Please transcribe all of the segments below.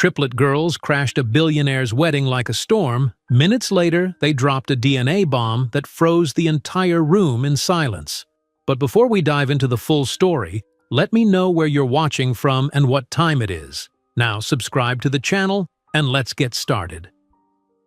Triplet girls crashed a billionaire's wedding like a storm. Minutes later, they dropped a DNA bomb that froze the entire room in silence. But before we dive into the full story, let me know where you're watching from and what time it is. Now subscribe to the channel, and let's get started.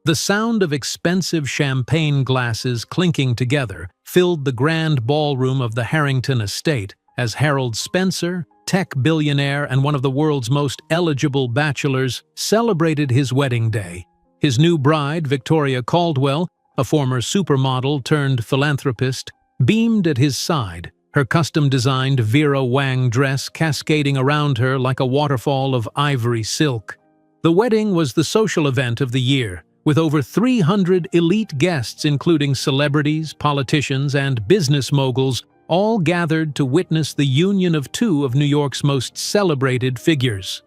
The sound of expensive champagne glasses clinking together filled the grand ballroom of the Harrington estate as Harold Spencer, tech billionaire and one of the world's most eligible bachelors, celebrated his wedding day. His new bride, Victoria Caldwell, a former supermodel turned philanthropist, beamed at his side, her custom-designed Vera Wang dress cascading around her like a waterfall of ivory silk. The wedding was the social event of the year, with over 300 elite guests including celebrities, politicians, and business moguls, all gathered to witness the union of two of New York's most celebrated figures.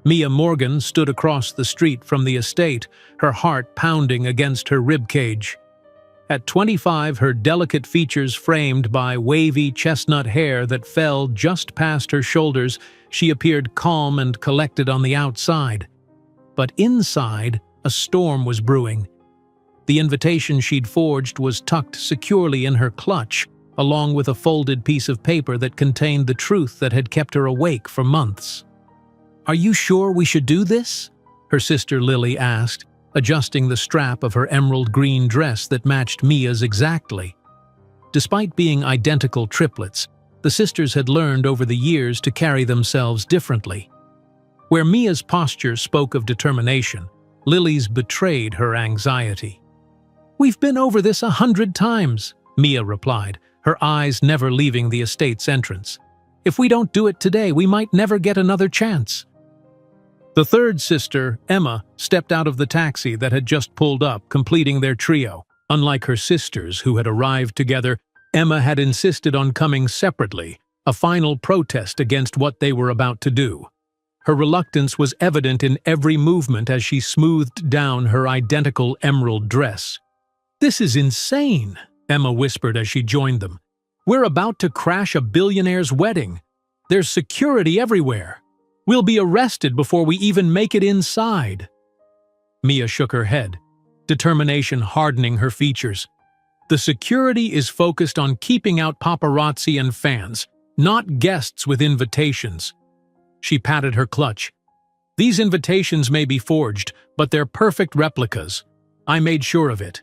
Mia Morgan stood across the street from the estate, her heart pounding against her ribcage. At 25, her delicate features framed by wavy chestnut hair that fell just past her shoulders, she appeared calm and collected on the outside. But inside, a storm was brewing. The invitation she'd forged was tucked securely in her clutch, along with a folded piece of paper that contained the truth that had kept her awake for months. "Are you sure we should do this?" her sister Lily asked, adjusting the strap of her emerald green dress that matched Mia's exactly. Despite being identical triplets, the sisters had learned over the years to carry themselves differently. Where Mia's posture spoke of determination, Lily's betrayed her anxiety. "We've been over this 100 times, Mia replied, her eyes never leaving the estate's entrance. "If we don't do it today, we might never get another chance." The third sister, Emma, stepped out of the taxi that had just pulled up, completing their trio. Unlike her sisters, who had arrived together, Emma had insisted on coming separately, a final protest against what they were about to do. Her reluctance was evident in every movement as she smoothed down her identical emerald dress. "This is insane," Emma whispered as she joined them. "We're about to crash a billionaire's wedding. There's security everywhere. We'll be arrested before we even make it inside." Mia shook her head, determination hardening her features. "The security is focused on keeping out paparazzi and fans, not guests with invitations." She patted her clutch. "These invitations may be forged, but they're perfect replicas. I made sure of it."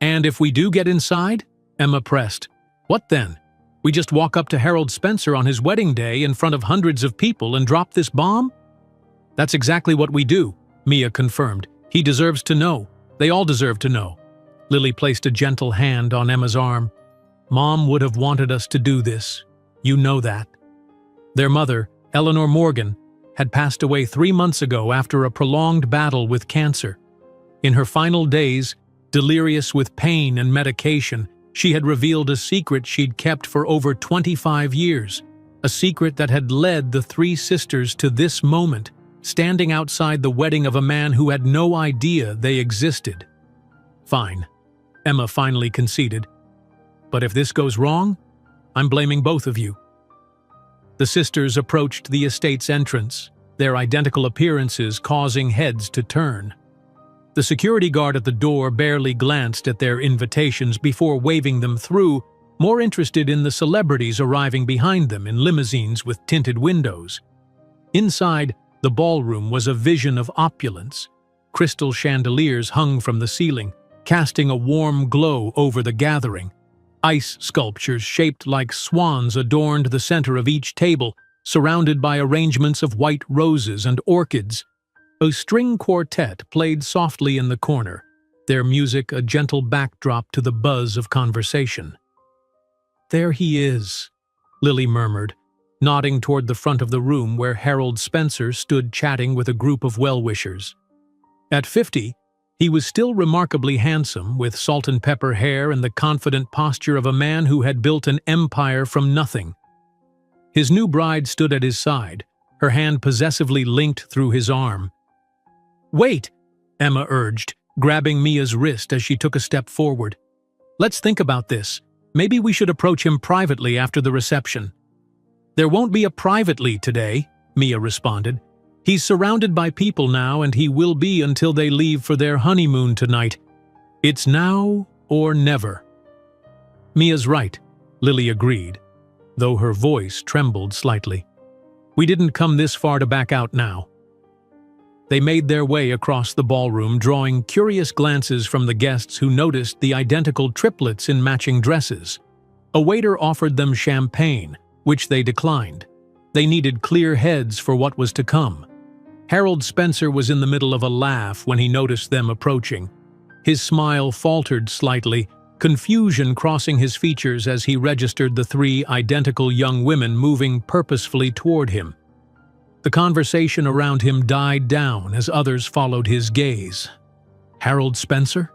"And if we do get inside?" Emma pressed. "What then? We just walk up to Harold Spencer on his wedding day in front of hundreds of people and drop this bomb?" "That's exactly what we do," Mia confirmed. "He deserves to know. They all deserve to know." Lily placed a gentle hand on Emma's arm. "Mom would have wanted us to do this. You know that." Their mother, Eleanor Morgan, had passed away 3 months ago after a prolonged battle with cancer. In her final days, delirious with pain and medication, she had revealed a secret she'd kept for over 25 years, a secret that had led the three sisters to this moment, standing outside the wedding of a man who had no idea they existed. "Fine," Emma finally conceded. "But if this goes wrong, I'm blaming both of you." The sisters approached the estate's entrance, their identical appearances causing heads to turn. The security guard at the door barely glanced at their invitations before waving them through, more interested in the celebrities arriving behind them in limousines with tinted windows. Inside, the ballroom was a vision of opulence. Crystal chandeliers hung from the ceiling, casting a warm glow over the gathering. Ice sculptures shaped like swans adorned the center of each table, surrounded by arrangements of white roses and orchids. A string quartet played softly in the corner, their music a gentle backdrop to the buzz of conversation. "There he is," Lily murmured, nodding toward the front of the room where Harold Spencer stood chatting with a group of well-wishers. At 50, he was still remarkably handsome, with salt-and-pepper hair and the confident posture of a man who had built an empire from nothing. His new bride stood at his side, her hand possessively linked through his arm. "Wait," Emma urged, grabbing Mia's wrist as she took a step forward. "Let's think about this. Maybe we should approach him privately after the reception." "There won't be a privately today," Mia responded. He's surrounded by people now, and he will be until they leave for their honeymoon tonight. It's now or never." "Mia's right," Lily agreed, though her voice trembled slightly. "We didn't come this far to back out now." They made their way across the ballroom, drawing curious glances from the guests who noticed the identical triplets in matching dresses. A waiter offered them champagne, which they declined. They needed clear heads for what was to come. Harold Spencer was in the middle of a laugh when he noticed them approaching. His smile faltered slightly, confusion crossing his features as he registered the three identical young women moving purposefully toward him. The conversation around him died down as others followed his gaze. "Harold Spencer?"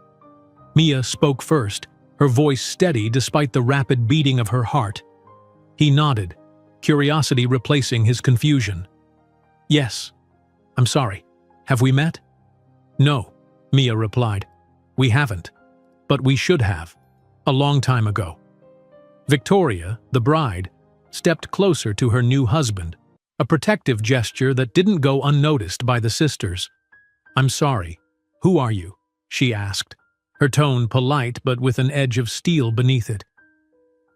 Mia spoke first, her voice steady despite the rapid beating of her heart. He nodded, curiosity replacing his confusion. "Yes. I'm sorry. Have we met?" "No," Mia replied. "We haven't. But we should have. A long time ago." Victoria, the bride, stepped closer to her new husband, a protective gesture that didn't go unnoticed by the sisters. "I'm sorry. Who are you?" she asked, her tone polite but with an edge of steel beneath it.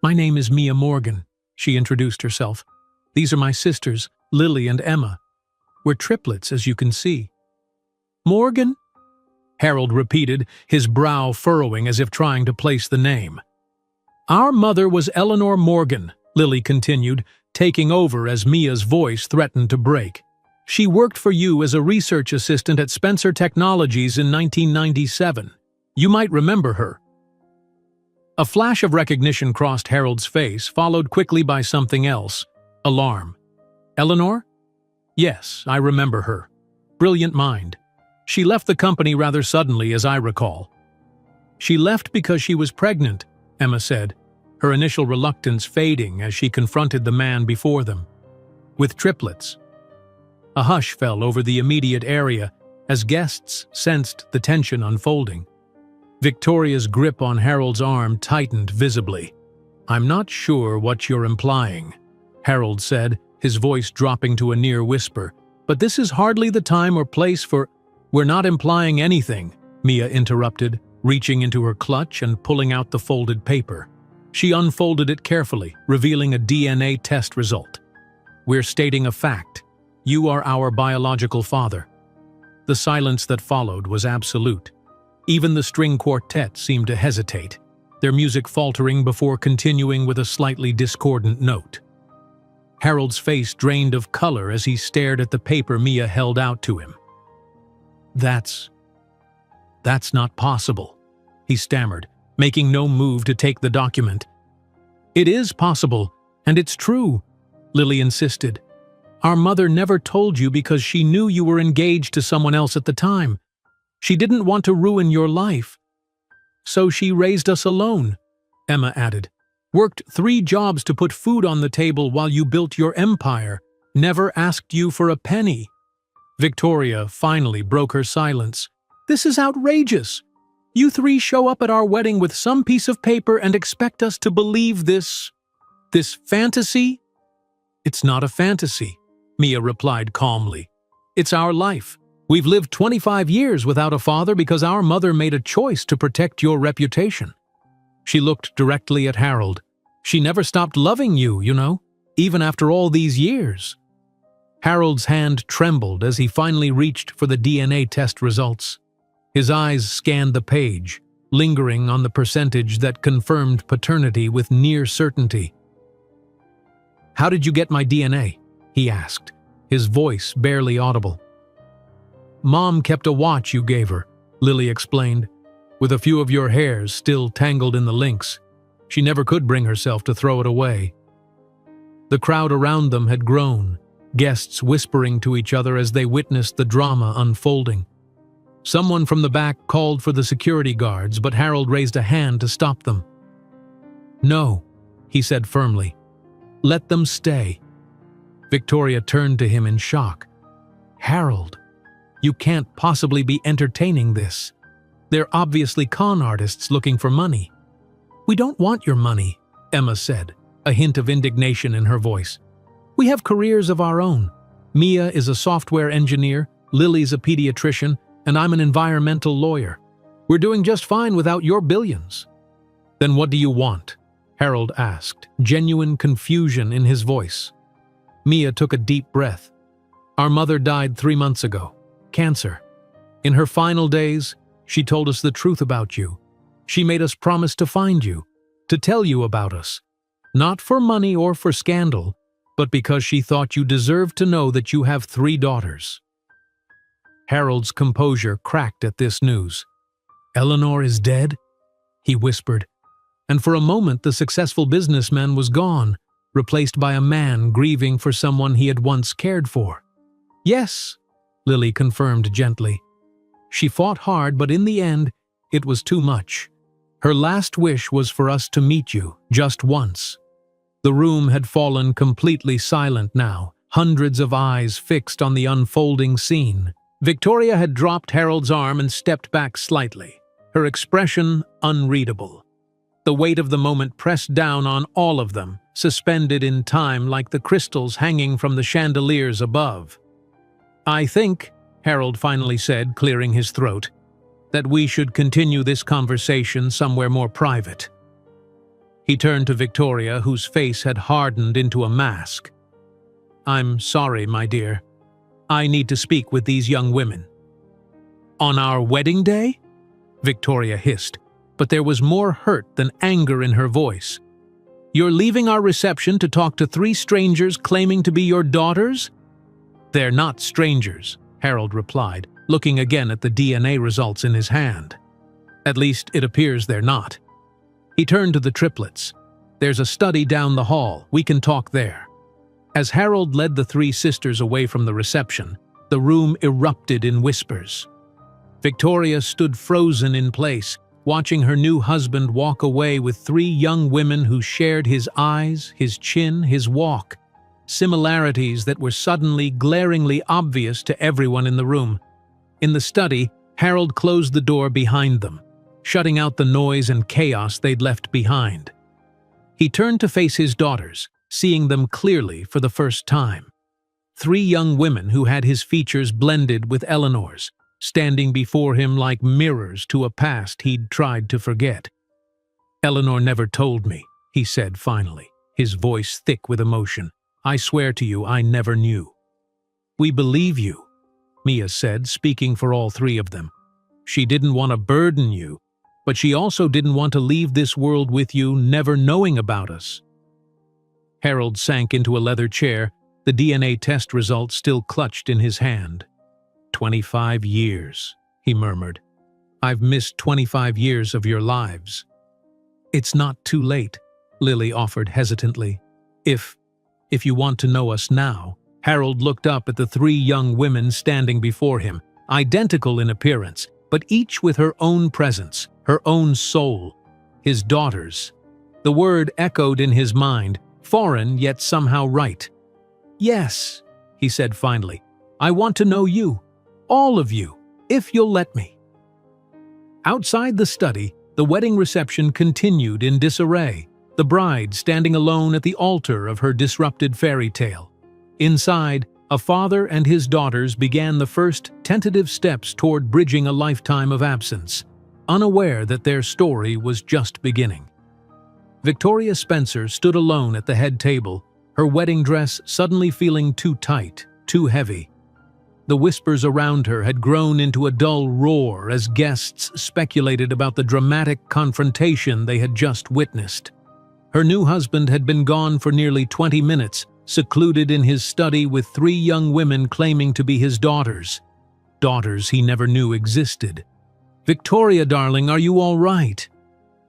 "My name is Mia Morgan," she introduced herself. "These are my sisters, Lily and Emma. We're triplets, as you can see." "Morgan?" Harold repeated, his brow furrowing as if trying to place the name. "Our mother was Eleanor Morgan," Lily continued, taking over as Mia's voice threatened to break. "She worked for you as a research assistant at Spencer Technologies in 1997. You might remember her." A flash of recognition crossed Harold's face, followed quickly by something else. Alarm. "Eleanor? Yes, I remember her. Brilliant mind. She left the company rather suddenly, as I recall." "She left because she was pregnant," Emma said, her initial reluctance fading as she confronted the man before them. "With triplets." A hush fell over the immediate area as guests sensed the tension unfolding. Victoria's grip on Harold's arm tightened visibly. "I'm not sure what you're implying," Harold said, his voice dropping to a near whisper. "But this is hardly the time or place for—" "We're not implying anything," Mia interrupted, reaching into her clutch and pulling out the folded paper. She unfolded it carefully, revealing a DNA test result. "We're stating a fact. You are our biological father." The silence that followed was absolute. Even the string quartet seemed to hesitate, their music faltering before continuing with a slightly discordant note. Harold's face drained of color as he stared at the paper Mia held out to him. That's not possible," he stammered, making no move to take the document. "It is possible, and it's true," Lily insisted. "Our mother never told you because she knew you were engaged to someone else at the time. She didn't want to ruin your life. So she raised us alone," Emma added. "Worked 3 jobs to put food on the table while you built your empire. Never asked you for a penny." Victoria finally broke her silence. "This is outrageous. You 3 show up at our wedding with some piece of paper and expect us to believe this fantasy?" "It's not a fantasy," Mia replied calmly. "It's our life. We've lived 25 years without a father because our mother made a choice to protect your reputation." She looked directly at Harold. "She never stopped loving you, you know, even after all these years." Harold's hand trembled as he finally reached for the DNA test results. His eyes scanned the page, lingering on the percentage that confirmed paternity with near certainty. "How did you get my DNA?" he asked, his voice barely audible. "Mom kept a watch you gave her," Lily explained, "with a few of your hairs still tangled in the links. She never could bring herself to throw it away." The crowd around them had grown, guests whispering to each other as they witnessed the drama unfolding. Someone from the back called for the security guards, but Harold raised a hand to stop them. "No," he said firmly. "Let them stay." Victoria turned to him in shock. "Harold, you can't possibly be entertaining this. They're obviously con artists looking for money." "We don't want your money," Emma said, a hint of indignation in her voice. "We have careers of our own. Mia is a software engineer, Lily's a pediatrician, and I'm an environmental lawyer. We're doing just fine without your billions." "Then what do you want?" Harold asked, genuine confusion in his voice. Mia took a deep breath. "Our mother died 3 months ago. Cancer. In her final days, she told us the truth about you. She made us promise to find you, to tell you about us. Not for money or for scandal, but because she thought you deserved to know that you have 3 daughters." Harold's composure cracked at this news. "Eleanor is dead?" he whispered, and for a moment the successful businessman was gone, replaced by a man grieving for someone he had once cared for. "Yes," Lily confirmed gently. "She fought hard, but in the end, it was too much. Her last wish was for us to meet you, just once." The room had fallen completely silent now, hundreds of eyes fixed on the unfolding scene. Victoria had dropped Harold's arm and stepped back slightly, her expression unreadable. The weight of the moment pressed down on all of them, suspended in time like the crystals hanging from the chandeliers above. "I think," Harold finally said, clearing his throat, "that we should continue this conversation somewhere more private." He turned to Victoria, whose face had hardened into a mask. "I'm sorry, my dear. I need to speak with these young women." "On our wedding day?" Victoria hissed, but there was more hurt than anger in her voice. "You're leaving our reception to talk to 3 strangers claiming to be your daughters?" "They're not strangers," Harold replied, looking again at the DNA results in his hand. "At least it appears they're not." He turned to the triplets. "There's a study down the hall. We can talk there." As Harold led the 3 sisters away from the reception, the room erupted in whispers. Victoria stood frozen in place, watching her new husband walk away with 3 young women who shared his eyes, his chin, his walk. Similarities that were suddenly glaringly obvious to everyone in the room. In the study, Harold closed the door behind them, shutting out the noise and chaos they'd left behind. He turned to face his daughters, seeing them clearly for the first time. 3 young women who had his features blended with Eleanor's, standing before him like mirrors to a past he'd tried to forget. "Eleanor never told me," he said finally, his voice thick with emotion. "I swear to you, I never knew." "We believe you," Mia said, speaking for all 3 of them. "She didn't want to burden you, but she also didn't want to leave this world with you never knowing about us." Harold sank into a leather chair, the DNA test results still clutched in his hand. 25 years, he murmured. "I've missed 25 years of your lives." "It's not too late," Lily offered hesitantly. If you want to know us now." Harold looked up at the 3 young women standing before him, identical in appearance, but each with her own presence, her own soul. His daughters. The word echoed in his mind, foreign yet somehow right. "Yes," he said finally. "I want to know you. All of you, if you'll let me." Outside the study, the wedding reception continued in disarray, the bride standing alone at the altar of her disrupted fairy tale. Inside, a father and his daughters began the first tentative steps toward bridging a lifetime of absence, unaware that their story was just beginning. Victoria Spencer stood alone at the head table, her wedding dress suddenly feeling too tight, too heavy. The whispers around her had grown into a dull roar as guests speculated about the dramatic confrontation they had just witnessed. Her new husband had been gone for nearly 20 minutes, secluded in his study with 3 young women claiming to be his daughters. Daughters he never knew existed. "Victoria, darling, are you all right?"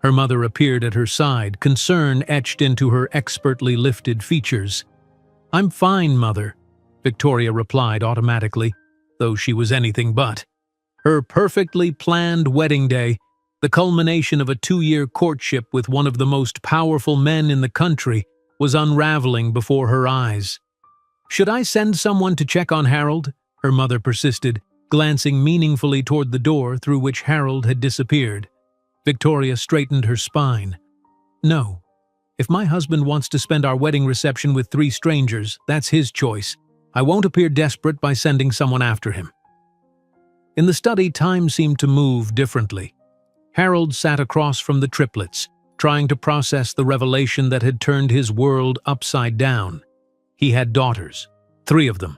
Her mother appeared at her side, concern etched into her expertly lifted features. "I'm fine, Mother," Victoria replied automatically, though she was anything but. Her perfectly planned wedding day, the culmination of a 2-year courtship with one of the most powerful men in the country, was unraveling before her eyes. "Should I send someone to check on Harold?" her mother persisted, glancing meaningfully toward the door through which Harold had disappeared. Victoria straightened her spine. "No. If my husband wants to spend our wedding reception with 3 strangers, that's his choice. I won't appear desperate by sending someone after him." In the study, time seemed to move differently. Harold sat across from the triplets, trying to process the revelation that had turned his world upside down. He had daughters, 3 of them,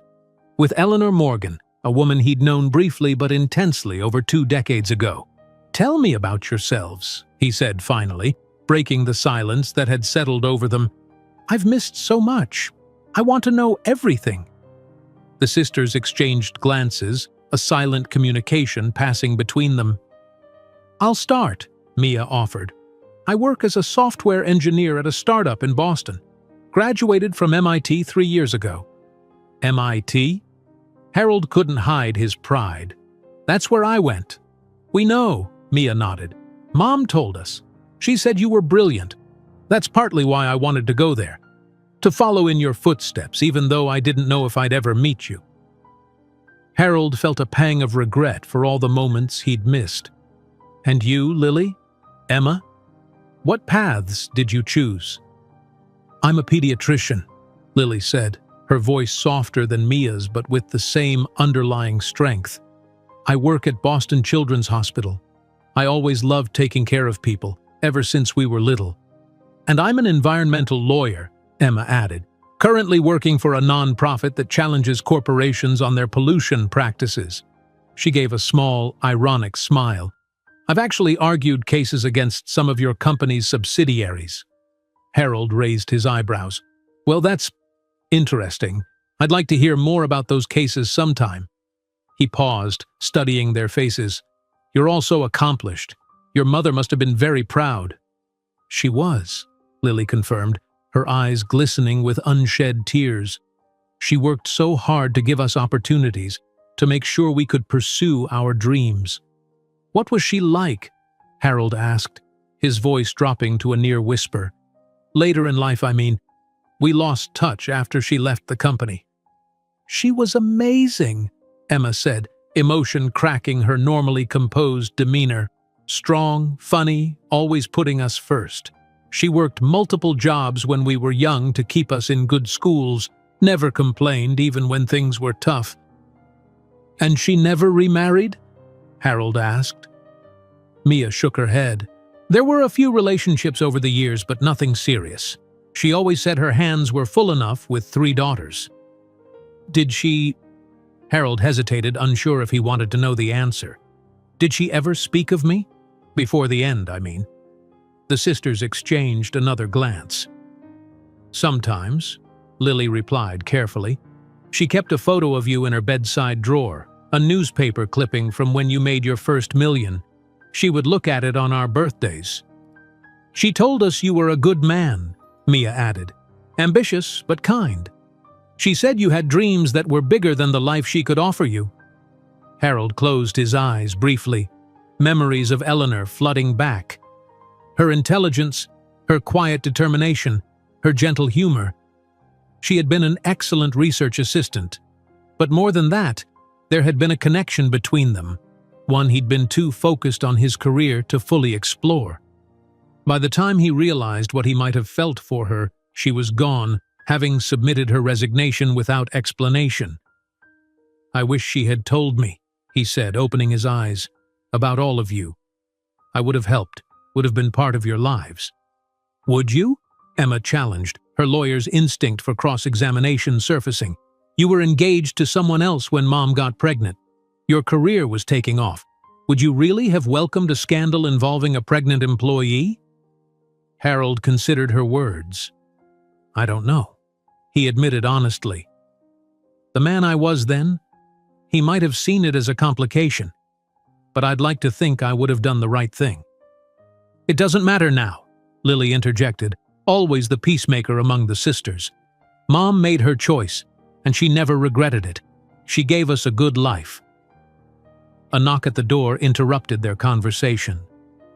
with Eleanor Morgan, a woman he'd known briefly but intensely over 2 decades ago. "Tell me about yourselves," he said finally, breaking the silence that had settled over them. "I've missed so much. I want to know everything." The sisters exchanged glances, a silent communication passing between them. "I'll start," Mia offered. "I work as a software engineer at a startup in Boston. Graduated from MIT 3 years ago." "MIT?" Harold couldn't hide his pride. "That's where I went." "We know," Mia nodded. "Mom told us. She said you were brilliant. That's partly why I wanted to go there. To follow in your footsteps, even though I didn't know if I'd ever meet you." Harold felt a pang of regret for all the moments he'd missed. "And you, Lily? Emma? What paths did you choose?" "I'm a pediatrician," Lily said, her voice softer than Mia's but with the same underlying strength. "I work at Boston Children's Hospital. I always loved taking care of people, ever since we were little. And I'm an environmental lawyer," Emma added, "currently working for a non-profit that challenges corporations on their pollution practices." She gave a small, ironic smile. "I've actually argued cases against some of your company's subsidiaries." Harold raised his eyebrows. "Well, that's interesting. I'd like to hear more about those cases sometime." He paused, studying their faces. "You're all so accomplished. Your mother must have been very proud." "She was," Lily confirmed, her eyes glistening with unshed tears. "She worked so hard to give us opportunities, to make sure we could pursue our dreams." "What was she like?" Harold asked, his voice dropping to a near whisper. "Later in life, I mean. We lost touch after she left the company." "She was amazing," Emma said, emotion cracking her normally composed demeanor. "Strong, funny, always putting us first. She worked multiple jobs when we were young to keep us in good schools, never complained even when things were tough." "And she never remarried?" Harold asked. Mia shook her head. "There were a few relationships over the years, but nothing serious. She always said her hands were full enough with 3 daughters." "Did she—" Harold hesitated, unsure if he wanted to know the answer. "Did she ever speak of me? Before the end, I mean." The sisters exchanged another glance. "Sometimes," Lily replied carefully. "She kept a photo of you in her bedside drawer, a newspaper clipping from when you made your first million. She would look at it on our birthdays." "She told us you were a good man," Mia added. "Ambitious, but kind. She said you had dreams that were bigger than the life she could offer you." Harold closed his eyes briefly, memories of Eleanor flooding back. Her intelligence, her quiet determination, her gentle humor. She had been an excellent research assistant. But more than that, there had been a connection between them, one he'd been too focused on his career to fully explore. By the time he realized what he might have felt for her, she was gone, having submitted her resignation without explanation. "I wish she had told me," he said, opening his eyes, "about all of you. I would have helped, would have been part of your lives." "Would you?" Emma challenged, her lawyer's instinct for cross-examination surfacing. "You were engaged to someone else when Mom got pregnant. Your career was taking off. Would you really have welcomed a scandal involving a pregnant employee?" Harold considered her words. "I don't know," he admitted honestly. "The man I was then, he might have seen it as a complication, but I'd like to think I would have done the right thing." "It doesn't matter now," Lily interjected, always the peacemaker among the sisters. "Mom made her choice, and she never regretted it. She gave us a good life." A knock at the door interrupted their conversation.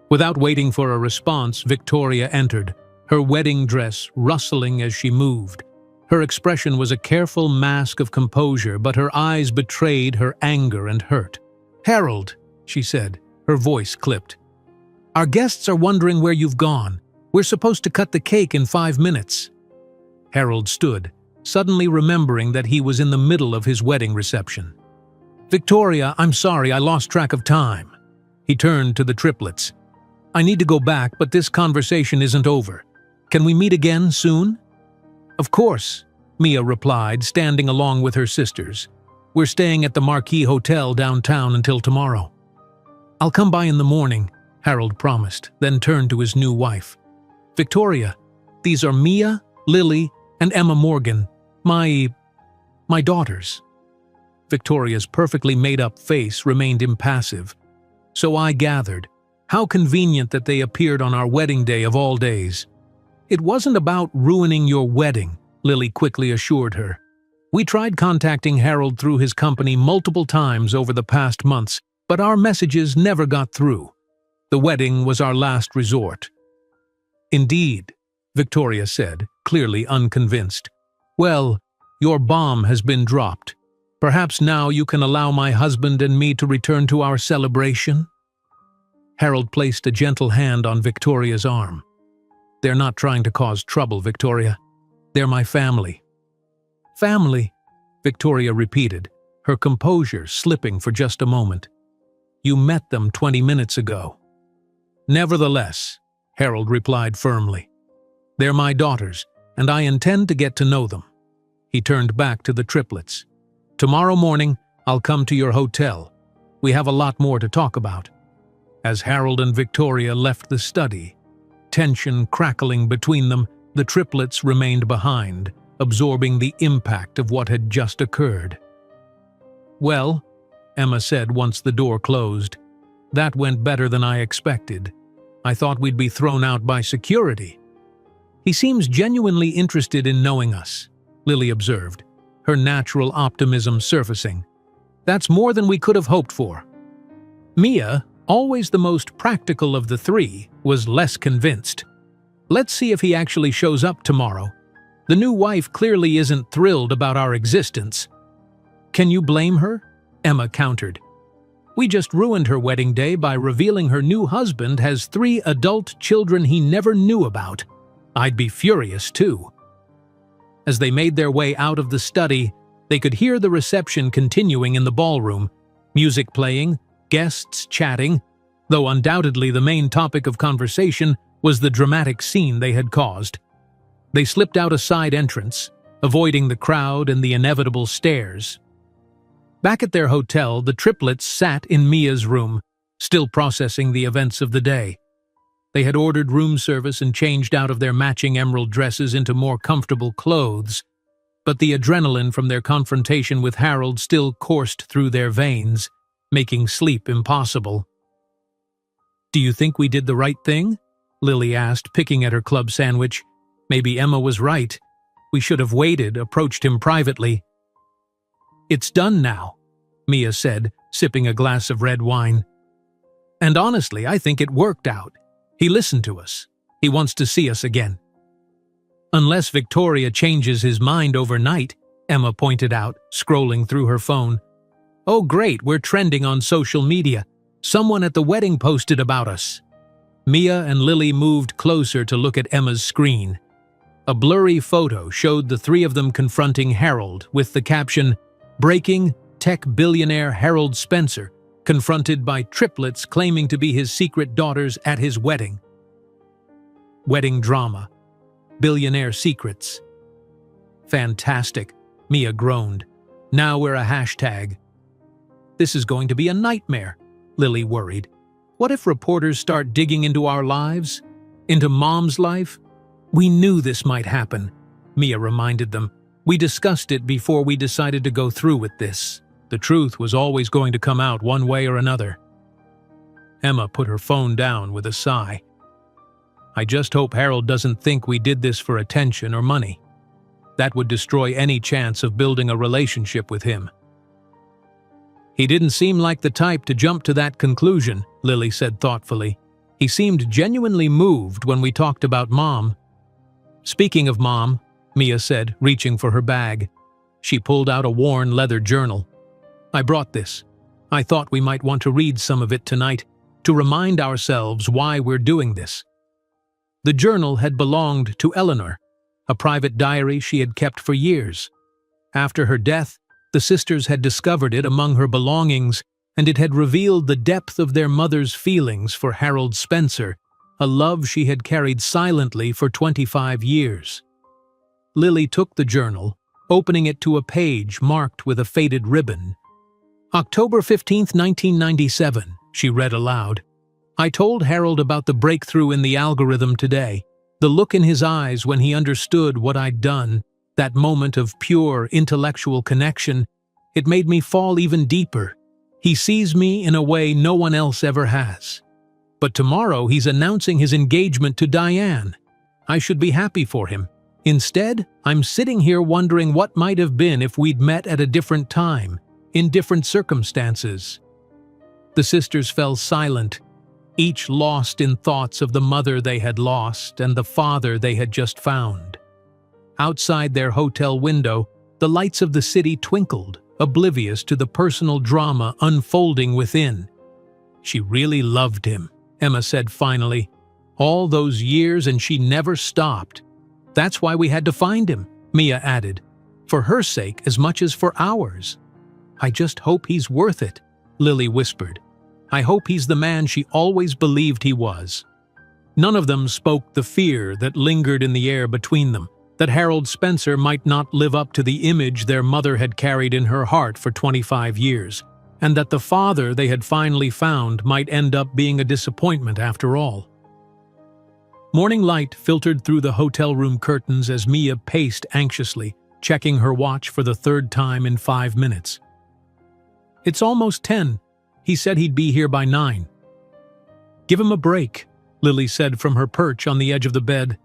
Without waiting for a response, Victoria entered, her wedding dress rustling as she moved. Her expression was a careful mask of composure, but her eyes betrayed her anger and hurt. "Harold," she said, her voice clipped. "Our guests are wondering where you've gone. We're supposed to cut the cake in 5 minutes." Harold stood, suddenly remembering that he was in the middle of his wedding reception. "Victoria, I'm sorry, I lost track of time." He turned to the triplets. "I need to go back, but this conversation isn't over. Can we meet again soon?" "Of course," Mia replied, standing along with her sisters. "We're staying at the Marquis Hotel downtown until tomorrow." "I'll come by in the morning," Harold promised, then turned to his new wife. "Victoria, these are Mia, Lily, and Emma Morgan, my daughters." Victoria's perfectly made-up face remained impassive. "So I gathered. How convenient that they appeared on our wedding day of all days." "It wasn't about ruining your wedding," Lily quickly assured her. "We tried contacting Harold through his company multiple times over the past months, but our messages never got through. The wedding was our last resort." "Indeed," Victoria said, clearly unconvinced. "Well, your bomb has been dropped. Perhaps now you can allow my husband and me to return to our celebration?" Harold placed a gentle hand on Victoria's arm. "They're not trying to cause trouble, Victoria. They're my family." "Family," Victoria repeated, her composure slipping for just a moment. "You met them 20 minutes ago." "Nevertheless," Harold replied firmly, "they're my daughters, and I intend to get to know them." He turned back to the triplets. "Tomorrow morning, I'll come to your hotel. We have a lot more to talk about." As Harold and Victoria left the study, tension crackling between them, the triplets remained behind, absorbing the impact of what had just occurred. "Well," Emma said once the door closed, "that went better than I expected. I thought we'd be thrown out by security." "He seems genuinely interested in knowing us," Lily observed, her natural optimism surfacing. "That's more than we could have hoped for." Mia, always the most practical of the three, was less convinced. "Let's see if he actually shows up tomorrow. The new wife clearly isn't thrilled about our existence." "Can you blame her?" Emma countered. "We just ruined her wedding day by revealing her new husband has 3 adult children he never knew about. I'd be furious too." As they made their way out of the study, they could hear the reception continuing in the ballroom, music playing, guests chatting, though undoubtedly the main topic of conversation was the dramatic scene they had caused. They slipped out a side entrance, avoiding the crowd and the inevitable stares. Back at their hotel, the triplets sat in Mia's room, still processing the events of the day. They had ordered room service and changed out of their matching emerald dresses into more comfortable clothes, but the adrenaline from their confrontation with Harold still coursed through their veins, making sleep impossible. "Do you think we did the right thing?" Lily asked, picking at her club sandwich. "Maybe Emma was right. We should have waited, approached him privately." "It's done now," Mia said, sipping a glass of red wine. "And honestly, I think it worked out. He listened to us. He wants to see us again." "Unless Victoria changes his mind overnight," Emma pointed out, scrolling through her phone. "Oh great, we're trending on social media. Someone at the wedding posted about us." Mia and Lily moved closer to look at Emma's screen. A blurry photo showed the 3 of them confronting Harold with the caption, "Breaking Tech Billionaire Harold Spencer, confronted by triplets claiming to be his secret daughters at his wedding." Wedding drama. Billionaire secrets. "Fantastic," Mia groaned. "Now we're a hashtag." "This is going to be a nightmare," Lily worried. "What if reporters start digging into our lives? Into Mom's life?" "We knew this might happen," Mia reminded them. "We discussed it before we decided to go through with this. The truth was always going to come out one way or another." Emma put her phone down with a sigh. "I just hope Harold doesn't think we did this for attention or money. That would destroy any chance of building a relationship with him." "He didn't seem like the type to jump to that conclusion," Lily said thoughtfully. "He seemed genuinely moved when we talked about Mom." "Speaking of Mom," Mia said, reaching for her bag. She pulled out a worn leather journal. "I brought this. I thought we might want to read some of it tonight, to remind ourselves why we're doing this." The journal had belonged to Eleanor, a private diary she had kept for years. After her death, the sisters had discovered it among her belongings, and it had revealed the depth of their mother's feelings for Harold Spencer, a love she had carried silently for 25 years. Lily took the journal, opening it to a page marked with a faded ribbon. October 15, 1997, she read aloud. I told Harold about the breakthrough in the algorithm today. The look in his eyes when he understood what I'd done, that moment of pure intellectual connection, it made me fall even deeper. He sees me in a way no one else ever has. But tomorrow he's announcing his engagement to Diane. I should be happy for him. Instead, I'm sitting here wondering what might have been if we'd met at a different time, in different circumstances. The sisters fell silent, each lost in thoughts of the mother they had lost and the father they had just found. Outside their hotel window, the lights of the city twinkled, oblivious to the personal drama unfolding within. She really loved him, Emma said finally. All those years and she never stopped. That's why we had to find him, Mia added. For her sake as much as for ours. I just hope he's worth it, Lily whispered. I hope he's the man she always believed he was. None of them spoke the fear that lingered in the air between them, that Harold Spencer might not live up to the image their mother had carried in her heart for 25 years, and that the father they had finally found might end up being a disappointment after all. Morning light filtered through the hotel room curtains as Mia paced anxiously, checking her watch for the third time in 5 minutes. It's almost 10. He said he'd be here by 9. Give him a break, Lily said from her perch on the edge of the bed.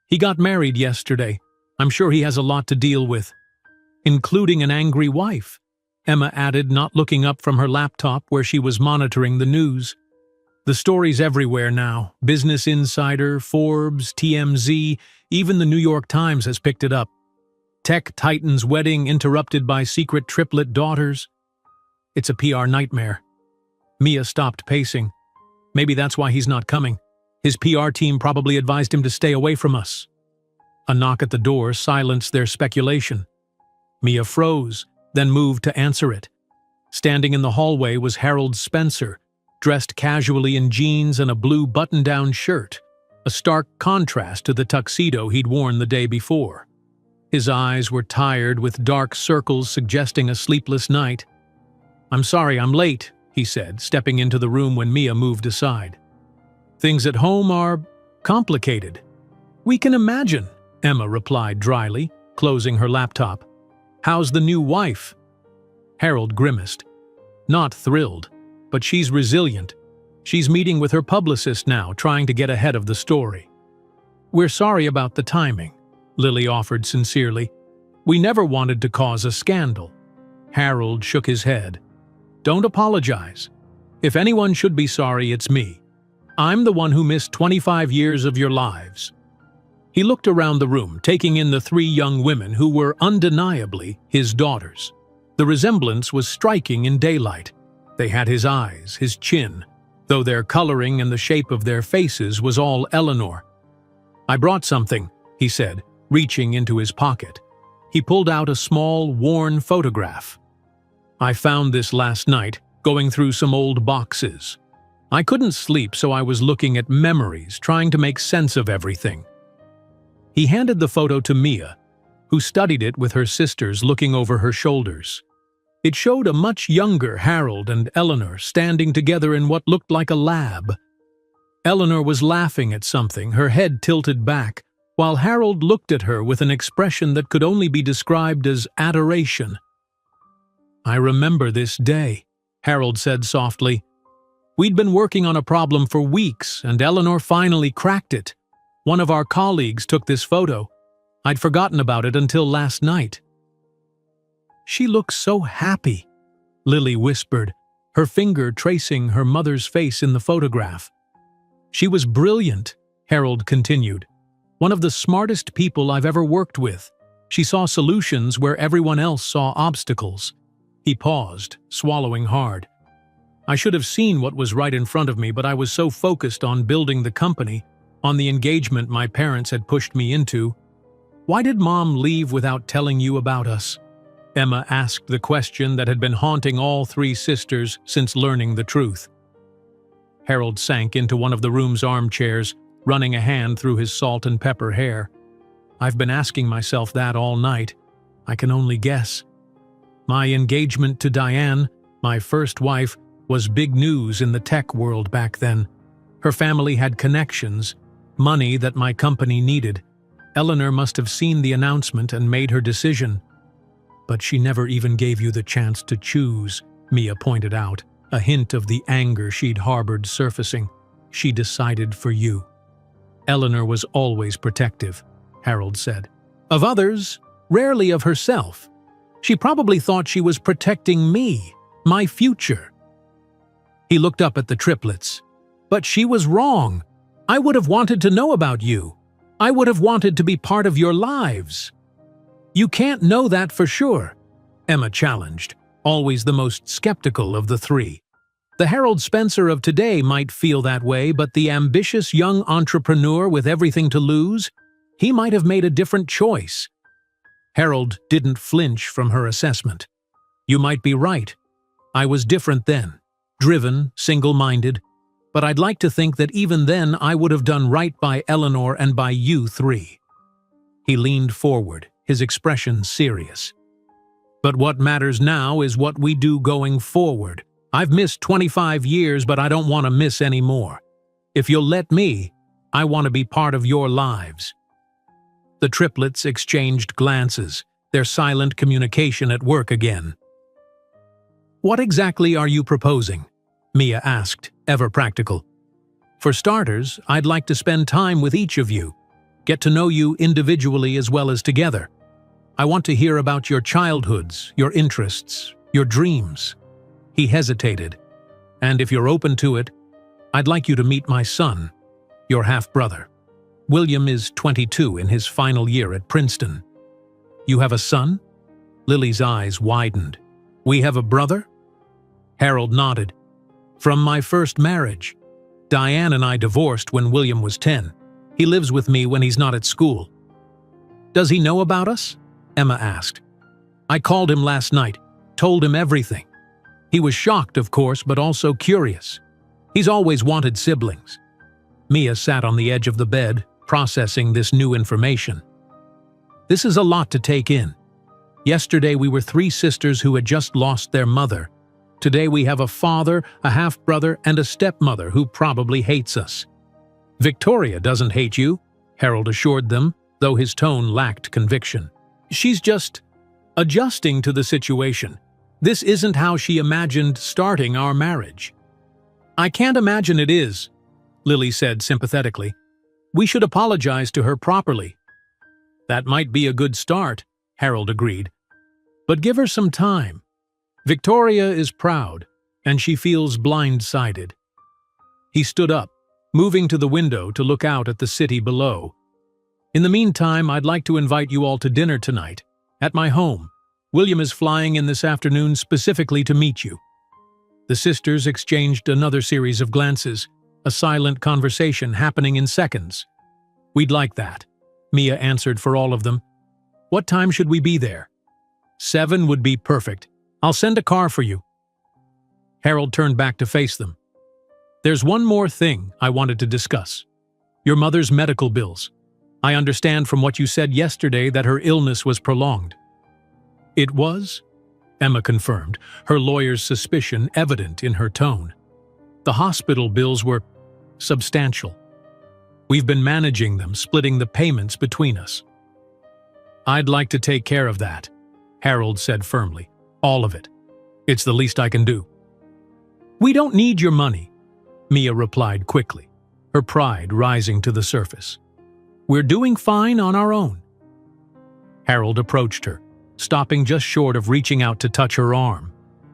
He got married yesterday. I'm sure he has a lot to deal with. Including an angry wife, Emma added, not looking up from her laptop where she was monitoring the news. The stories everywhere now. Business Insider, Forbes, TMZ, even the New York Times has picked it up. Tech titan's wedding interrupted by secret triplet daughters. It's a PR nightmare. Mia stopped pacing. Maybe that's why he's not coming. His PR team probably advised him to stay away from us. A knock at the door silenced their speculation. Mia froze, then moved to answer it. Standing in the hallway was Harold Spencer, dressed casually in jeans and a blue button-down shirt, a stark contrast to the tuxedo he'd worn the day before. His eyes were tired with dark circles suggesting a sleepless night. I'm sorry I'm late, he said, stepping into the room when Mia moved aside. Things at home are complicated. We can imagine, Emma replied dryly, closing her laptop. How's the new wife? Harold grimaced. Not thrilled, but she's resilient. She's meeting with her publicist now, trying to get ahead of the story. We're sorry about the timing, Lily offered sincerely. We never wanted to cause a scandal. Harold shook his head. Don't apologize. If anyone should be sorry, it's me. I'm the one who missed 25 years of your lives. He looked around the room, taking in the 3 young women who were undeniably his daughters. The resemblance was striking in daylight. They had his eyes, his chin, though their coloring and the shape of their faces was all Eleanor. I brought something, he said, reaching into his pocket. He pulled out a small, worn photograph. I found this last night, going through some old boxes. I couldn't sleep, so I was looking at memories, trying to make sense of everything. He handed the photo to Mia, who studied it with her sisters looking over her shoulders. It showed a much younger Harold and Eleanor standing together in what looked like a lab. Eleanor was laughing at something, her head tilted back, while Harold looked at her with an expression that could only be described as adoration. I remember this day, Harold said softly. We'd been working on a problem for weeks, and Eleanor finally cracked it. One of our colleagues took this photo. I'd forgotten about it until last night. She looks so happy, Lily whispered, her finger tracing her mother's face in the photograph. She was brilliant, Harold continued. One of the smartest people I've ever worked with. She saw solutions where everyone else saw obstacles. He paused, swallowing hard. I should have seen what was right in front of me, but I was so focused on building the company, on the engagement my parents had pushed me into. Why did Mom leave without telling you about us? Emma asked the question that had been haunting all three sisters since learning the truth. Harold sank into one of the room's armchairs, running a hand through his salt and pepper hair. I've been asking myself that all night. I can only guess. My engagement to Diane, my first wife, was big news in the tech world back then. Her family had connections, money that my company needed. Eleanor must have seen the announcement and made her decision. But she never even gave you the chance to choose, Mia pointed out, a hint of the anger she'd harbored surfacing. She decided for you. Eleanor was always protective, Harold said. Of others, rarely of herself. She probably thought she was protecting me, my future. He looked up at the triplets. But she was wrong. I would have wanted to know about you. I would have wanted to be part of your lives. You can't know that for sure, Emma challenged, always the most skeptical of the three. The Harold Spencer of today might feel that way, but the ambitious young entrepreneur with everything to lose, he might have made a different choice. Harold didn't flinch from her assessment. You might be right. I was different then, driven, single-minded, but I'd like to think that even then I would have done right by Eleanor and by you three. He leaned forward, his expression serious. But what matters now is what we do going forward. I've missed 25 years, but I don't want to miss any more. If you'll let me, I want to be part of your lives. The triplets exchanged glances, their silent communication at work again. What exactly are you proposing? Mia asked, ever practical. For starters, I'd like to spend time with each of you, get to know you individually as well as together. I want to hear about your childhoods, your interests, your dreams. He hesitated. And if you're open to it, I'd like you to meet my son, your half-brother. William is 22 in his final year at Princeton. You have a son? Lily's eyes widened. We have a brother? Harold nodded. From my first marriage. Diane and I divorced when William was 10. He lives with me when he's not at school. Does he know about us? Emma asked. I called him last night, told him everything. He was shocked, of course, but also curious. He's always wanted siblings. Mia sat on the edge of the bed, processing this new information. This is a lot to take in. Yesterday we were three sisters who had just lost their mother. Today we have a father, a half-brother, and a stepmother who probably hates us. Victoria doesn't hate you, Harold assured them, though his tone lacked conviction. She's just adjusting to the situation. This isn't how she imagined starting our marriage. I can't imagine it is, Lily said sympathetically. We should apologize to her properly. That might be a good start, Harold agreed. But give her some time. Victoria is proud, and she feels blindsided. He stood up, moving to the window to look out at the city below. In the meantime, I'd like to invite you all to dinner tonight, at my home. William is flying in this afternoon specifically to meet you. The sisters exchanged another series of glances, a silent conversation happening in seconds. We'd like that, Mia answered for all of them. What time should we be there? 7 would be perfect. I'll send a car for you. Harold turned back to face them. There's one more thing I wanted to discuss. Your mother's medical bills. I understand from what you said yesterday that her illness was prolonged. It was? Emma confirmed, her lawyer's suspicion evident in her tone. The hospital bills were substantial. We've been managing them, splitting the payments between us. I'd like to take care of that, Harold said firmly. All of it. It's the least I can do. We don't need your money, Mia replied quickly, her pride rising to the surface. We're doing fine on our own. Harold approached her, stopping just short of reaching out to touch her arm,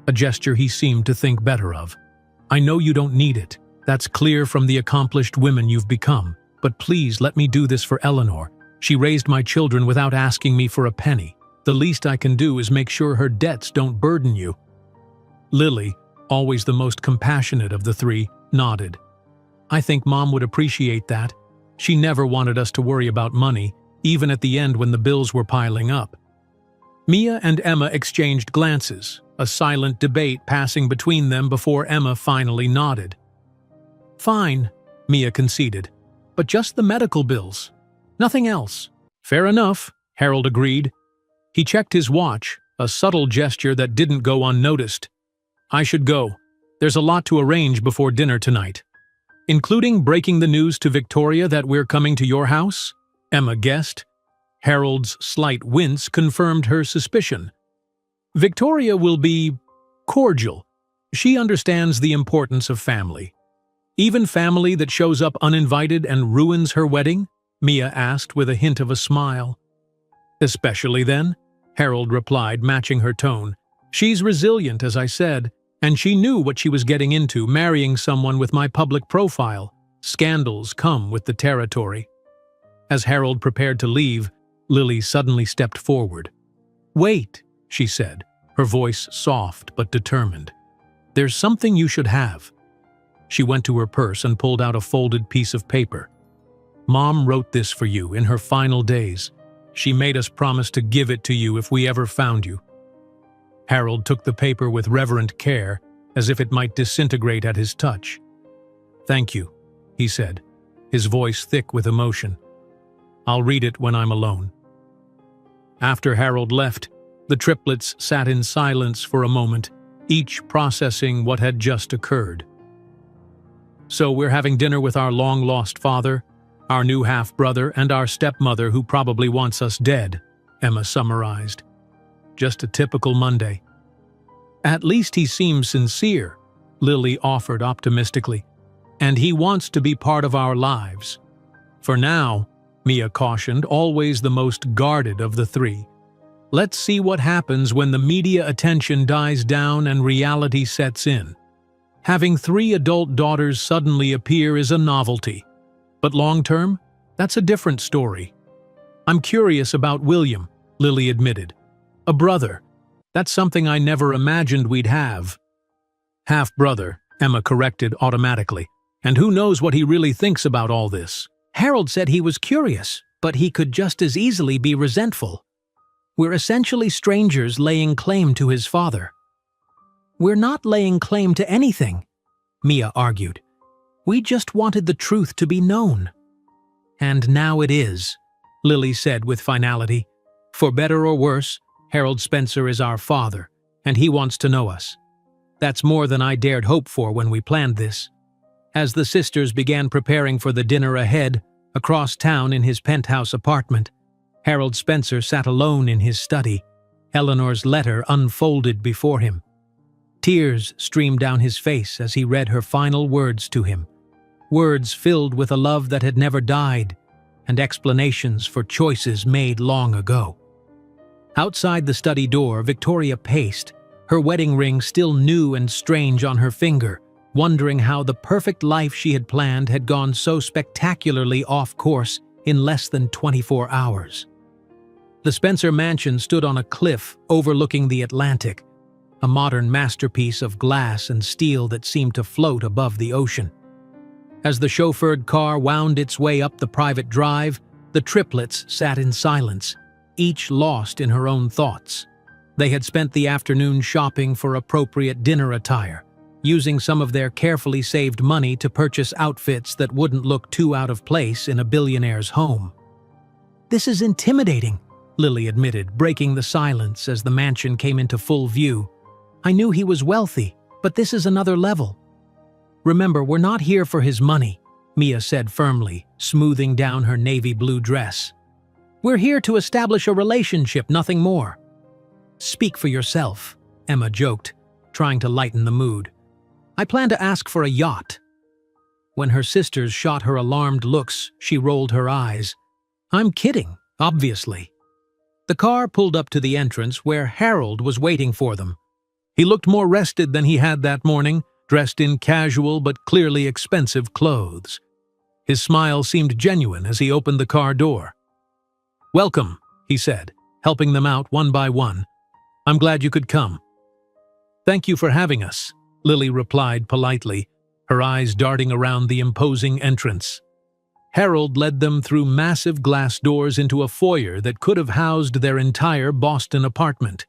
a gesture he seemed to think better of. I know you don't need it. That's clear from the accomplished women you've become, but please let me do this for Eleanor. She raised my children without asking me for a penny. The least I can do is make sure her debts don't burden you. Lily, always the most compassionate of the three, nodded. I think Mom would appreciate that. She never wanted us to worry about money, even at the end when the bills were piling up. Mia and Emma exchanged glances, a silent debate passing between them before Emma finally nodded. "Fine," Mia conceded, "but just the medical bills. Nothing else." "Fair enough," Harold agreed. He checked his watch, a subtle gesture that didn't go unnoticed. "I should go. There's a lot to arrange before dinner tonight." "Including breaking the news to Victoria that we're coming to your house?" Emma guessed. Harold's slight wince confirmed her suspicion. "Victoria will be cordial. She understands the importance of family." "Even family that shows up uninvited and ruins her wedding?" Mia asked with a hint of a smile. "Especially then," Harold replied, matching her tone. "She's resilient, as I said, and she knew what she was getting into, marrying someone with my public profile. Scandals come with the territory." As Harold prepared to leave, Lily suddenly stepped forward. "Wait," she said, her voice soft but determined. "There's something you should have." She went to her purse and pulled out a folded piece of paper. "Mom wrote this for you in her final days. She made us promise to give it to you if we ever found you." Harold took the paper with reverent care, as if it might disintegrate at his touch. "Thank you," he said, his voice thick with emotion. "I'll read it when I'm alone." After Harold left, the triplets sat in silence for a moment, each processing what had just occurred. "So we're having dinner with our long-lost father, our new half-brother, and our stepmother who probably wants us dead," Emma summarized. "Just a typical Monday." "At least he seems sincere," Lily offered optimistically. "And he wants to be part of our lives." "For now," Mia cautioned, always the most guarded of the three. "Let's see what happens when the media attention dies down and reality sets in. Having 3 adult daughters suddenly appear is a novelty. But long-term, that's a different story." "I'm curious about William," Lily admitted. "A brother. That's something I never imagined we'd have." "Half-brother," Emma corrected automatically. "And who knows what he really thinks about all this?" Harold said he was curious, but he could just as easily be resentful. "We're essentially strangers laying claim to his father." "We're not laying claim to anything," Mia argued. "We just wanted the truth to be known." "And now it is," Lily said with finality. "For better or worse, Harold Spencer is our father, and he wants to know us. That's more than I dared hope for when we planned this." As the sisters began preparing for the dinner ahead, across town in his penthouse apartment, Harold Spencer sat alone in his study, Eleanor's letter unfolded before him. Tears streamed down his face as he read her final words to him, words filled with a love that had never died, and explanations for choices made long ago. Outside the study door, Victoria paced, her wedding ring still new and strange on her finger, wondering how the perfect life she had planned had gone so spectacularly off course in less than 24 hours. The Spencer mansion stood on a cliff overlooking the Atlantic, a modern masterpiece of glass and steel that seemed to float above the ocean. As the chauffeured car wound its way up the private drive, the triplets sat in silence, each lost in her own thoughts. They had spent the afternoon shopping for appropriate dinner attire, using some of their carefully saved money to purchase outfits that wouldn't look too out of place in a billionaire's home. "This is intimidating," Lily admitted, breaking the silence as the mansion came into full view. "I knew he was wealthy, but this is another level." "Remember, we're not here for his money," Mia said firmly, smoothing down her navy blue dress. "We're here to establish a relationship, nothing more." "Speak for yourself," Emma joked, trying to lighten the mood. "I plan to ask for a yacht." When her sisters shot her alarmed looks, she rolled her eyes. "I'm kidding, obviously." The car pulled up to the entrance where Harold was waiting for them. He looked more rested than he had that morning, dressed in casual but clearly expensive clothes. His smile seemed genuine as he opened the car door. "Welcome," he said, helping them out one by one. "I'm glad you could come." "Thank you for having us," Lily replied politely, her eyes darting around the imposing entrance. Harold led them through massive glass doors into a foyer that could have housed their entire Boston apartment.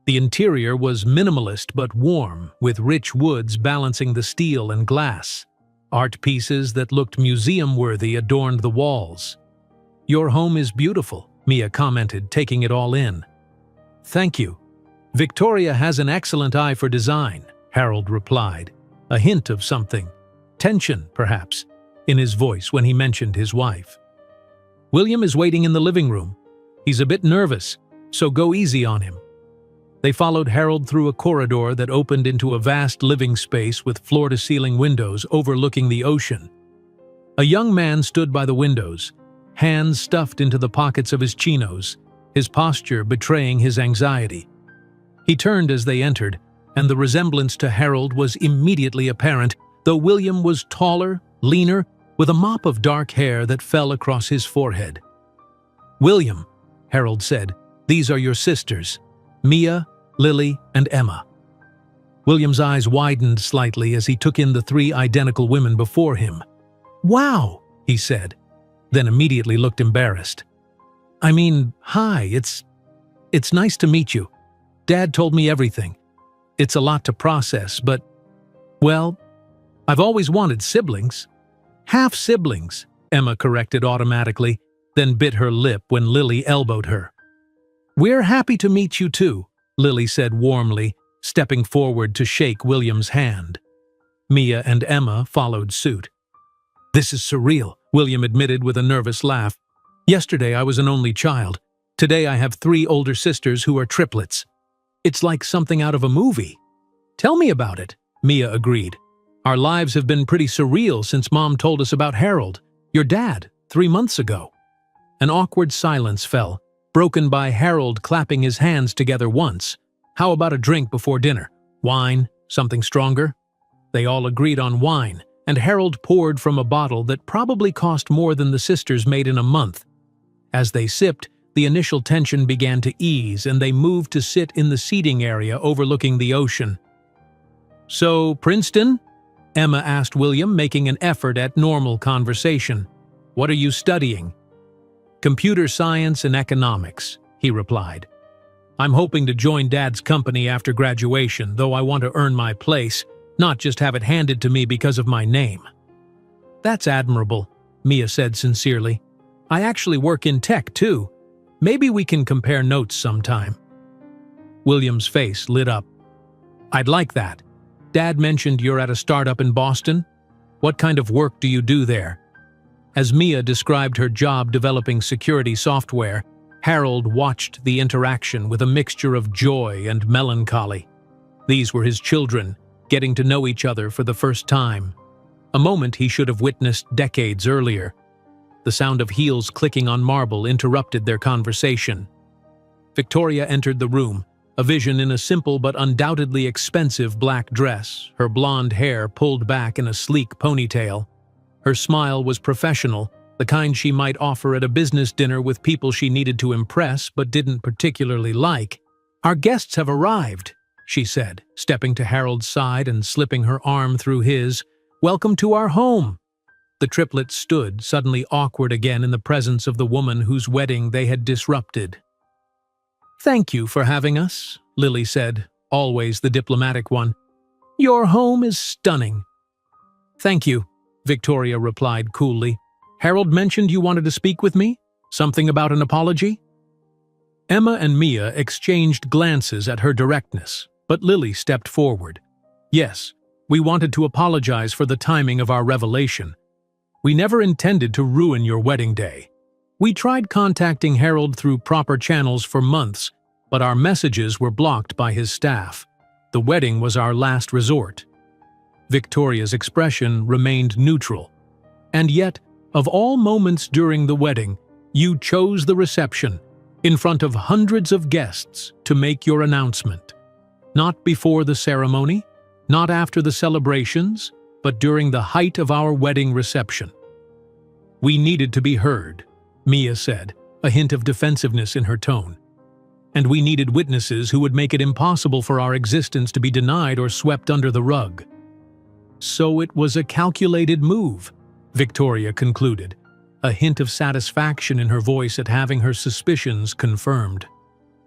The interior was minimalist but warm, with rich woods balancing the steel and glass. Art pieces that looked museum-worthy adorned the walls. "Your home is beautiful," Mia commented, taking it all in. "Thank you. Victoria has an excellent eye for design," Harold replied, a hint of something, tension perhaps, in his voice when he mentioned his wife. "William is waiting in the living room. He's a bit nervous, so go easy on him." They followed Harold through a corridor that opened into a vast living space with floor-to-ceiling windows overlooking the ocean. A young man stood by the windows, hands stuffed into the pockets of his chinos, his posture betraying his anxiety. He turned as they entered, and the resemblance to Harold was immediately apparent, though William was taller, leaner, with a mop of dark hair that fell across his forehead. "William," Harold said, "these are your sisters, Mia, Lily, and Emma." William's eyes widened slightly as he took in the three identical women before him. "Wow," he said, then immediately looked embarrassed. "I mean, hi, it's nice to meet you. Dad told me everything. It's a lot to process, but, well, I've always wanted siblings." "Half-siblings," Emma corrected automatically, then bit her lip when Lily elbowed her. "We're happy to meet you too," Lily said warmly, stepping forward to shake William's hand. Mia and Emma followed suit. "This is surreal," William admitted with a nervous laugh. "Yesterday I was an only child. Today I have 3 older sisters who are triplets. It's like something out of a movie." "Tell me about it," Mia agreed. "Our lives have been pretty surreal since Mom told us about Harold, your dad, 3 months ago." An awkward silence fell, broken by Harold clapping his hands together once. "How about a drink before dinner? Wine? Something stronger?" They all agreed on wine, and Harold poured from a bottle that probably cost more than the sisters made in a month. As they sipped, the initial tension began to ease and they moved to sit in the seating area overlooking the ocean. "So, Princeton?" Emma asked William, making an effort at normal conversation. "What are you studying?" "Computer science and economics," he replied. "I'm hoping to join Dad's company after graduation, though I want to earn my place, not just have it handed to me because of my name." "That's admirable," Mia said sincerely. "I actually work in tech too. Maybe we can compare notes sometime." William's face lit up. "I'd like that. Dad mentioned you're at a startup in Boston. What kind of work do you do there?" As Mia described her job developing security software, Harold watched the interaction with a mixture of joy and melancholy. These were his children, getting to know each other for the first time. A moment he should have witnessed decades earlier. The sound of heels clicking on marble interrupted their conversation. Victoria entered the room, a vision in a simple but undoubtedly expensive black dress, her blonde hair pulled back in a sleek ponytail. Her smile was professional, the kind she might offer at a business dinner with people she needed to impress but didn't particularly like. "Our guests have arrived," she said, stepping to Harold's side and slipping her arm through his. "Welcome to our home." The triplets stood, suddenly awkward again in the presence of the woman whose wedding they had disrupted. "Thank you for having us," Lily said, always the diplomatic one. "Your home is stunning." "Thank you," Victoria replied coolly. "Harold mentioned you wanted to speak with me? Something about an apology?" Emma and Mia exchanged glances at her directness, but Lily stepped forward. "Yes, we wanted to apologize for the timing of our revelation. We never intended to ruin your wedding day. We tried contacting Harold through proper channels for months, but our messages were blocked by his staff. The wedding was our last resort." Victoria's expression remained neutral. "And yet, of all moments during the wedding, you chose the reception, in front of hundreds of guests, to make your announcement. Not before the ceremony, not after the celebrations, but during the height of our wedding reception." "We needed to be heard," Mia said, a hint of defensiveness in her tone. "And we needed witnesses who would make it impossible for our existence to be denied or swept under the rug." "So it was a calculated move," Victoria concluded. a hint of satisfaction in her voice at having her suspicions confirmed.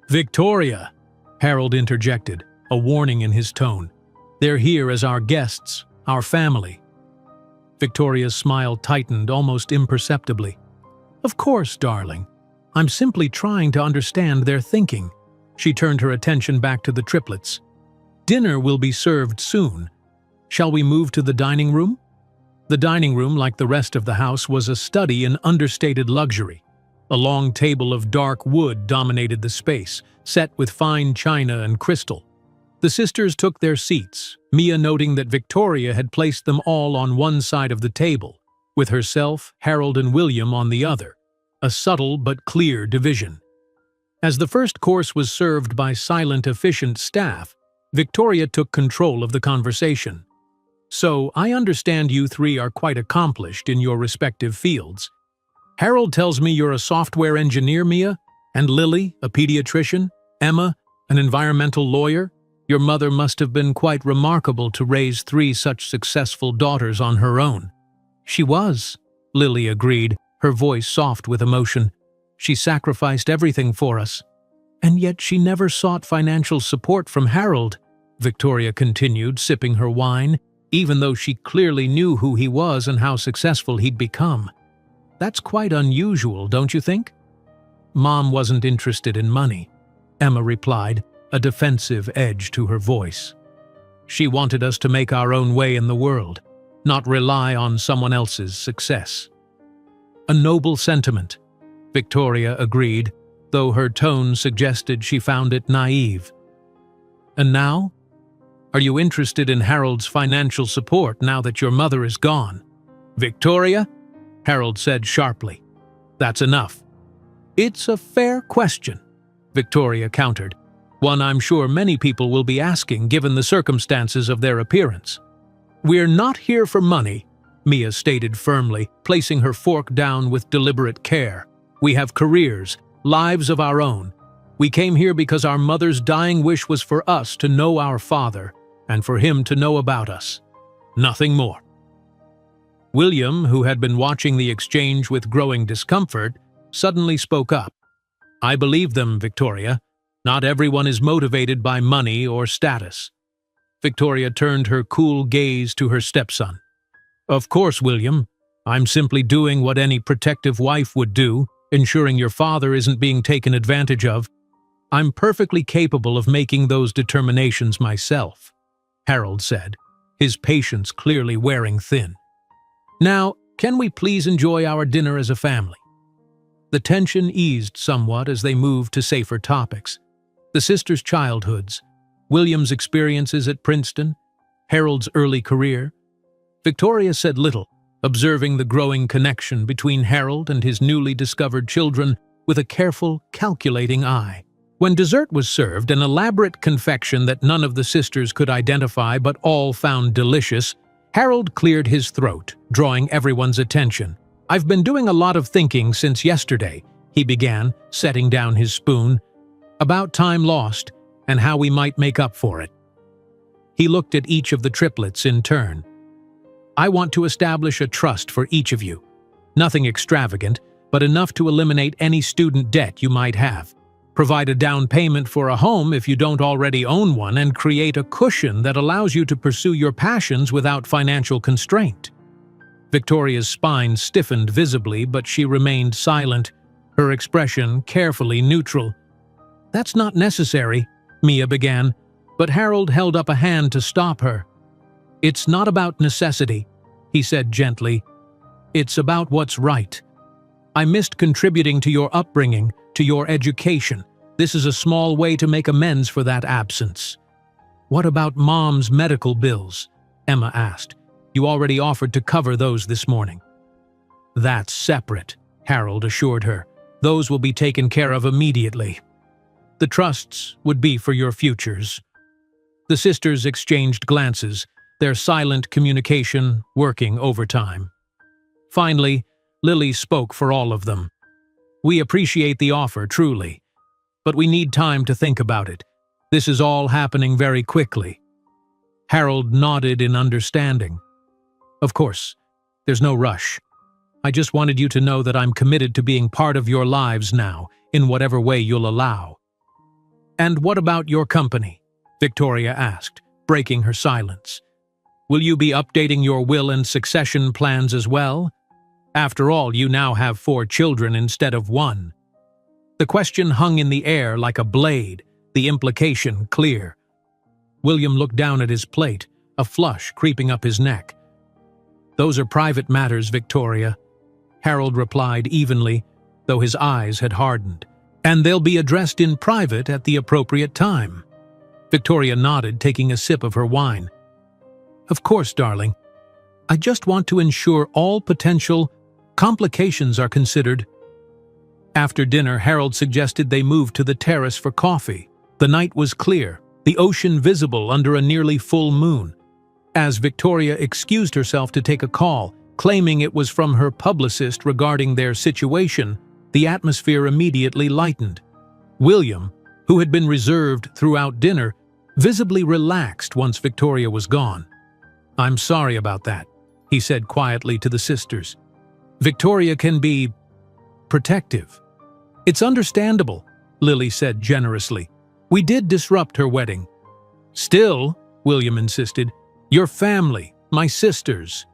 "Victoria," Harold interjected, a warning in his tone. "They're here as our guests, our family." Victoria's smile tightened almost imperceptibly. "Of course, darling. I'm simply trying to understand their thinking." She turned her attention back to the triplets. "Dinner will be served soon. Shall we move to the dining room?" The dining room, like the rest of the house, was a study in understated luxury. A long table of dark wood dominated the space, set with fine china and crystal. The sisters took their seats, Mia noting that Victoria had placed them all on one side of the table, with herself, Harold, and William on the other, a subtle but clear division. As the first course was served by silent, efficient staff, Victoria took control of the conversation. "So, I understand you three are quite accomplished in your respective fields. Harold tells me you're a software engineer, Mia, and Lily, a pediatrician, Emma, an environmental lawyer. Your mother must have been quite remarkable to raise three such successful daughters on her own." "She was," Lily agreed, her voice soft with emotion. "She sacrificed everything for us. And yet she never sought financial support from Harold," Victoria continued, sipping her wine, even though she clearly knew who he was and how successful he'd become. "That's quite unusual, don't you think?" "Mom wasn't interested in money," Emma replied, a defensive edge to her voice. "She wanted us to make our own way in the world, not rely on someone else's success." "A noble sentiment," Victoria agreed, though her tone suggested she found it naive. "And now? Are you interested in Harold's financial support now that your mother is gone?" "Victoria," Harold said sharply, "that's enough." "It's a fair question," Victoria countered, "one I'm sure many people will be asking given the circumstances of their appearance." "We're not here for money," Mia stated firmly, placing her fork down with deliberate care. "We have careers, lives of our own. We came here because our mother's dying wish was for us to know our father, and for him to know about us. Nothing more." William, who had been watching the exchange with growing discomfort, suddenly spoke up. "I believe them, Victoria. Not everyone is motivated by money or status." Victoria turned her cool gaze to her stepson. "Of course, William. I'm simply doing what any protective wife would do, ensuring your father isn't being taken advantage of. I'm perfectly capable of making those determinations myself," Harold said, his patience clearly wearing thin. "Now, can we please enjoy our dinner as a family?" The tension eased somewhat as they moved to safer topics. The sisters' childhoods, William's experiences at Princeton, Harold's early career. Victoria said little, observing the growing connection between Harold and his newly discovered children with a careful, calculating eye. When dessert was served, an elaborate confection that none of the sisters could identify but all found delicious, Harold cleared his throat, drawing everyone's attention. "I've been doing a lot of thinking since yesterday," he began, setting down his spoon, "about time lost and how we might make up for it." He looked at each of the triplets in turn. "I want to establish a trust for each of you. Nothing extravagant, but enough to eliminate any student debt you might have. Provide a down payment for a home if you don't already own one, and create a cushion that allows you to pursue your passions without financial constraint." Victoria's spine stiffened visibly, but she remained silent, her expression carefully neutral. "That's not necessary," Mia began, but Harold held up a hand to stop her. "It's not about necessity," he said gently. "It's about what's right. I missed contributing to your upbringing, to your education. This is a small way to make amends for that absence." "What about Mom's medical bills?" Emma asked. "You already offered to cover those this morning." "That's separate," Harold assured her. "Those will be taken care of immediately. The trusts would be for your futures." The sisters exchanged glances, their silent communication working overtime. Finally, Lily spoke for all of them. "We appreciate the offer, truly. But we need time to think about it. This is all happening very quickly." Harold nodded in understanding. "Of course, there's no rush. I just wanted you to know that I'm committed to being part of your lives now, in whatever way you'll allow." "And what about your company?" Victoria asked, breaking her silence. "Will you be updating your will and succession plans as well? After all, you now have 4 children instead of 1. The question hung in the air like a blade, the implication clear. William looked down at his plate, a flush creeping up his neck. "Those are private matters, Victoria," Harold replied evenly, though his eyes had hardened. "And they'll be addressed in private at the appropriate time." Victoria nodded, taking a sip of her wine. "Of course, darling. I just want to ensure all potential complications are considered." After dinner, Harold suggested they move to the terrace for coffee. The night was clear, the ocean visible under a nearly full moon. As Victoria excused herself to take a call, claiming it was from her publicist regarding their situation, the atmosphere immediately lightened. William, who had been reserved throughout dinner, visibly relaxed once Victoria was gone. "I'm sorry about that," he said quietly to the sisters. "Victoria can be protective." "It's understandable," Lily said generously. "We did disrupt her wedding." "Still," William insisted, "your family, my sisters."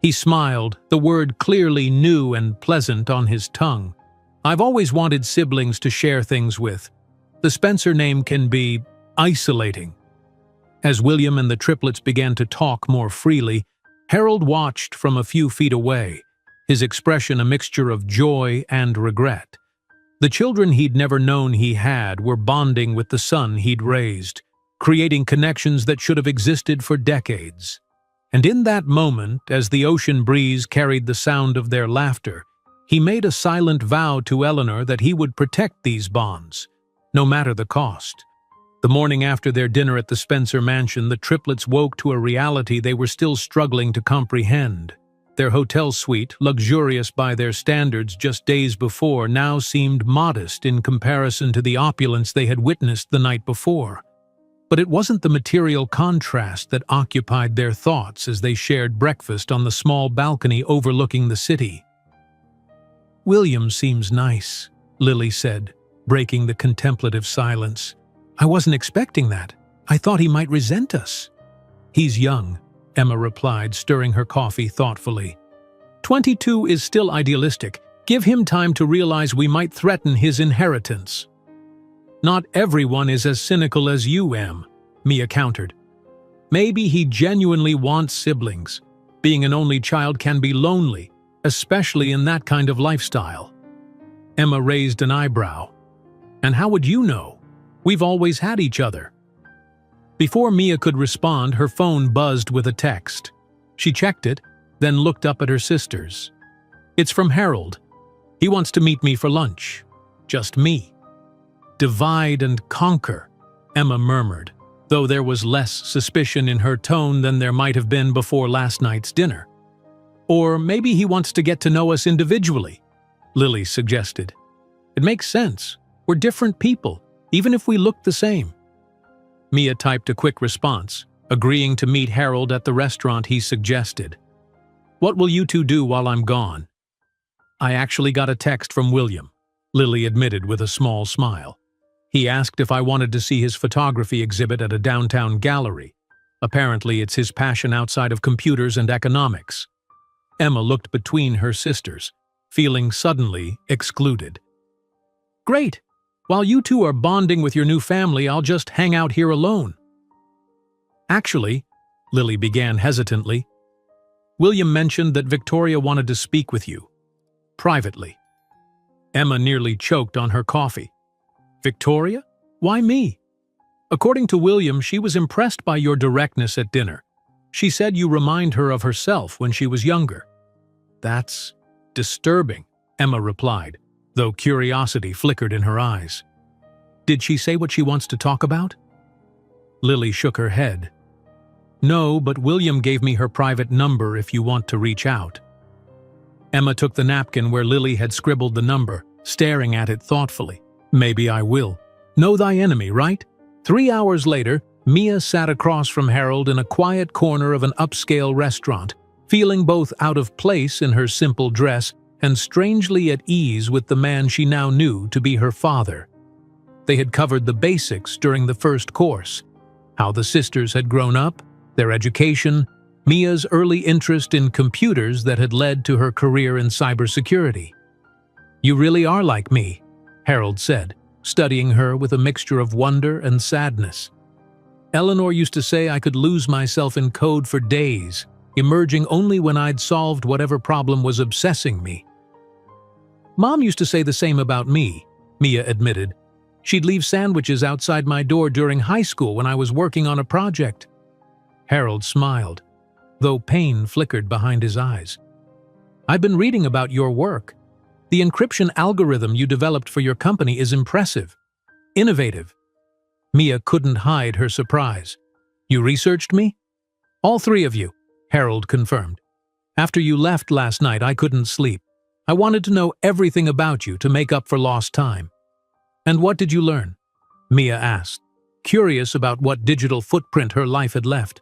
He smiled, the word clearly new and pleasant on his tongue. "I've always wanted siblings to share things with. The Spencer name can be isolating." As William and the triplets began to talk more freely, Harold watched from a few feet away, his expression a mixture of joy and regret. The children he'd never known he had were bonding with the son he'd raised, creating connections that should have existed for decades. And in that moment, as the ocean breeze carried the sound of their laughter, he made a silent vow to Eleanor that he would protect these bonds, no matter the cost. The morning after their dinner at the Spencer mansion, the triplets woke to a reality they were still struggling to comprehend. Their hotel suite, luxurious by their standards just days before, now seemed modest in comparison to the opulence they had witnessed the night before. But it wasn't the material contrast that occupied their thoughts as they shared breakfast on the small balcony overlooking the city. "William seems nice," Lily said, breaking the contemplative silence. "I wasn't expecting that. I thought he might resent us." "He's young," Emma replied, stirring her coffee thoughtfully. 22 is still idealistic. Give him time to realize we might threaten his inheritance." "Not everyone is as cynical as you, Em," Mia countered. "Maybe he genuinely wants siblings. Being an only child can be lonely, especially in that kind of lifestyle." Emma raised an eyebrow. "And how would you know? We've always had each other." Before Mia could respond, her phone buzzed with a text. She checked it, then looked up at her sisters. "It's from Harold. He wants to meet me for lunch. Just me." "Divide and conquer," Emma murmured, though there was less suspicion in her tone than there might have been before last night's dinner. "Or maybe he wants to get to know us individually," Lily suggested. "It makes sense. We're different people, even if we look the same." Mia typed a quick response, agreeing to meet Harold at the restaurant he suggested. "What will you two do while I'm gone?" "I actually got a text from William," Lily admitted with a small smile. "He asked if I wanted to see his photography exhibit at a downtown gallery. Apparently it's his passion outside of computers and economics." Emma looked between her sisters, feeling suddenly excluded. "Great! While you two are bonding with your new family, I'll just hang out here alone." "Actually," Lily began hesitantly, "William mentioned that Victoria wanted to speak with you. Privately." Emma nearly choked on her coffee. "Victoria? Why me?" "According to William, she was impressed by your directness at dinner. She said you remind her of herself when she was younger." "That's disturbing," Emma replied, though curiosity flickered in her eyes. "Did she say what she wants to talk about?" Lily shook her head. "No, but William gave me her private number if you want to reach out." Emma took the napkin where Lily had scribbled the number, staring at it thoughtfully. "Maybe I will. Know thy enemy, right?" 3 hours later, Mia sat across from Harold in a quiet corner of an upscale restaurant, feeling both out of place in her simple dress and strangely at ease with the man she now knew to be her father. They had covered the basics during the first course: how the sisters had grown up, their education, Mia's early interest in computers that had led to her career in cybersecurity. "You really are like me," Harold said, studying her with a mixture of wonder and sadness. "Eleanor used to say I could lose myself in code for days, emerging only when I'd solved whatever problem was obsessing me." "Mom used to say the same about me," Mia admitted. "She'd leave sandwiches outside my door during high school when I was working on a project." Harold smiled, though pain flickered behind his eyes. "I've been reading about your work. The encryption algorithm you developed for your company is impressive. Innovative." Mia couldn't hide her surprise. "You researched me?" "All three of you," Harold confirmed. "After you left last night, I couldn't sleep. I wanted to know everything about you to make up for lost time." "And what did you learn?" Mia asked, curious about what digital footprint her life had left.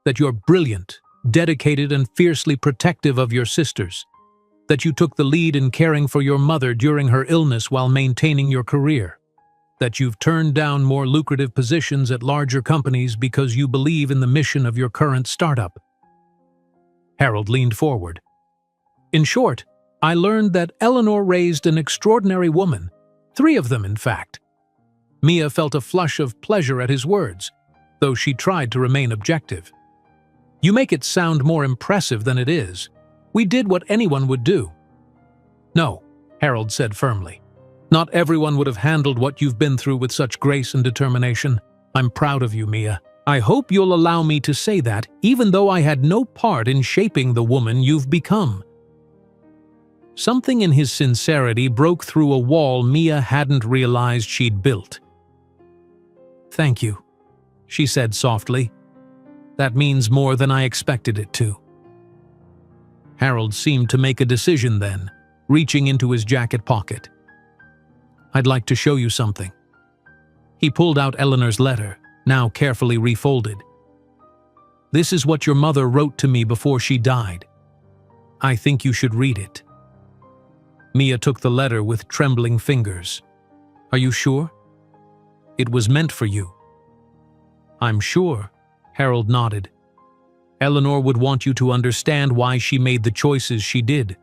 "That you're brilliant, dedicated, and fiercely protective of your sisters. That you took the lead in caring for your mother during her illness while maintaining your career. That you've turned down more lucrative positions at larger companies because you believe in the mission of your current startup." Harold leaned forward. "In short, I learned that Eleanor raised an extraordinary woman. 3 of them, in fact." Mia felt a flush of pleasure at his words, though she tried to remain objective. "You make it sound more impressive than it is. We did what anyone would do." "No," Harold said firmly. "Not everyone would have handled what you've been through with such grace and determination. I'm proud of you, Mia. I hope you'll allow me to say that, even though I had no part in shaping the woman you've become." Something in his sincerity broke through a wall Mia hadn't realized she'd built. "Thank you," she said softly. "That means more than I expected it to." Harold seemed to make a decision then, reaching into his jacket pocket. "I'd like to show you something." He pulled out Eleanor's letter, now carefully refolded. "This is what your mother wrote to me before she died. I think you should read it." Mia took the letter with trembling fingers. "Are you sure? It was meant for you." "I'm sure," Harold nodded. "Eleanor would want you to understand why she made the choices she did."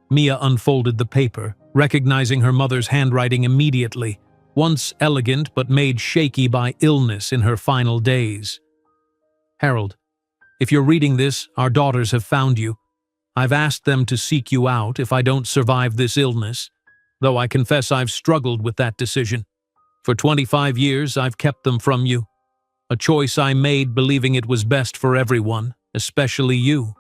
Mia unfolded the paper, recognizing her mother's handwriting immediately, once elegant but made shaky by illness in her final days. "Harold, if you're reading this, our daughters have found you. I've asked them to seek you out if I don't survive this illness, though I confess I've struggled with that decision. For 25 years, I've kept them from you. A choice I made believing it was best for everyone, especially you.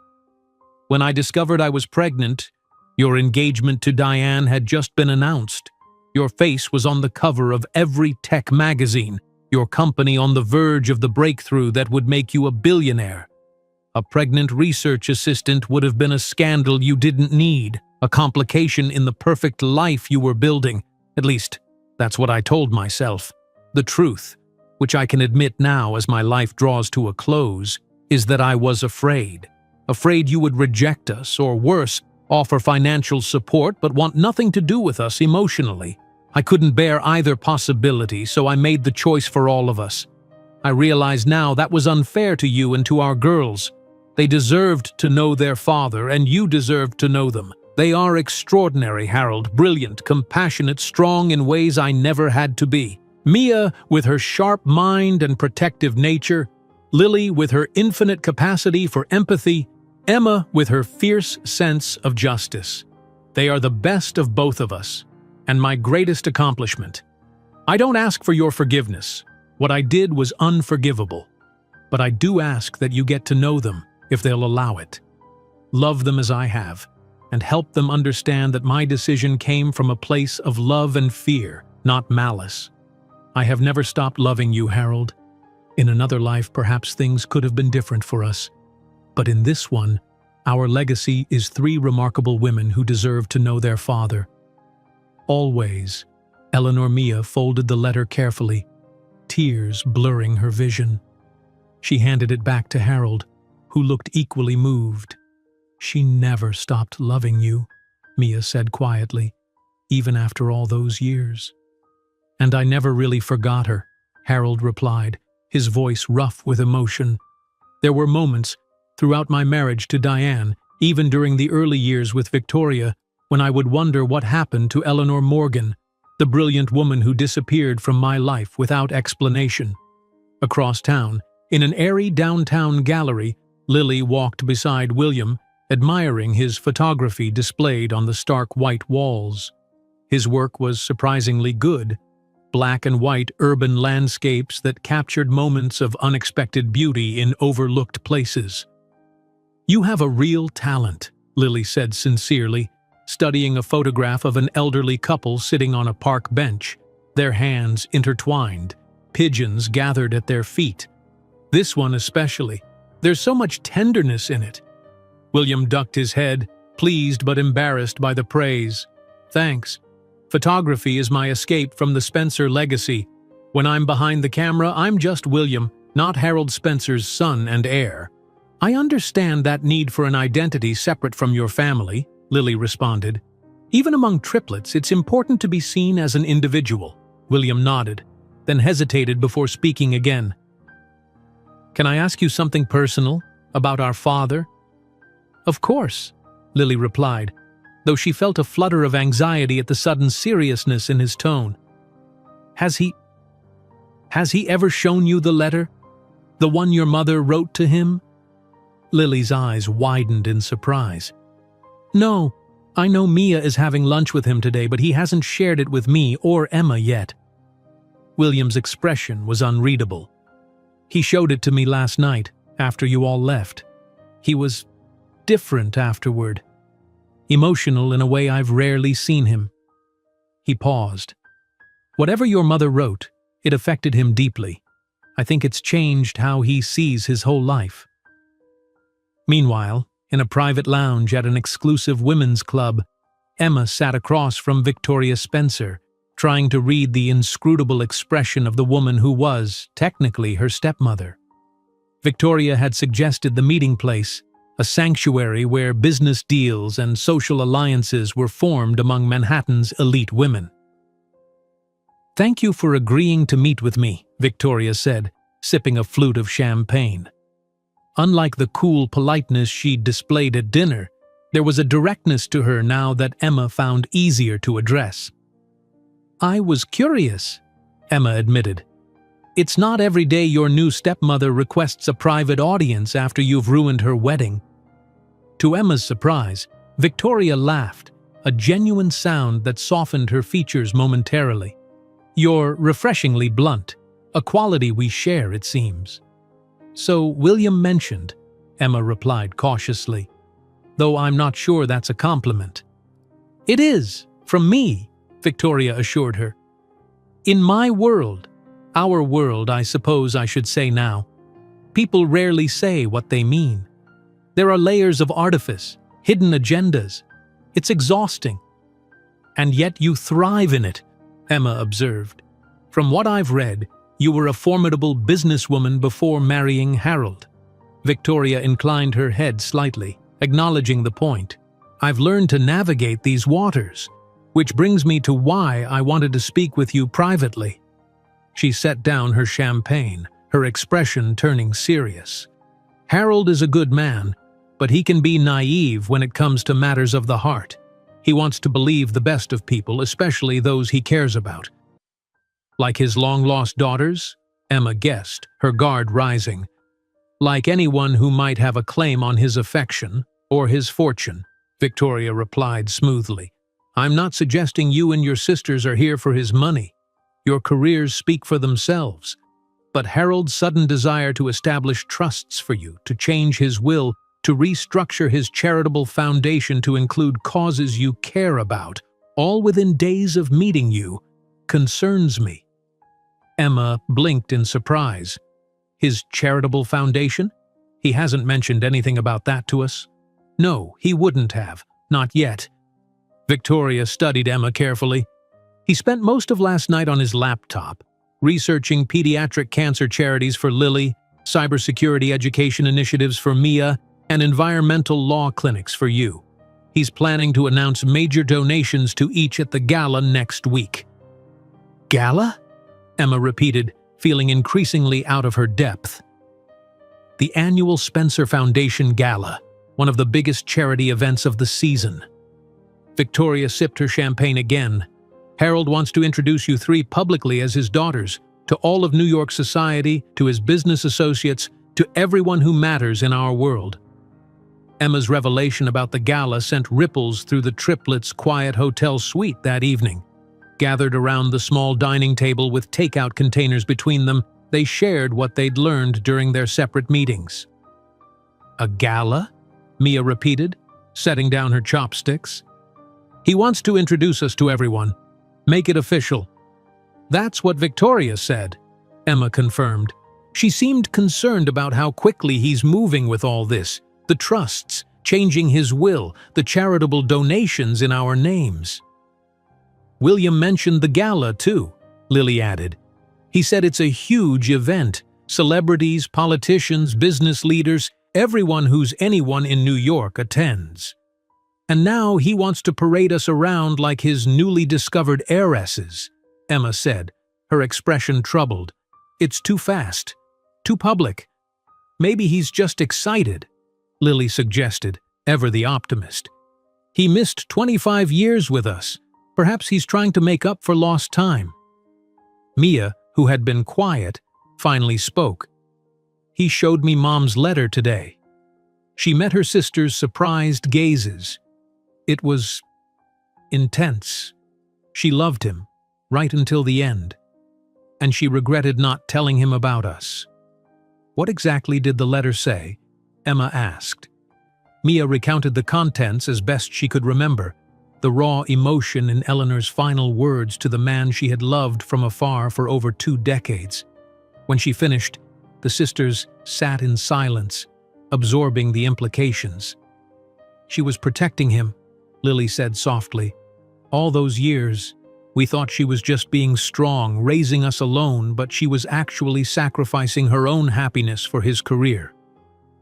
When I discovered I was pregnant, your engagement to Diane had just been announced. Your face was on the cover of every tech magazine, your company on the verge of the breakthrough that would make you a billionaire. A pregnant research assistant would have been a scandal you didn't need, a complication in the perfect life you were building. At least, that's what I told myself. The truth, which I can admit now as my life draws to a close, is that I was afraid. Afraid you would reject us, or worse, offer financial support but want nothing to do with us emotionally. I couldn't bear either possibility, so I made the choice for all of us. I realize now that was unfair to you and to our girls. They deserved to know their father, and you deserved to know them. They are extraordinary, Harold, brilliant, compassionate, strong in ways I never had to be. Mia, with her sharp mind and protective nature, Lily, with her infinite capacity for empathy, Emma, with her fierce sense of justice. They are the best of both of us, and my greatest accomplishment. I don't ask for your forgiveness. What I did was unforgivable. But I do ask that you get to know them, if they'll allow it. Love them as I have, and help them understand that my decision came from a place of love and fear, not malice. I have never stopped loving you, Harold. In another life, perhaps things could have been different for us. But in this one, our legacy is 3 remarkable women who deserve to know their father. Always, Eleanor Mia folded the letter carefully, tears blurring her vision. She handed it back to Harold, who looked equally moved. "She never stopped loving you," Mia said quietly, "even after all those years." "And I never really forgot her," Harold replied, his voice rough with emotion. "There were moments, throughout my marriage to Diane, even during the early years with Victoria, when I would wonder what happened to Eleanor Morgan, the brilliant woman who disappeared from my life without explanation." Across town, in an airy downtown gallery, Lily walked beside William, admiring his photography displayed on the stark white walls. His work was surprisingly good, black and white urban landscapes that captured moments of unexpected beauty in overlooked places. "You have a real talent," Lily said sincerely, studying a photograph of an elderly couple sitting on a park bench, their hands intertwined, pigeons gathered at their feet. "This one especially. There's so much tenderness in it." William ducked his head, pleased but embarrassed by the praise. "Thanks. Photography is my escape from the Spencer legacy. When I'm behind the camera, I'm just William, not Harold Spencer's son and heir." "I understand that need for an identity separate from your family," Lily responded. "Even among triplets, it's important to be seen as an individual." William nodded, then hesitated before speaking again. "Can I ask you something personal about our father?" "Of course," Lily replied, though she felt a flutter of anxiety at the sudden seriousness in his tone. Has he ever shown you the letter? The one your mother wrote to him?" Lily's eyes widened in surprise. "No, I know Mia is having lunch with him today, but he hasn't shared it with me or Emma yet." William's expression was unreadable. "He showed it to me last night, after you all left. He was different afterward. Emotional in a way I've rarely seen him." He paused. "Whatever your mother wrote, it affected him deeply. I think it's changed how he sees his whole life." Meanwhile, in a private lounge at an exclusive women's club, Emma sat across from Victoria Spencer, trying to read the inscrutable expression of the woman who was, technically, her stepmother. Victoria had suggested the meeting place, a sanctuary where business deals and social alliances were formed among Manhattan's elite women. "Thank you for agreeing to meet with me," Victoria said, sipping a flute of champagne. Unlike the cool politeness she'd displayed at dinner, there was a directness to her now that Emma found easier to address. "I was curious," Emma admitted. "It's not every day your new stepmother requests a private audience after you've ruined her wedding." To Emma's surprise, Victoria laughed, a genuine sound that softened her features momentarily. "You're refreshingly blunt, a quality we share, it seems." "So William mentioned," Emma replied cautiously, "though I'm not sure that's a compliment." "It is, from me," Victoria assured her. "In my world, our world I suppose I should say now, people rarely say what they mean. There are layers of artifice, hidden agendas. It's exhausting." "And yet you thrive in it," Emma observed. "From what I've read, you were a formidable businesswoman before marrying Harold." Victoria inclined her head slightly, acknowledging the point. "I've learned to navigate these waters, which brings me to why I wanted to speak with you privately." She set down her champagne, her expression turning serious. "Harold is a good man, but he can be naive when it comes to matters of the heart. He wants to believe the best of people, especially those he cares about." "Like his long-lost daughters?" Emma guessed, her guard rising. "Like anyone who might have a claim on his affection or his fortune," Victoria replied smoothly. "I'm not suggesting you and your sisters are here for his money. Your careers speak for themselves. But Harold's sudden desire to establish trusts for you, to change his will, to restructure his charitable foundation to include causes you care about, all within days of meeting you, concerns me." Emma blinked in surprise. "His charitable foundation? He hasn't mentioned anything about that to us." "No, he wouldn't have. Not yet." Victoria studied Emma carefully. "He spent most of last night on his laptop, researching pediatric cancer charities for Lily, cybersecurity education initiatives for Mia, and environmental law clinics for you. He's planning to announce major donations to each at the gala next week." "Gala?" Emma repeated, feeling increasingly out of her depth. "The annual Spencer Foundation Gala, one of the biggest charity events of the season." Victoria sipped her champagne again. "Harold wants to introduce you three publicly as his daughters, to all of New York society, to his business associates, to everyone who matters in our world." Emma's revelation about the gala sent ripples through the Triplet's quiet hotel suite that evening. Gathered around the small dining table with takeout containers between them, they shared what they'd learned during their separate meetings. "A gala?" Mia repeated, setting down her chopsticks. "He wants to introduce us to everyone. Make it official." "That's what Victoria said," Emma confirmed. She seemed concerned about how quickly he's moving with all this, the trusts, changing his will, the charitable donations in our names. "William mentioned the gala, too," Lily added. "He said it's a huge event. Celebrities, politicians, business leaders, everyone who's anyone in New York attends. And now he wants to parade us around like his newly discovered heiresses," Emma said, her expression troubled. "It's too fast. Too public. Maybe he's just excited," Lily suggested, ever the optimist. "He missed 25 years with us. Perhaps he's trying to make up for lost time." Mia, who had been quiet, finally spoke. "He showed me Mom's letter today." She met her sister's surprised gazes. It was intense. She loved him, right until the end. And she regretted not telling him about us. "What exactly did the letter say?" Emma asked. Mia recounted the contents as best she could remember, the raw emotion in Eleanor's final words to the man she had loved from afar for over 2 decades. When she finished, the sisters sat in silence, absorbing the implications. "She was protecting him," Lily said softly. "All those years, we thought she was just being strong, raising us alone, but she was actually sacrificing her own happiness for his career."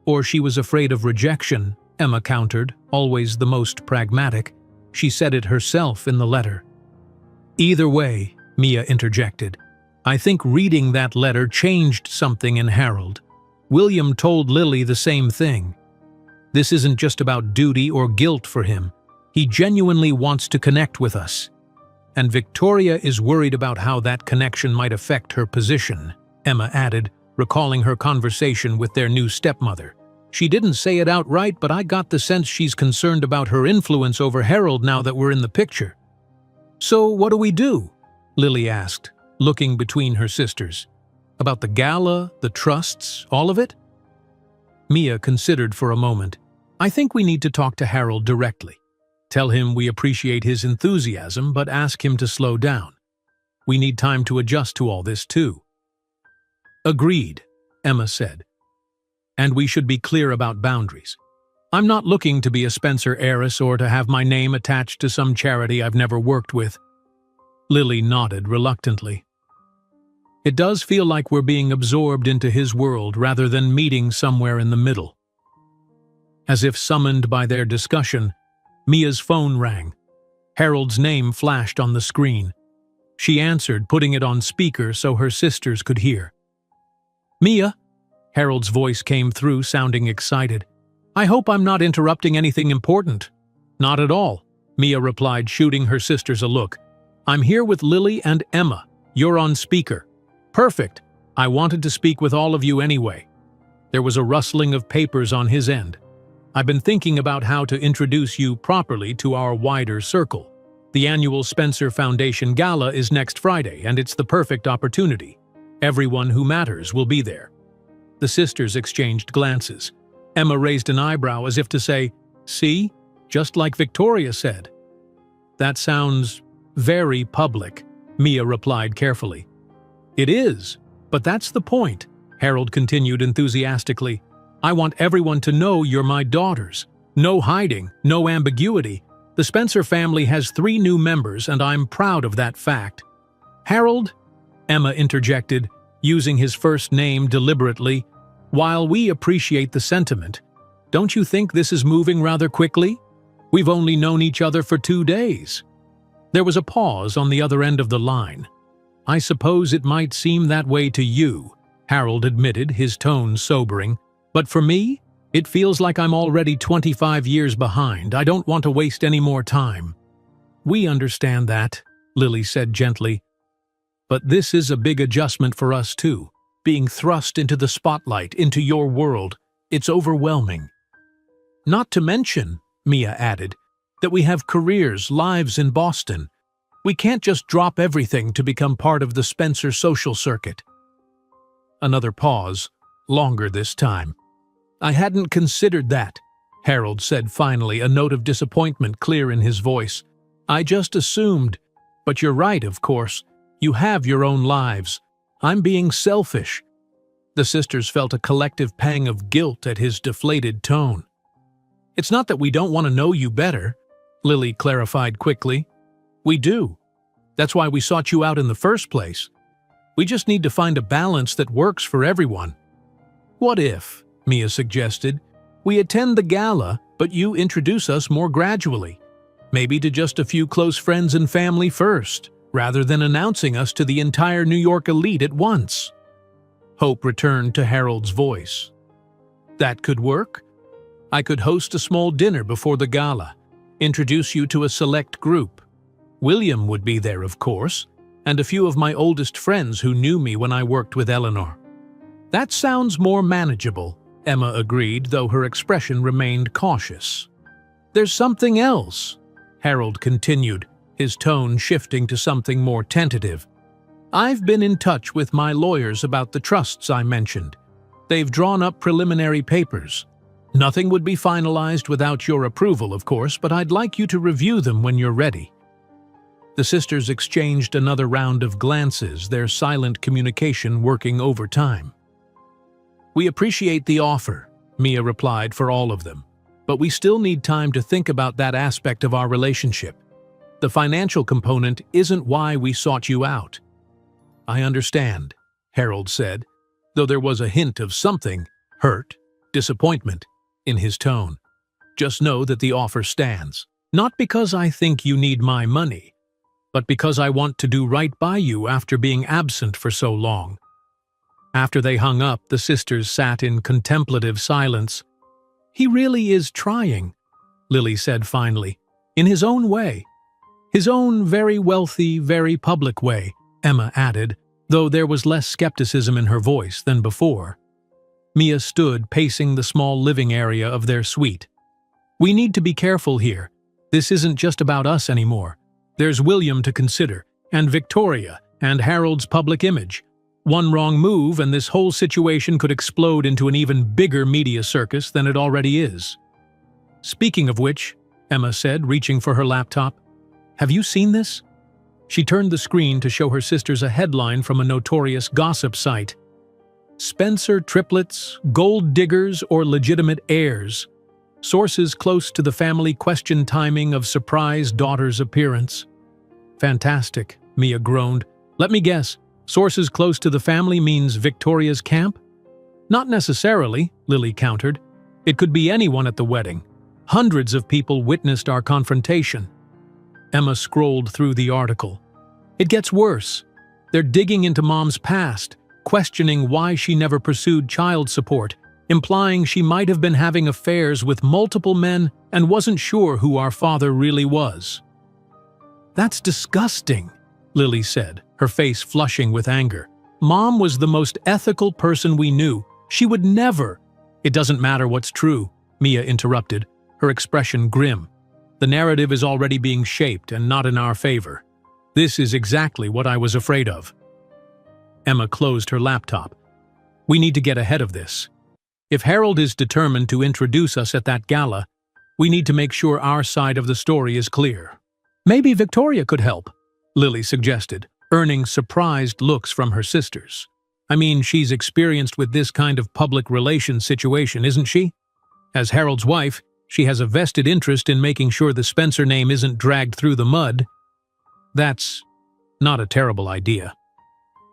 "Or she was afraid of rejection," Emma countered, always the most pragmatic. "She said it herself in the letter." "Either way," Mia interjected, "I think reading that letter changed something in Harold. William told Lily the same thing. This isn't just about duty or guilt for him. He genuinely wants to connect with us. And Victoria is worried about how that connection might affect her position," Emma added, recalling her conversation with their new stepmother. "She didn't say it outright, but I got the sense she's concerned about her influence over Harold now that we're in the picture." "So what do we do?" Lily asked, looking between her sisters. "About the gala, the trusts, all of it?" Mia considered for a moment. "I think we need to talk to Harold directly. Tell him we appreciate his enthusiasm, but ask him to slow down. We need time to adjust to all this, too." "Agreed," Emma said. "And we should be clear about boundaries. I'm not looking to be a Spencer heiress or to have my name attached to some charity I've never worked with." Lily nodded reluctantly. "It does feel like we're being absorbed into his world rather than meeting somewhere in the middle." As if summoned by their discussion, Mia's phone rang. Harold's name flashed on the screen. She answered, putting it on speaker so her sisters could hear. "Mia?" Harold's voice came through, sounding excited. "I hope I'm not interrupting anything important." "Not at all," Mia replied, shooting her sisters a look. "I'm here with Lily and Emma. You're on speaker." "Perfect. I wanted to speak with all of you anyway." There was a rustling of papers on his end. "I've been thinking about how to introduce you properly to our wider circle. The annual Spencer Foundation Gala is next Friday, and it's the perfect opportunity. Everyone who matters will be there." The sisters exchanged glances. Emma raised an eyebrow as if to say, "See? Just like Victoria said." "That sounds very public," Mia replied carefully. "It is, but that's the point," Harold continued enthusiastically. "I want everyone to know you're my daughters. No hiding, no ambiguity. The Spencer family has 3 new members, and I'm proud of that fact." "Harold," Emma interjected, using his first name deliberately, While we appreciate the sentiment, don't you think this is moving rather quickly? We've only known each other for 2 days. There was a pause on the other end of the line. I suppose it might seem that way to you, Harold admitted, his tone sobering. But for me, it feels like I'm already 25 years behind. I don't want to waste any more time. We understand that, Lily said gently. But this is a big adjustment for us too. Being thrust into the spotlight, into your world, it's overwhelming. Not to mention, Mia added, that we have careers, lives in Boston. We can't just drop everything to become part of the Spencer social circuit. Another pause, longer this time. I hadn't considered that, Harold said finally, a note of disappointment clear in his voice. I just assumed. But you're right, of course. You have your own lives. I'm being selfish. The sisters felt a collective pang of guilt at his deflated tone. It's not that we don't want to know you better, Lily clarified quickly. We do. That's why we sought you out in the first place. We just need to find a balance that works for everyone. What if, Mia suggested, we attend the gala, but you introduce us more gradually? Maybe to just a few close friends and family first, rather than announcing us to the entire New York elite at once. Hope returned to Harold's voice. That could work. I could host a small dinner before the gala, introduce you to a select group. William would be there, of course, and a few of my oldest friends who knew me when I worked with Eleanor. That sounds more manageable, Emma agreed, though her expression remained cautious. There's something else, Harold continued, his tone shifting to something more tentative. I've been in touch with my lawyers about the trusts I mentioned. They've drawn up preliminary papers. Nothing would be finalized without your approval, of course, but I'd like you to review them when you're ready. The sisters exchanged another round of glances, their silent communication working overtime. We appreciate the offer, Mia replied for all of them, but we still need time to think about that aspect of our relationship. The financial component isn't why we sought you out. I understand, Harold said, though there was a hint of something, hurt, disappointment, in his tone. Just know that the offer stands. Not because I think you need my money, but because I want to do right by you after being absent for so long. After they hung up, the sisters sat in contemplative silence. He really is trying, Lily said finally, in his own way. His own very wealthy, very public way, Emma added, though there was less skepticism in her voice than before. Mia stood pacing the small living area of their suite. We need to be careful here. This isn't just about us anymore. There's William to consider, and Victoria, and Harold's public image. One wrong move and this whole situation could explode into an even bigger media circus than it already is. Speaking of which, Emma said, reaching for her laptop, have you seen this? She turned the screen to show her sisters a headline from a notorious gossip site. Spencer triplets, gold diggers, or legitimate heirs. Sources close to the family question timing of surprise daughter's appearance. Fantastic, Mia groaned. Let me guess, sources close to the family means Victoria's camp? Not necessarily, Lily countered. It could be anyone at the wedding. Hundreds of people witnessed our confrontation. Emma scrolled through the article. It gets worse. They're digging into Mom's past, questioning why she never pursued child support, implying she might have been having affairs with multiple men and wasn't sure who our father really was. That's disgusting, Lily said, her face flushing with anger. Mom was the most ethical person we knew. She would never— It doesn't matter what's true, Mia interrupted, her expression grim. The narrative is already being shaped and not in our favor. This is exactly what I was afraid of. Emma closed her laptop. We need to get ahead of this. If Harold is determined to introduce us at that gala, we need to make sure our side of the story is clear. Maybe Victoria could help, Lily suggested, earning surprised looks from her sisters. I mean, she's experienced with this kind of public relations situation, isn't she? As Harold's wife, she has a vested interest in making sure the Spencer name isn't dragged through the mud. That's not a terrible idea,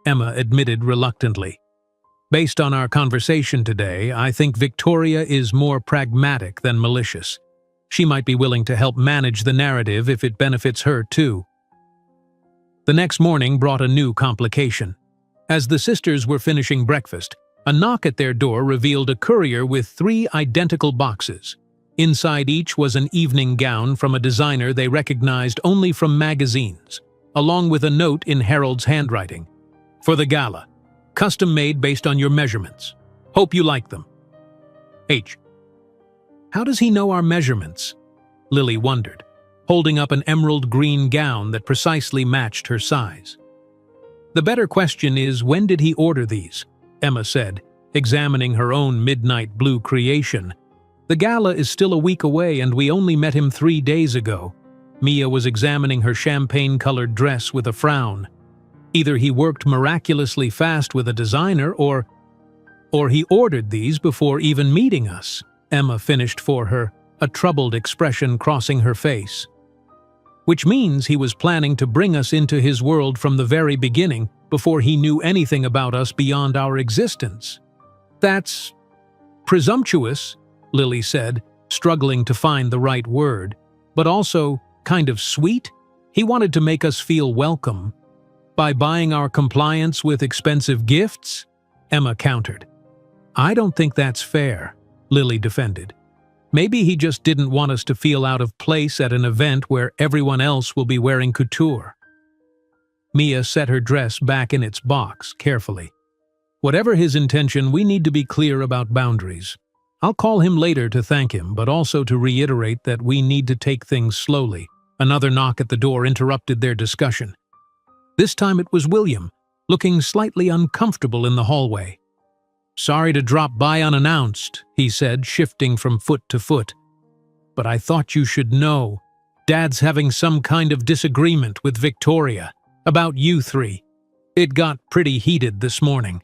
Emma admitted reluctantly. Based on our conversation today, I think Victoria is more pragmatic than malicious. She might be willing to help manage the narrative if it benefits her too. The next morning brought a new complication. As the sisters were finishing breakfast, a knock at their door revealed a courier with 3 identical boxes. Inside each was an evening gown from a designer they recognized only from magazines, along with a note in Harold's handwriting. For the gala. Custom made based on your measurements. Hope you like them. H. How does he know our measurements? Lily wondered, holding up an emerald green gown that precisely matched her size. The better question is, when did he order these? Emma said, examining her own midnight blue creation. The gala is still a week away and we only met him 3 days ago. Mia was examining her champagne-colored dress with a frown. Either he worked miraculously fast with a designer or he ordered these before even meeting us, Emma finished for her, a troubled expression crossing her face. Which means he was planning to bring us into his world from the very beginning before he knew anything about us beyond our existence. That's presumptuous, Lily said, struggling to find the right word, but also kind of sweet. He wanted to make us feel welcome. By buying our compliance with expensive gifts? Emma countered. I don't think that's fair, Lily defended. Maybe he just didn't want us to feel out of place at an event where everyone else will be wearing couture. Mia set her dress back in its box carefully. Whatever his intention, we need to be clear about boundaries. I'll call him later to thank him, but also to reiterate that we need to take things slowly. Another knock at the door interrupted their discussion. This time it was William, looking slightly uncomfortable in the hallway. Sorry to drop by unannounced, he said, shifting from foot to foot. But I thought you should know. Dad's having some kind of disagreement with Victoria about you 3. It got pretty heated this morning.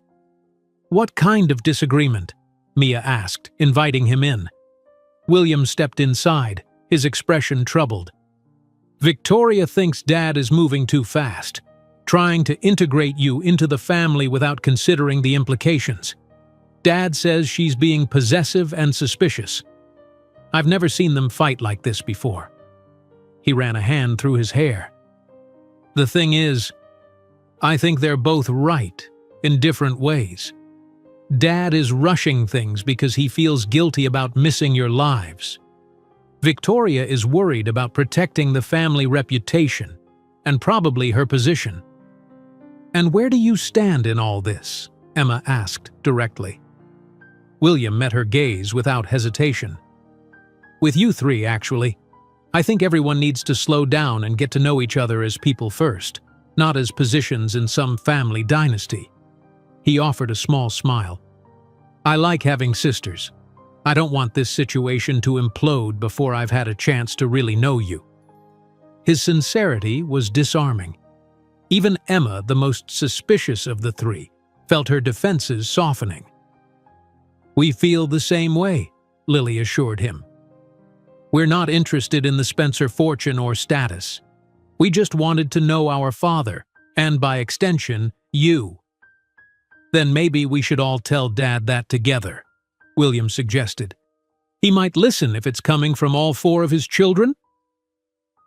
What kind of disagreement? Mia asked, inviting him in. William stepped inside, his expression troubled. Victoria thinks Dad is moving too fast, trying to integrate you into the family without considering the implications. Dad says she's being possessive and suspicious. I've never seen them fight like this before. He ran a hand through his hair. The thing is, I think they're both right, in different ways. Dad is rushing things because he feels guilty about missing your lives. Victoria is worried about protecting the family reputation, and probably her position. And where do you stand in all this? Emma asked directly. William met her gaze without hesitation. With you 3, actually. I think everyone needs to slow down and get to know each other as people first, not as positions in some family dynasty. He offered a small smile. I like having sisters. I don't want this situation to implode before I've had a chance to really know you. His sincerity was disarming. Even Emma, the most suspicious of the 3, felt her defenses softening. We feel the same way, Lily assured him. We're not interested in the Spencer fortune or status. We just wanted to know our father, and by extension, you. Then maybe we should all tell Dad that together, William suggested. He might listen if it's coming from all 4 of his children.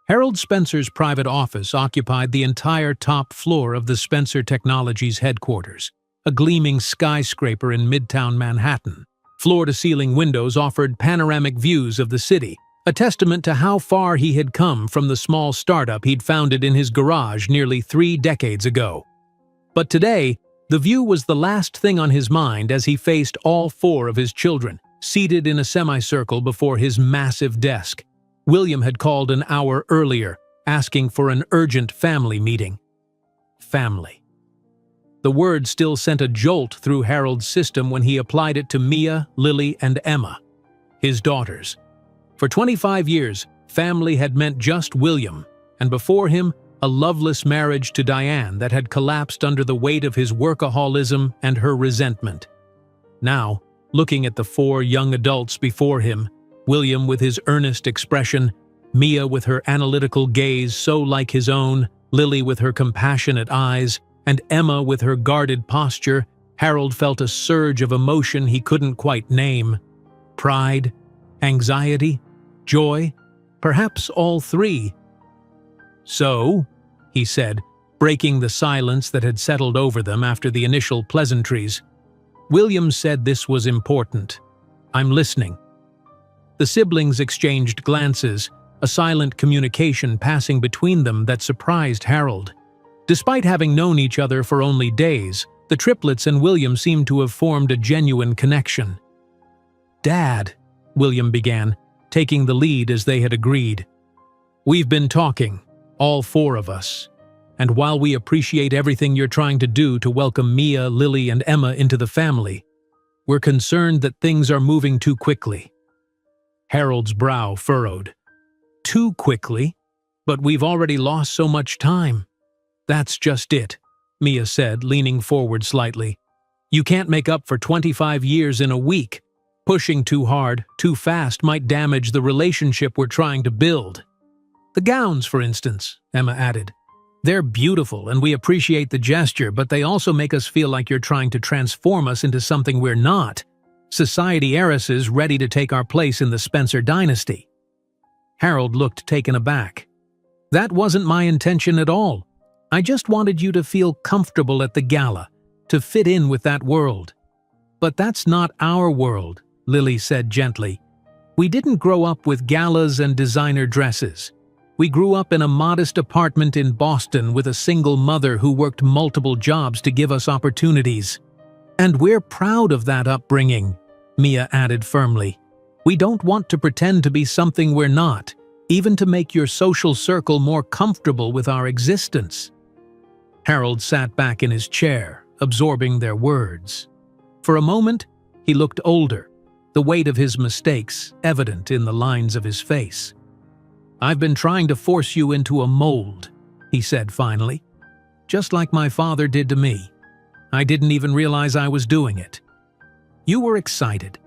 Harold Spencer's private office occupied the entire top floor of the Spencer Technologies headquarters, a gleaming skyscraper in Midtown Manhattan. Floor-to-ceiling windows offered panoramic views of the city, a testament to how far he had come from the small startup he'd founded in his garage nearly 3 decades ago. But today, the view was the last thing on his mind as he faced all 4 of his children, seated in a semicircle before his massive desk. William had called an hour earlier, asking for an urgent family meeting. Family. The word still sent a jolt through Harold's system when he applied it to Mia, Lily, and Emma, his daughters. For 25 years, family had meant just William, and before him, a loveless marriage to Diane that had collapsed under the weight of his workaholism and her resentment. Now, looking at the 4 young adults before him, William with his earnest expression, Mia with her analytical gaze so like his own, Lily with her compassionate eyes, and Emma with her guarded posture, Harold felt a surge of emotion he couldn't quite name. Pride, anxiety, joy, perhaps all three. "So," he said, breaking the silence that had settled over them after the initial pleasantries. "William said this was important. I'm listening." The siblings exchanged glances, a silent communication passing between them that surprised Harold. Despite having known each other for only days, the triplets and William seemed to have formed a genuine connection. "Dad," William began, taking the lead as they had agreed. "We've been talking, all four of us. And while we appreciate everything you're trying to do to welcome Mia, Lily, and Emma into the family, we're concerned that things are moving too quickly." Harold's brow furrowed. "Too quickly? But we've already lost so much time." "That's just it," Mia said, leaning forward slightly. "You can't make up for 25 years in a week. Pushing too hard, too fast might damage the relationship we're trying to build." "The gowns, for instance," Emma added. "They're beautiful and we appreciate the gesture, but they also make us feel like you're trying to transform us into something we're not. Society heiresses ready to take our place in the Spencer dynasty." Harold looked taken aback. "That wasn't my intention at all. I just wanted you to feel comfortable at the gala, to fit in with that world." "But that's not our world," Lily said gently. "We didn't grow up with galas and designer dresses. We grew up in a modest apartment in Boston with a single mother who worked multiple jobs to give us opportunities. And we're proud of that upbringing," Mia added firmly. "We don't want to pretend to be something we're not, even to make your social circle more comfortable with our existence." Harold sat back in his chair, absorbing their words. For a moment, he looked older, the weight of his mistakes evident in the lines of his face. "I've been trying to force you into a mold," he said finally. "Just like my father did to me. I didn't even realize I was doing it." "You were excited,"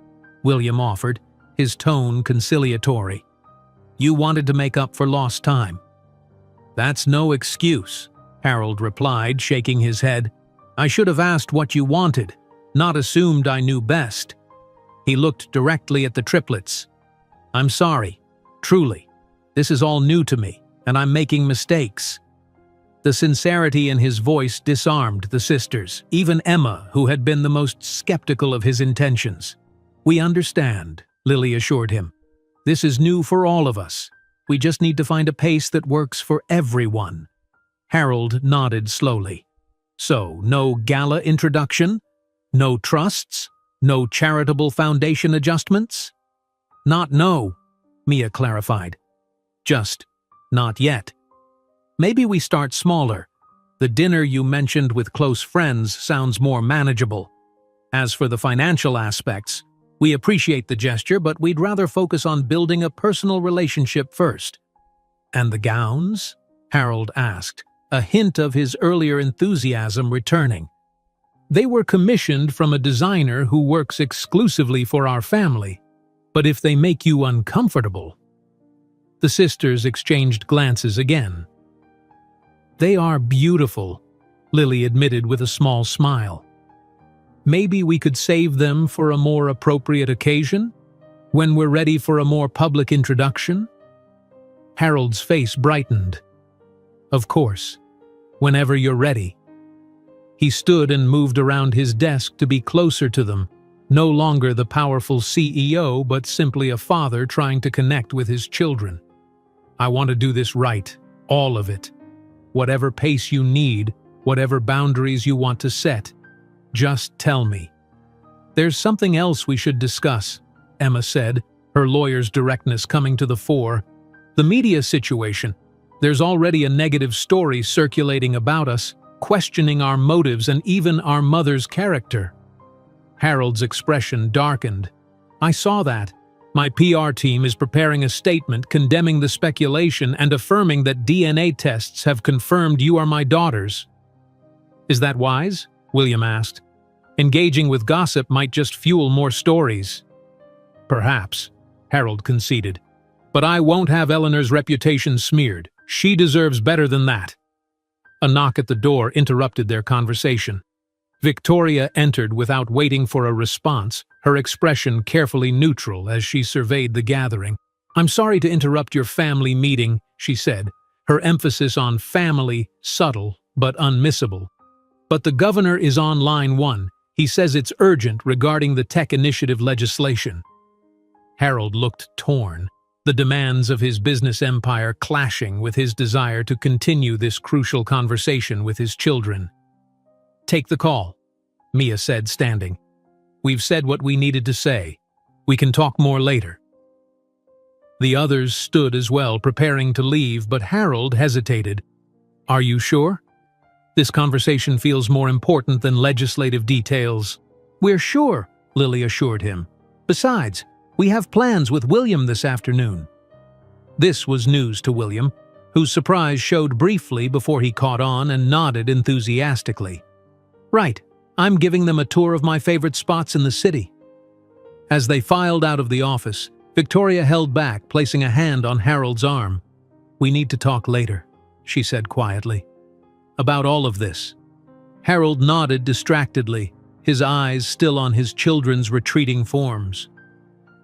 William offered, his tone conciliatory. "You wanted to make up for lost time." "That's no excuse," Harold replied, shaking his head. "I should have asked what you wanted, not assumed I knew best." He looked directly at the triplets. "I'm sorry, truly. This is all new to me, and I'm making mistakes." The sincerity in his voice disarmed the sisters, even Emma, who had been the most skeptical of his intentions. "We understand," Lily assured him. "This is new for all of us. We just need to find a pace that works for everyone." Harold nodded slowly. "So, no gala introduction? No trusts? No charitable foundation adjustments?" "Not no," Mia clarified. "Just not yet. Maybe we start smaller. The dinner you mentioned with close friends sounds more manageable. As for the financial aspects, we appreciate the gesture, but we'd rather focus on building a personal relationship first." "And the gowns?" Harold asked, a hint of his earlier enthusiasm returning. "They were commissioned from a designer who works exclusively for our family. But if they make you uncomfortable..." The sisters exchanged glances again. "They are beautiful," Lily admitted with a small smile. "Maybe we could save them for a more appropriate occasion? When we're ready for a more public introduction?" Harold's face brightened. "Of course. Whenever you're ready." He stood and moved around his desk to be closer to them, no longer the powerful CEO but simply a father trying to connect with his children. "I want to do this right, all of it. Whatever pace you need, whatever boundaries you want to set, just tell me." "There's something else we should discuss," Emma said, her lawyer's directness coming to the fore. "The media situation. There's already a negative story circulating about us, questioning our motives and even our mother's character." Harold's expression darkened. "I saw that. My PR team is preparing a statement condemning the speculation and affirming that DNA tests have confirmed you are my daughters." "Is that wise?" William asked. "Engaging with gossip might just fuel more stories." "Perhaps," Harold conceded. "But I won't have Eleanor's reputation smeared. She deserves better than that." A knock at the door interrupted their conversation. Victoria entered without waiting for a response, her expression carefully neutral as she surveyed the gathering. "I'm sorry to interrupt your family meeting," she said, her emphasis on family subtle but unmissable. "But the governor is on line 1. He says it's urgent regarding the tech initiative legislation." Harold looked torn, the demands of his business empire clashing with his desire to continue this crucial conversation with his children. "Take the call," Mia said, standing. "We've said what we needed to say. We can talk more later." The others stood as well, preparing to leave, but Harold hesitated. "Are you sure? This conversation feels more important than legislative details." "We're sure," Lily assured him. "Besides, we have plans with William this afternoon." This was news to William, whose surprise showed briefly before he caught on and nodded enthusiastically. "Right, I'm giving them a tour of my favorite spots in the city." As they filed out of the office, Victoria held back, placing a hand on Harold's arm. "We need to talk later," she said quietly. "About all of this." Harold nodded distractedly, his eyes still on his children's retreating forms.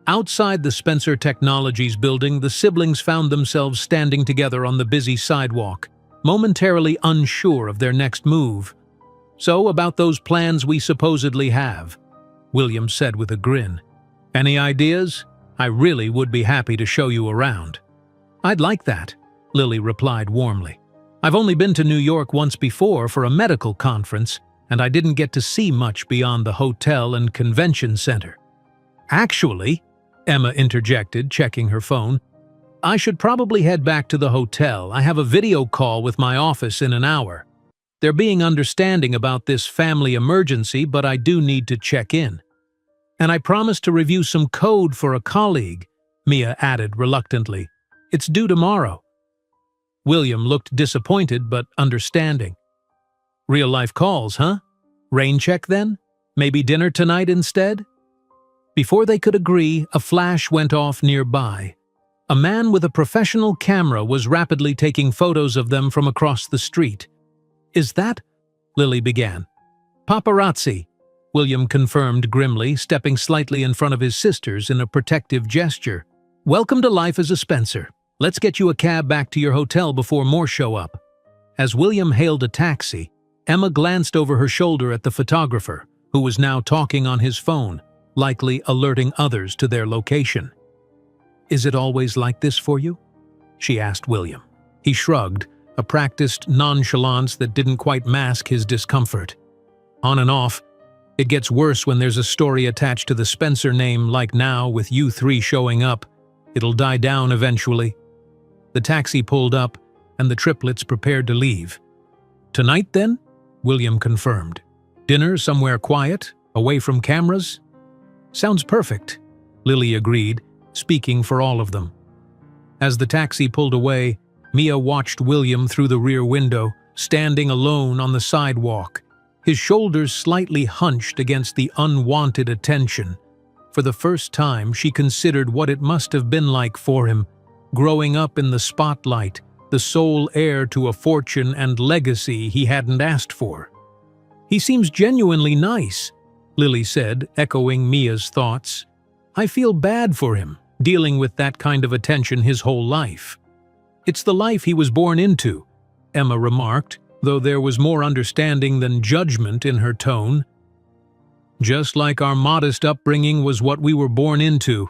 Outside the Spencer Technologies building, the siblings found themselves standing together on the busy sidewalk, momentarily unsure of their next move. "So, about those plans we supposedly have," William said with a grin. "Any ideas? I really would be happy to show you around." "I'd like that," Lily replied warmly. "I've only been to New York once before for a medical conference, and I didn't get to see much beyond the hotel and convention center." "Actually," Emma interjected, checking her phone, "I should probably head back to the hotel. I have a video call with my office in an hour. They're being understanding about this family emergency, but I do need to check in. And I promised to review some code for a colleague," Mia added reluctantly. "It's due tomorrow." William looked disappointed but understanding. "Real-life calls, huh? Rain check then? Maybe dinner tonight instead?" Before they could agree, a flash went off nearby. A man with a professional camera was rapidly taking photos of them from across the street. "Is that?" Lily began. "Paparazzi," William confirmed grimly, stepping slightly in front of his sisters in a protective gesture. "Welcome to life as a Spencer. Let's get you a cab back to your hotel before more show up." As William hailed a taxi, Emma glanced over her shoulder at the photographer, who was now talking on his phone, likely alerting others to their location. "Is it always like this for you?" she asked William. He shrugged, a practiced nonchalance that didn't quite mask his discomfort. "On and off. It gets worse when there's a story attached to the Spencer name, like now with you three showing up. It'll die down eventually." The taxi pulled up, and the triplets prepared to leave. "Tonight, then?" William confirmed. "Dinner somewhere quiet, away from cameras?" "Sounds perfect," Lily agreed, speaking for all of them. As the taxi pulled away, Mia watched William through the rear window, standing alone on the sidewalk, his shoulders slightly hunched against the unwanted attention. For the first time, she considered what it must have been like for him, growing up in the spotlight, the sole heir to a fortune and legacy he hadn't asked for. "He seems genuinely nice," Lily said, echoing Mia's thoughts. "I feel bad for him, dealing with that kind of attention his whole life." "It's the life he was born into," Emma remarked, though there was more understanding than judgment in her tone. "Just like our modest upbringing was what we were born into.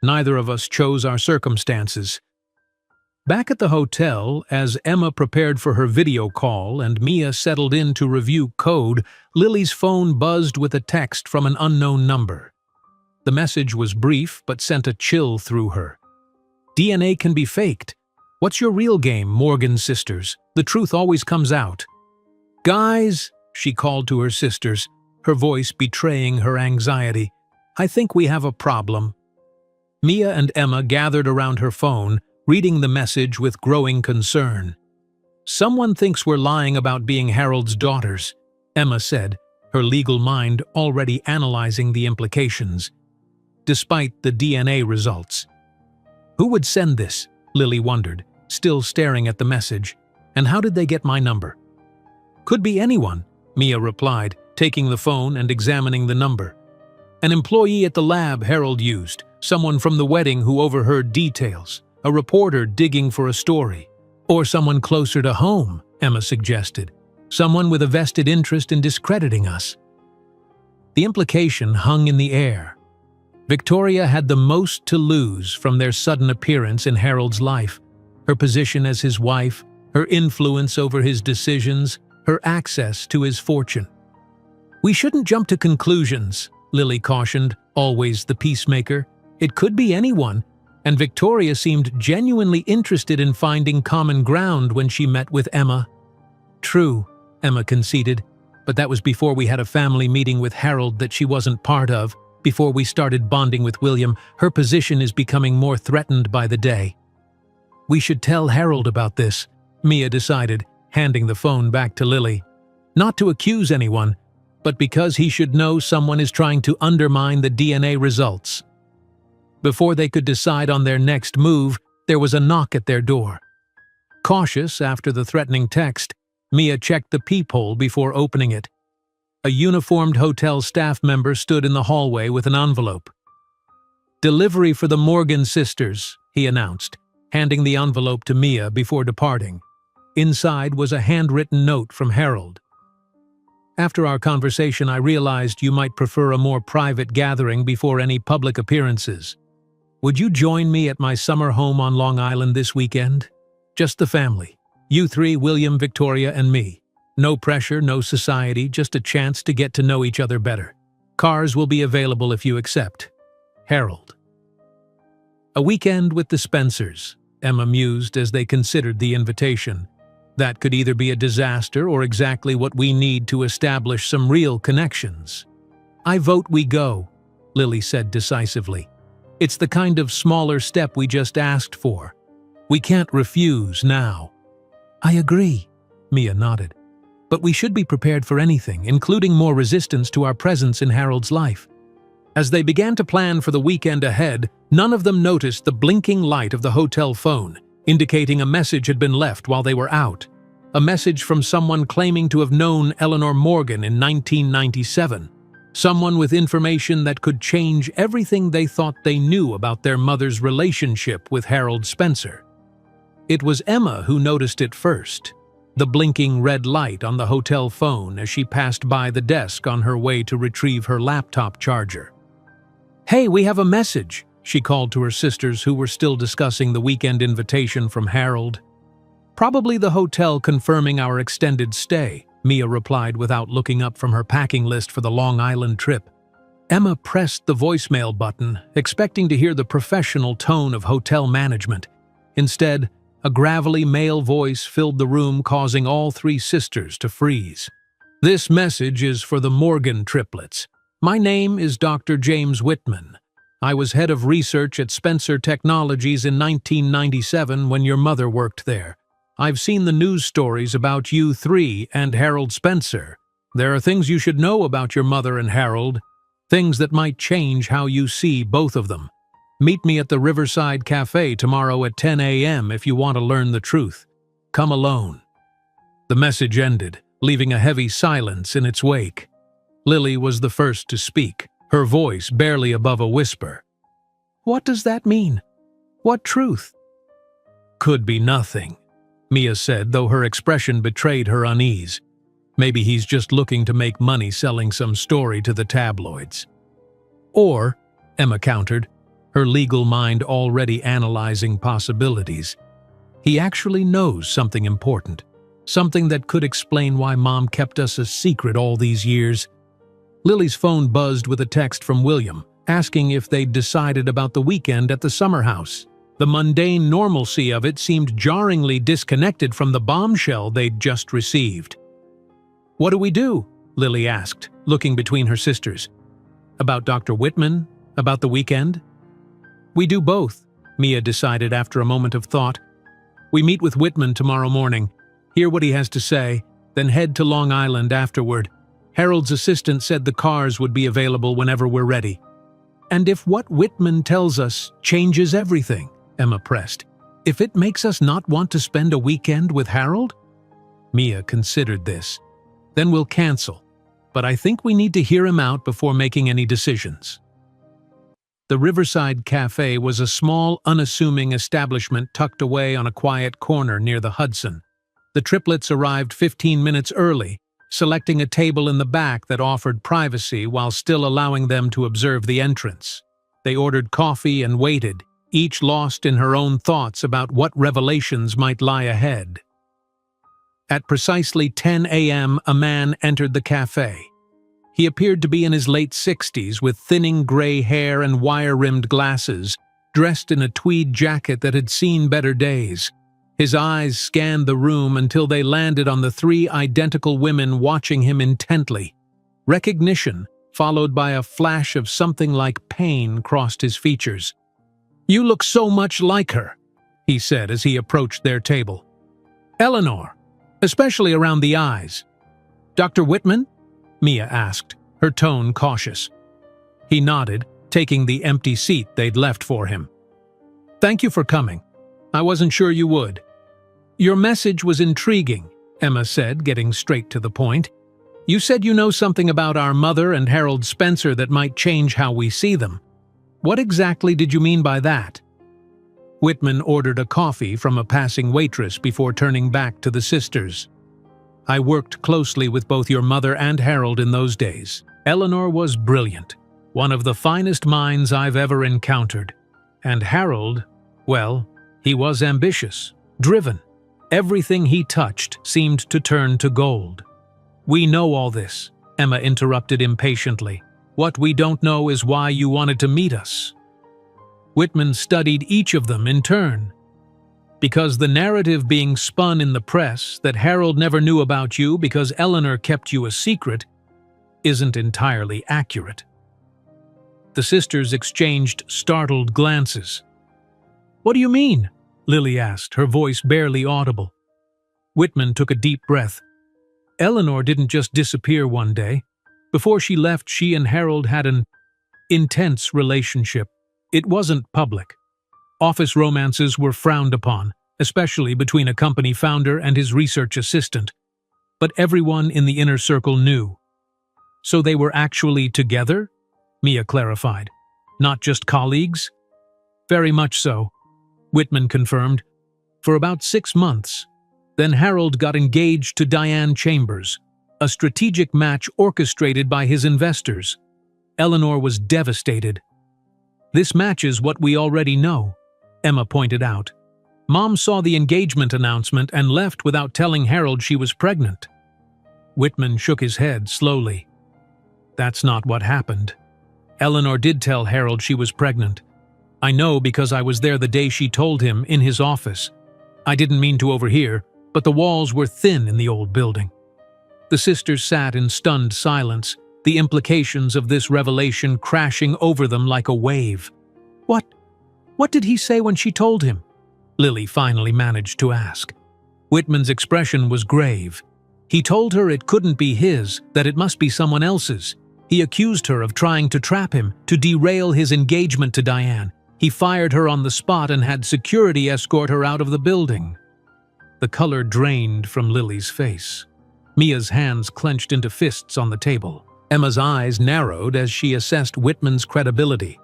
Neither of us chose our circumstances." Back at the hotel, as Emma prepared for her video call and Mia settled in to review code, Lily's phone buzzed with a text from an unknown number. The message was brief but sent a chill through her. "DNA can be faked. What's your real game, Morgan sisters? The truth always comes out." "Guys," she called to her sisters, her voice betraying her anxiety, "I think we have a problem." Mia and Emma gathered around her phone, reading the message with growing concern. "Someone thinks we're lying about being Harold's daughters," Emma said, her legal mind already analyzing the implications. Despite the DNA results. "Who would send this?" Lily wondered, still staring at the message. "And how did they get my number?" "Could be anyone," Mia replied, taking the phone and examining the number. An employee at the lab Harold used, someone from the wedding who overheard details, a reporter digging for a story. Or someone closer to home, Emma suggested. Someone with a vested interest in discrediting us. The implication hung in the air. Victoria had the most to lose from their sudden appearance in Harold's life. Her position as his wife, her influence over his decisions, her access to his fortune. "We shouldn't jump to conclusions," Lily cautioned, always the peacemaker. "It could be anyone," and Victoria seemed genuinely interested in finding common ground when she met with Emma. "True," Emma conceded, "but that was before we had a family meeting with Harold that she wasn't part of, before we started bonding with William. Her position is becoming more threatened by the day." "We should tell Harold about this," Mia decided, handing the phone back to Lily. "Not to accuse anyone, but because he should know someone is trying to undermine the DNA results." Before they could decide on their next move, there was a knock at their door. Cautious after the threatening text, Mia checked the peephole before opening it. A uniformed hotel staff member stood in the hallway with an envelope. "Delivery for the Morgan sisters," he announced, handing the envelope to Mia before departing. Inside was a handwritten note from Harold. "After our conversation, I realized you might prefer a more private gathering before any public appearances. Would you join me at my summer home on Long Island this weekend? Just the family. You three, William, Victoria, and me. No pressure, no society, just a chance to get to know each other better. Cars will be available if you accept. Harold." A weekend with the Spencers, Emma mused as they considered the invitation. That could either be a disaster or exactly what we need to establish some real connections. "I vote we go," Lily said decisively. "It's the kind of smaller step we just asked for. We can't refuse now." "I agree," Mia nodded. "But we should be prepared for anything, including more resistance to our presence in Harold's life." As they began to plan for the weekend ahead, none of them noticed the blinking light of the hotel phone, indicating a message had been left while they were out. A message from someone claiming to have known Eleanor Morgan in 1997. Someone with information that could change everything they thought they knew about their mother's relationship with Harold Spencer. It was Emma who noticed it first, the blinking red light on the hotel phone as she passed by the desk on her way to retrieve her laptop charger. "Hey, we have a message," she called to her sisters who were still discussing the weekend invitation from Harold. "Probably the hotel confirming our extended stay," Mia replied without looking up from her packing list for the Long Island trip. Emma pressed the voicemail button, expecting to hear the professional tone of hotel management. Instead, a gravelly male voice filled the room, causing all three sisters to freeze. "This message is for the Morgan triplets. My name is Dr. James Whitman. I was head of research at Spencer Technologies in 1997 when your mother worked there. I've seen the news stories about you three and Harold Spencer. There are things you should know about your mother and Harold, things that might change how you see both of them. Meet me at the Riverside Cafe tomorrow at 10 a.m. if you want to learn the truth. Come alone." The message ended, leaving a heavy silence in its wake. Lily was the first to speak, her voice barely above a whisper. "What does that mean? What truth?" "Could be nothing," Mia said, though her expression betrayed her unease. "Maybe he's just looking to make money selling some story to the tabloids." "Or," Emma countered, her legal mind already analyzing possibilities, "he actually knows something important, something that could explain why Mom kept us a secret all these years." Lily's phone buzzed with a text from William, asking if they'd decided about the weekend at the summer house. The mundane normalcy of it seemed jarringly disconnected from the bombshell they'd just received. "What do we do?" Lily asked, looking between her sisters. "About Dr. Whitman? About the weekend?" "We do both," Mia decided after a moment of thought. "We meet with Whitman tomorrow morning, hear what he has to say, then head to Long Island afterward. Harold's assistant said the cars would be available whenever we're ready." "And if what Whitman tells us changes everything?" Emma pressed. "If it makes us not want to spend a weekend with Harold?" Mia considered this. "Then we'll cancel. but I think we need to hear him out before making any decisions. The Riverside Cafe was a small, unassuming establishment tucked away on a quiet corner near the Hudson. The triplets arrived 15 minutes early, selecting a table in the back that offered privacy while still allowing them to observe the entrance. They ordered coffee and waited, each lost in her own thoughts about what revelations might lie ahead. At precisely 10 a.m., a man entered the cafe. He appeared to be in his late 60s with thinning gray hair and wire-rimmed glasses, dressed in a tweed jacket that had seen better days. His eyes scanned the room until they landed on the three identical women watching him intently. Recognition, followed by a flash of something like pain, crossed his features. "You look so much like her," he said as he approached their table. "Eleanor, especially around the eyes." "Dr. Whitman?" Mia asked, her tone cautious. He nodded, taking the empty seat they'd left for him. "Thank you for coming. I wasn't sure you would." "Your message was intriguing," Emma said, getting straight to the point. "You said you know something about our mother and Harold Spencer that might change how we see them. What exactly did you mean by that?" Whitman ordered a coffee from a passing waitress before turning back to the sisters. "I worked closely with both your mother and Harold in those days. Eleanor was brilliant, one of the finest minds I've ever encountered. And Harold, well, he was ambitious, driven. Everything he touched seemed to turn to gold." "We know all this," Emma interrupted impatiently. "What we don't know is why you wanted to meet us." Whitman studied each of them in turn. "Because the narrative being spun in the press that Harold never knew about you because Eleanor kept you a secret isn't entirely accurate." The sisters exchanged startled glances. "What do you mean?" Lily asked, her voice barely audible. Whitman took a deep breath. "Eleanor didn't just disappear one day. Before she left, she and Harold had an intense relationship. It wasn't public. Office romances were frowned upon, especially between a company founder and his research assistant. But everyone in the inner circle knew. So they were actually together?" Mia clarified. "Not just colleagues?" "Very much so," Whitman confirmed. "For about 6 months. Then Harold got engaged to Diane Chambers, a strategic match orchestrated by his investors. Eleanor was devastated. This matches what we already know," Emma pointed out. "Mom saw the engagement announcement and left without telling Harold she was pregnant." Whitman shook his head slowly. "That's not what happened. Eleanor did tell Harold she was pregnant. I know because I was there the day she told him in his office. I didn't mean to overhear, but the walls were thin in the old building." The sisters sat in stunned silence, the implications of this revelation crashing over them like a wave. What did he say when she told him?" Lily finally managed to ask. Whitman's expression was grave. "He told her it couldn't be his, that it must be someone else's. He accused her of trying to trap him, to derail his engagement to Diane. He fired her on the spot and had security escort her out of the building." The color drained from Lily's face. Mia's hands clenched into fists on the table. Emma's eyes narrowed as she assessed Whitman's credibility.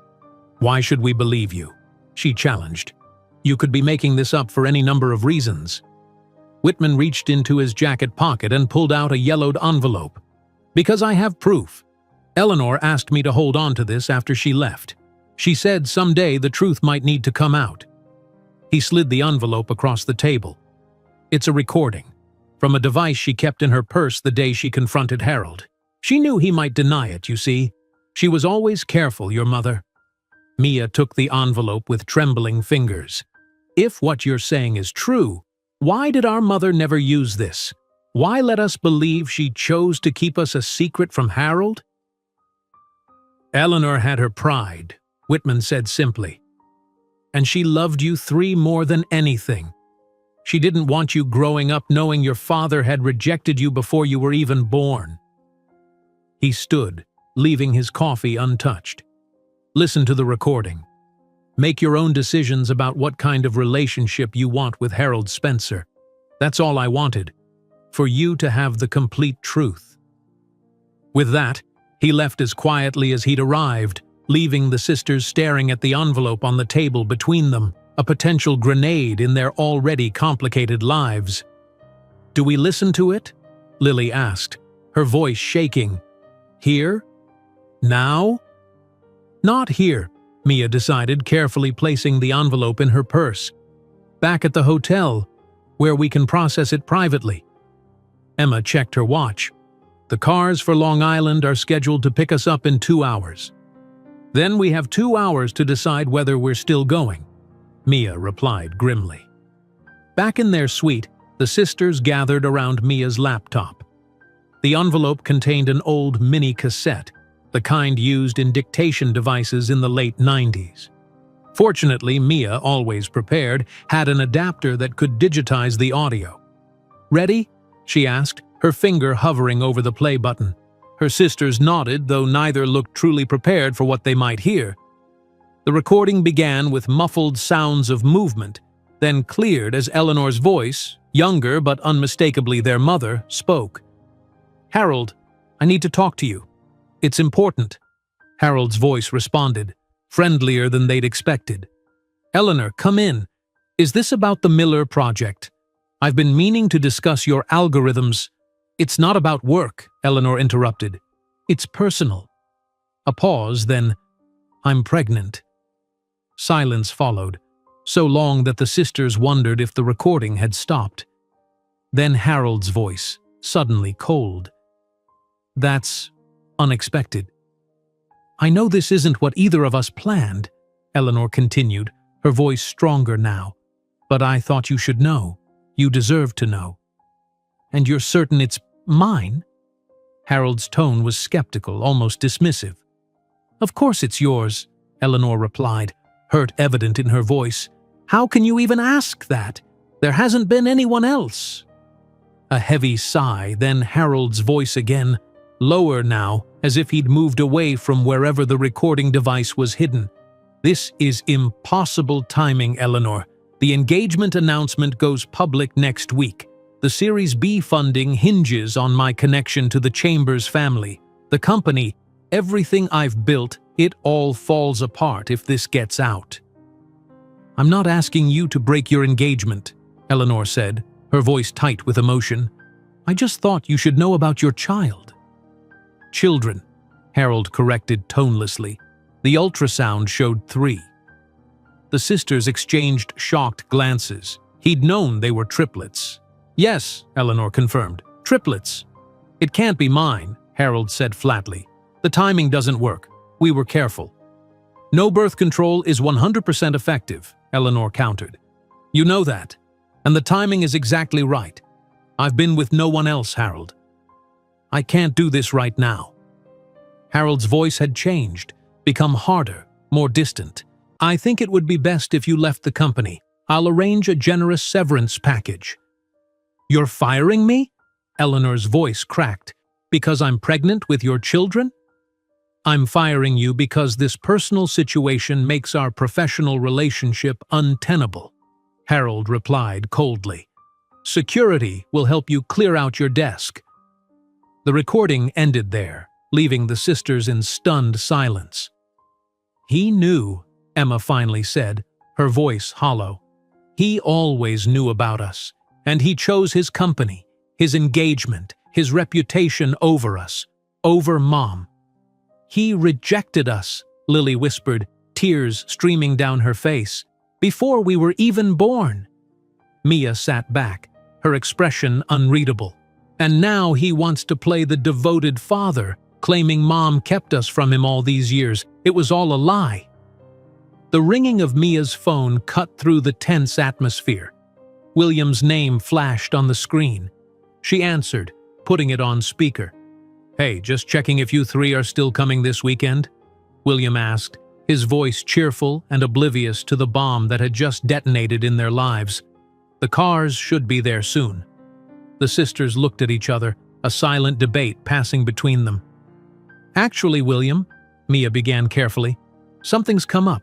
"Why should we believe you?" she challenged. "You could be making this up for any number of reasons." Whitman reached into his jacket pocket and pulled out a yellowed envelope. "Because I have proof. Eleanor asked me to hold on to this after she left. She said someday the truth might need to come out." He slid the envelope across the table. "It's a recording, from a device she kept in her purse the day she confronted Harold. She knew he might deny it, you see. She was always careful, your mother." Mia took the envelope with trembling fingers. "If what you're saying is true, why did our mother never use this? Why let us believe she chose to keep us a secret from Harold?" "Eleanor had her pride," Whitman said simply. "And she loved you three more than anything. She didn't want you growing up knowing your father had rejected you before you were even born." He stood, leaving his coffee untouched. "Listen to the recording. Make your own decisions about what kind of relationship you want with Harold Spencer. That's all I wanted, for you to have the complete truth." With that, he left as quietly as he'd arrived, leaving the sisters staring at the envelope on the table between them, a potential grenade in their already complicated lives. "Do we listen to it?" Lily asked, her voice shaking. "Here? Now?" "Not here," Mia decided, carefully placing the envelope in her purse. "Back at the hotel, where we can process it privately." Emma checked her watch. "The cars for Long Island are scheduled to pick us up in 2 hours. Then we have 2 hours to decide whether we're still going," Mia replied grimly. Back in their suite, the sisters gathered around Mia's laptop. The envelope contained an old mini cassette, the kind used in dictation devices in the late 90s. Fortunately, Mia, always prepared, had an adapter that could digitize the audio. "Ready?" she asked, her finger hovering over the play button. Her sisters nodded, though neither looked truly prepared for what they might hear. The recording began with muffled sounds of movement, then cleared as Eleanor's voice, younger but unmistakably their mother, spoke. "Harold, I need to talk to you. It's important." Harold's voice responded, friendlier than they'd expected. "Eleanor, come in. Is this about the Miller project? I've been meaning to discuss your algorithms." "It's not about work," Eleanor interrupted. "It's personal." A pause, then, "I'm pregnant." Silence followed, so long that the sisters wondered if the recording had stopped. Then Harold's voice, suddenly cold. "That's unexpected." "I know this isn't what either of us planned," Eleanor continued, her voice stronger now. "But I thought you should know. You deserve to know." "And you're certain it's mine?" Harold's tone was skeptical, almost dismissive. "Of course it's yours," Eleanor replied, hurt evident in her voice. "How can you even ask that? There hasn't been anyone else." A heavy sigh, then Harold's voice again, lower now, as if he'd moved away from wherever the recording device was hidden. "This is impossible timing, Eleanor. The engagement announcement goes public next week. The Series B funding hinges on my connection to the Chambers family. The company, everything I've built, it all falls apart if this gets out." "I'm not asking you to break your engagement," Eleanor said, her voice tight with emotion. "I just thought you should know about your child." "Children," Harold corrected tonelessly. The ultrasound showed 3. The sisters exchanged shocked glances. He'd known they were triplets. "Yes," Eleanor confirmed. "Triplets." "It can't be mine," Harold said flatly. "The timing doesn't work. We were careful." "No birth control is 100% effective," Eleanor countered. "You know that. And the timing is exactly right. I've been with no one else, Harold. I can't do this right now." Harold's voice had changed, become harder, more distant. "I think it would be best if you left the company. I'll arrange a generous severance package." "You're firing me?" Eleanor's voice cracked. "Because I'm pregnant with your children?" "I'm firing you because this personal situation makes our professional relationship untenable," Harold replied coldly. "Security will help you clear out your desk." The recording ended there, leaving the sisters in stunned silence. "He knew," Emma finally said, her voice hollow. "He always knew about us, and he chose his company, his engagement, his reputation over us, over Mom." "He rejected us," Lily whispered, tears streaming down her face, "before we were even born." Mia sat back, her expression unreadable. "And now he wants to play the devoted father, claiming Mom kept us from him all these years. It was all a lie." The ringing of Mia's phone cut through the tense atmosphere. William's name flashed on the screen. She answered, putting it on speaker. "Hey, just checking if you 3 are still coming this weekend?" William asked, his voice cheerful and oblivious to the bomb that had just detonated in their lives. "The cars should be there soon." The sisters looked at each other, a silent debate passing between them. "Actually, William," Mia began carefully, "something's come up.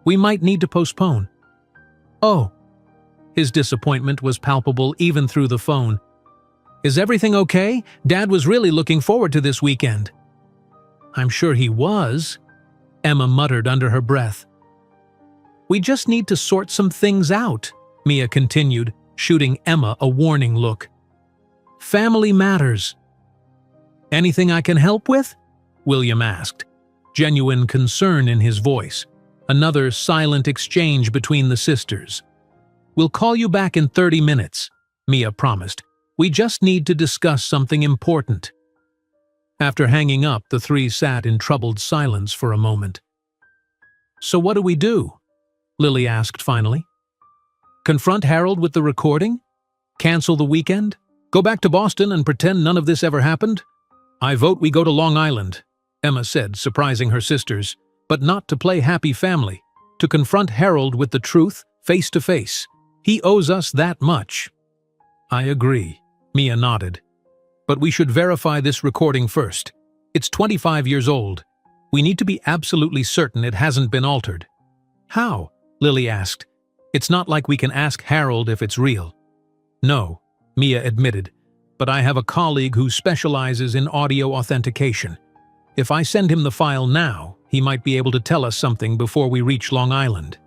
We might need to postpone." "Oh." His disappointment was palpable even through the phone. Is everything okay? Dad was really looking forward to this weekend." "I'm sure he was," Emma muttered under her breath. "We just need to sort some things out," Mia continued, shooting Emma a warning look. "Family matters." "Anything I can help with?" William asked, genuine concern in his voice. Another silent exchange between the sisters. "We'll call you back in 30 minutes, Mia promised. "We just need to discuss something important." After hanging up, the three sat in troubled silence for a moment. "So what do we do?" Lily asked finally. "Confront Harold with the recording? Cancel the weekend? Go back to Boston and pretend none of this ever happened?" "I vote we go to Long Island," Emma said, surprising her sisters, "but not to play happy family, to confront Harold with the truth, face to face. He owes us that much." "I agree," Mia nodded. "But we should verify this recording first. It's 25 years old. We need to be absolutely certain it hasn't been altered." "How?" Lily asked. "It's not like we can ask Harold if it's real." "No," Mia admitted, "but I have a colleague who specializes in audio authentication. If I send him the file now, he might be able to tell us something before we reach Long Island."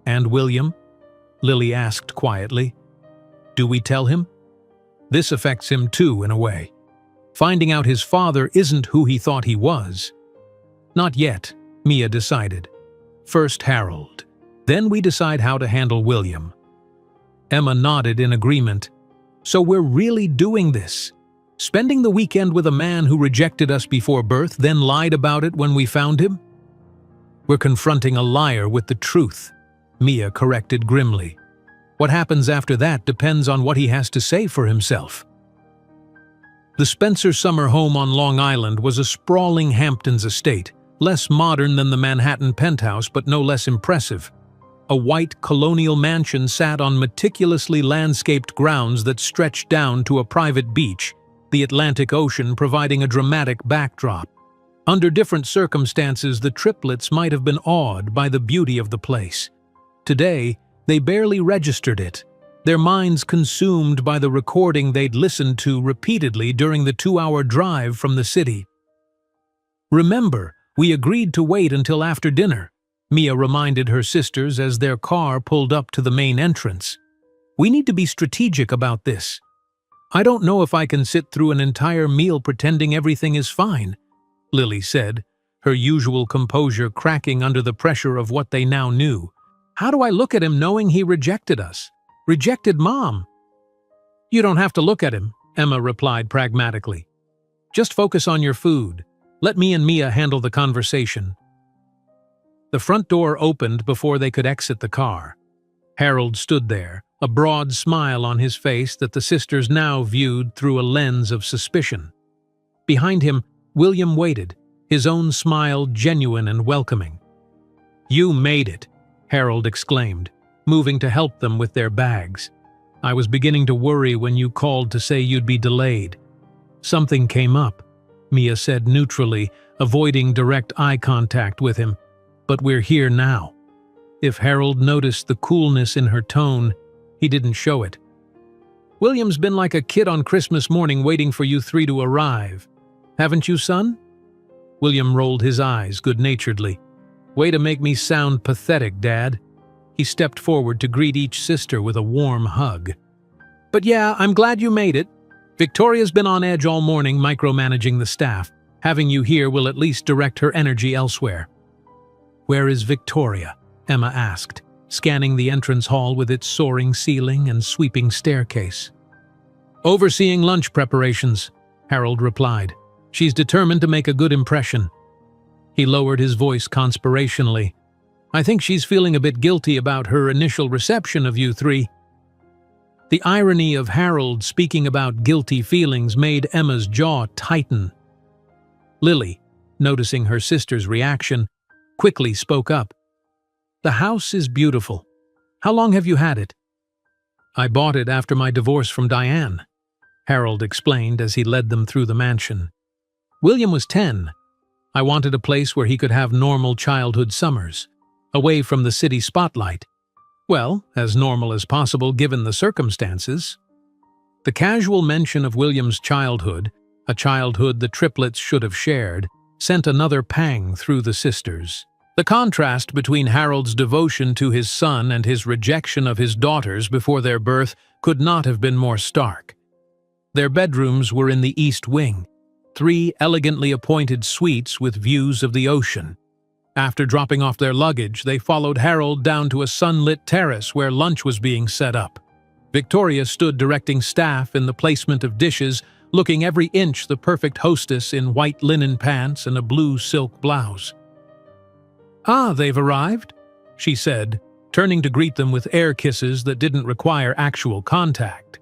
"And William?" Lily asked quietly. "Do we tell him?" "This affects him too, in a way. Finding out his father isn't who he thought he was." "Not yet," Mia decided. "First Harold. Then we decide how to handle William." Emma nodded in agreement. "So we're really doing this? Spending the weekend with a man who rejected us before birth, then lied about it when we found him?" "We're confronting a liar with the truth," Mia corrected grimly. "What happens after that depends on what he has to say for himself." The Spencer summer home on Long Island was a sprawling Hamptons estate, less modern than the Manhattan penthouse but no less impressive. A white colonial mansion sat on meticulously landscaped grounds that stretched down to a private beach, the Atlantic Ocean providing a dramatic backdrop. Under different circumstances, the triplets might have been awed by the beauty of the place. Today, they barely registered it, their minds consumed by the recording they'd listened to repeatedly during the 2-hour drive from the city. "Remember, we agreed to wait until after dinner," Mia reminded her sisters as their car pulled up to the main entrance. "We need to be strategic about this. I don't know if I can sit through an entire meal pretending everything is fine," Lily said, her usual composure cracking under the pressure of what they now knew. "How do I look at him knowing he rejected us? Rejected Mom?" "You don't have to look at him," Emma replied pragmatically. "Just focus on your food. Let me and Mia handle the conversation." The front door opened before they could exit the car. Harold stood there, a broad smile on his face that the sisters now viewed through a lens of suspicion. Behind him, William waited, his own smile genuine and welcoming. "You made it," Harold exclaimed, moving to help them with their bags. "I was beginning to worry when you called to say you'd be delayed." "Something came up," Mia said neutrally, avoiding direct eye contact with him. "But we're here now." If Harold noticed the coolness in her tone, he didn't show it. "William's been like a kid on Christmas morning waiting for you three to arrive. Haven't you, son?" William rolled his eyes good-naturedly. "Way to make me sound pathetic, Dad." He stepped forward to greet each sister with a warm hug. "But yeah, I'm glad you made it. Victoria's been on edge all morning micromanaging the staff. Having you here will at least direct her energy elsewhere." "Where is Victoria?" Emma asked, scanning the entrance hall with its soaring ceiling and sweeping staircase. "Overseeing lunch preparations," Harold replied. "She's determined to make a good impression." He lowered his voice conspirationally. "I think she's feeling a bit guilty about her initial reception of you three." The irony of Harold speaking about guilty feelings made Emma's jaw tighten. Lily, noticing her sister's reaction, quickly spoke up. "The house is beautiful. How long have you had it?" "I bought it after my divorce from Diane," Harold explained as he led them through the mansion. "William was 10. I wanted a place where he could have normal childhood summers, away from the city spotlight. Well, as normal as possible given the circumstances." The casual mention of William's childhood, a childhood the triplets should have shared, sent another pang through the sisters. The contrast between Harold's devotion to his son and his rejection of his daughters before their birth could not have been more stark. Their bedrooms were in the east wing, 3 elegantly appointed suites with views of the ocean. After dropping off their luggage, they followed Harold down to a sunlit terrace where lunch was being set up. Victoria stood directing staff in the placement of dishes, looking every inch the perfect hostess in white linen pants and a blue silk blouse. "Ah, they've arrived," she said, turning to greet them with air kisses that didn't require actual contact.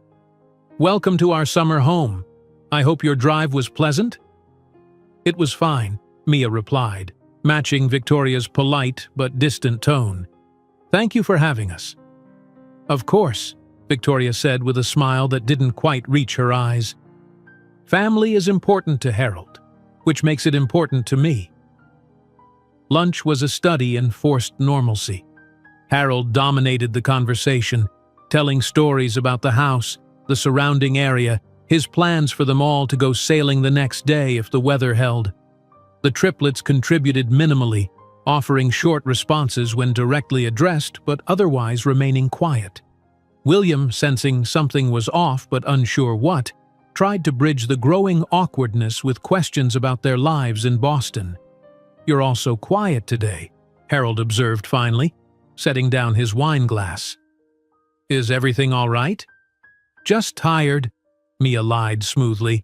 "Welcome to our summer home. I hope your drive was pleasant?" "It was fine," Mia replied, matching Victoria's polite but distant tone. "Thank you for having us." "Of course," Victoria said with a smile that didn't quite reach her eyes. "Family is important to Harold, which makes it important to me." Lunch was a study in forced normalcy. Harold dominated the conversation, telling stories about the house, the surrounding area, his plans for them all to go sailing the next day if the weather held. The triplets contributed minimally, offering short responses when directly addressed but otherwise remaining quiet. William, sensing something was off but unsure what, tried to bridge the growing awkwardness with questions about their lives in Boston. "You're all so quiet today," Harold observed finally, setting down his wine glass. "Is everything all right?" "Just tired," Mia lied smoothly.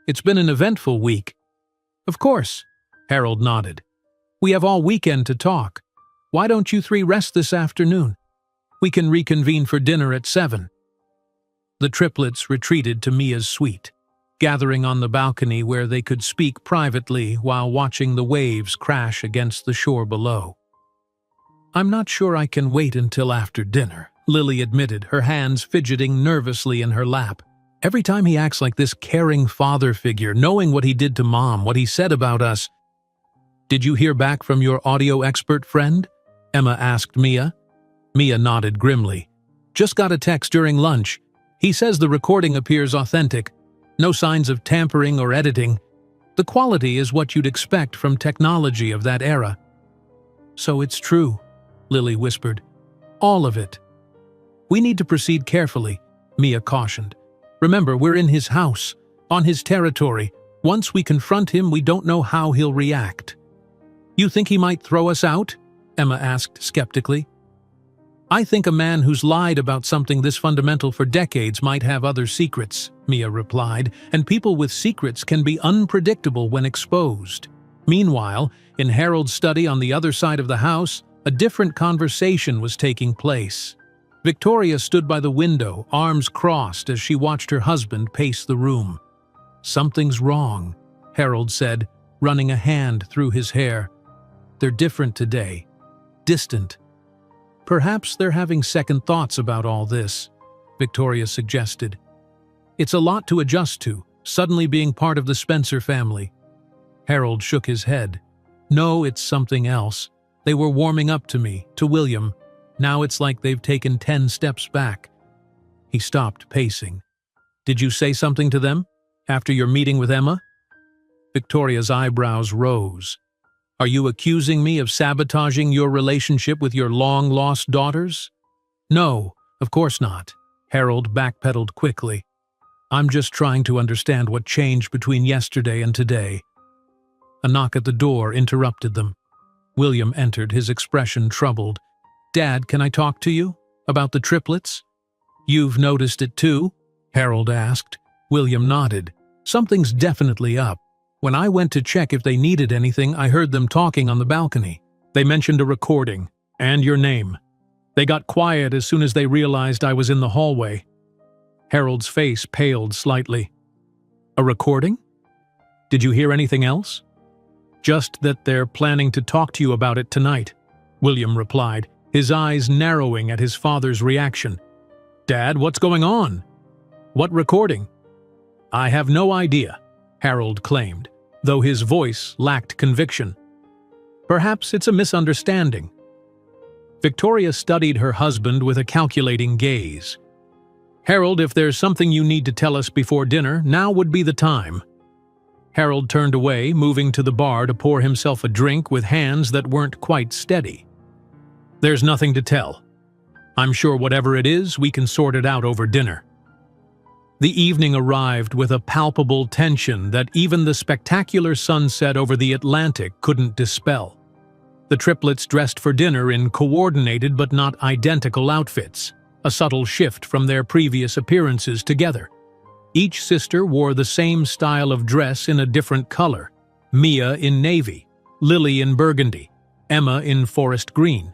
"It's been an eventful week." "Of course," Harold nodded. "We have all weekend to talk. Why don't you 3 rest this afternoon? We can reconvene for dinner at 7. The triplets retreated to Mia's suite, gathering on the balcony where they could speak privately while watching the waves crash against the shore below. "I'm not sure I can wait until after dinner," Lily admitted, her hands fidgeting nervously in her lap. "Every time he acts like this caring father figure, knowing what he did to Mom, what he said about us." "Did you hear back from your audio expert friend?" Emma asked Mia. Mia nodded grimly. "Just got a text during lunch. He says the recording appears authentic. No signs of tampering or editing. The quality is what you'd expect from technology of that era." "So it's true," Lily whispered. "All of it." "We need to proceed carefully," Mia cautioned. "Remember, we're in his house, on his territory. Once we confront him, we don't know how he'll react." "You think he might throw us out?" Emma asked skeptically. "I think a man who's lied about something this fundamental for decades might have other secrets," Mia replied, "and people with secrets can be unpredictable when exposed." Meanwhile, in Harold's study on the other side of the house, a different conversation was taking place. Victoria stood by the window, arms crossed as she watched her husband pace the room. "Something's wrong," Harold said, running a hand through his hair. "They're different today. Distant. Perhaps they're having second thoughts about all this," Victoria suggested. "It's a lot to adjust to, suddenly being part of the Spencer family." Harold shook his head. "No, it's something else. They were warming up to me, to William. Now it's like they've taken 10 steps back." He stopped pacing. "Did you say something to them, after your meeting with Emma?" Victoria's eyebrows rose. "Are you accusing me of sabotaging your relationship with your long-lost daughters?" "No, of course not," Harold backpedaled quickly. "I'm just trying to understand what changed between yesterday and today." A knock at the door interrupted them. William entered, his expression troubled. "Dad, can I talk to you? About the triplets?" "You've noticed it too?" Harold asked. William nodded. "Something's definitely up. When I went to check if they needed anything, I heard them talking on the balcony. They mentioned a recording, and your name. They got quiet as soon as they realized I was in the hallway." Harold's face paled slightly. "A recording? Did you hear anything else?" "Just that they're planning to talk to you about it tonight," William replied, his eyes narrowing at his father's reaction. "Dad, what's going on?" "What recording?" "I have no idea," Harold claimed, though his voice lacked conviction. "Perhaps it's a misunderstanding." Victoria studied her husband with a calculating gaze. "Harold, if there's something you need to tell us before dinner, now would be the time." Harold turned away, moving to the bar to pour himself a drink with hands that weren't quite steady. "There's nothing to tell. I'm sure whatever it is, we can sort it out over dinner." The evening arrived with a palpable tension that even the spectacular sunset over the Atlantic couldn't dispel. The triplets dressed for dinner in coordinated but not identical outfits, a subtle shift from their previous appearances together. Each sister wore the same style of dress in a different color: Mia in navy, Lily in burgundy, Emma in forest green.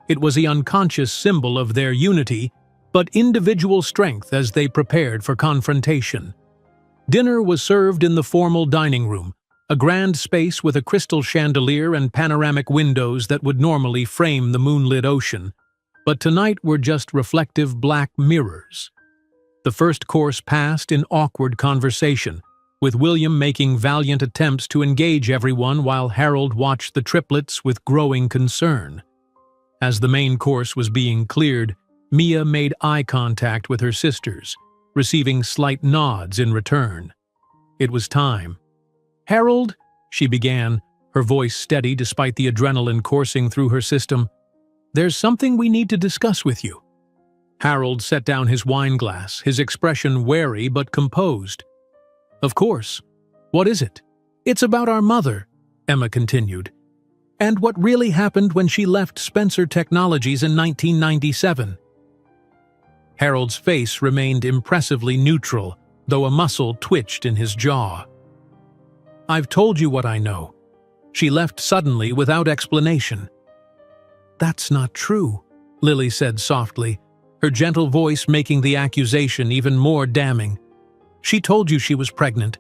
It was the unconscious symbol of their unity, but individual strength as they prepared for confrontation. Dinner was served in the formal dining room, a grand space with a crystal chandelier and panoramic windows that would normally frame the moonlit ocean, but tonight were just reflective black mirrors. The first course passed in awkward conversation, with William making valiant attempts to engage everyone while Harold watched the triplets with growing concern. As the main course was being cleared, Mia made eye contact with her sisters, receiving slight nods in return. It was time. "Harold," she began, her voice steady despite the adrenaline coursing through her system, "there's something we need to discuss with you." Harold set down his wine glass, his expression wary but composed. "Of course. What is it?" "It's about our mother," Emma continued, "and what really happened when she left Spencer Technologies in 1997. Harold's face remained impressively neutral, though a muscle twitched in his jaw. "I've told you what I know. She left suddenly without explanation." "That's not true," Lily said softly, her gentle voice making the accusation even more damning. "She told you she was pregnant,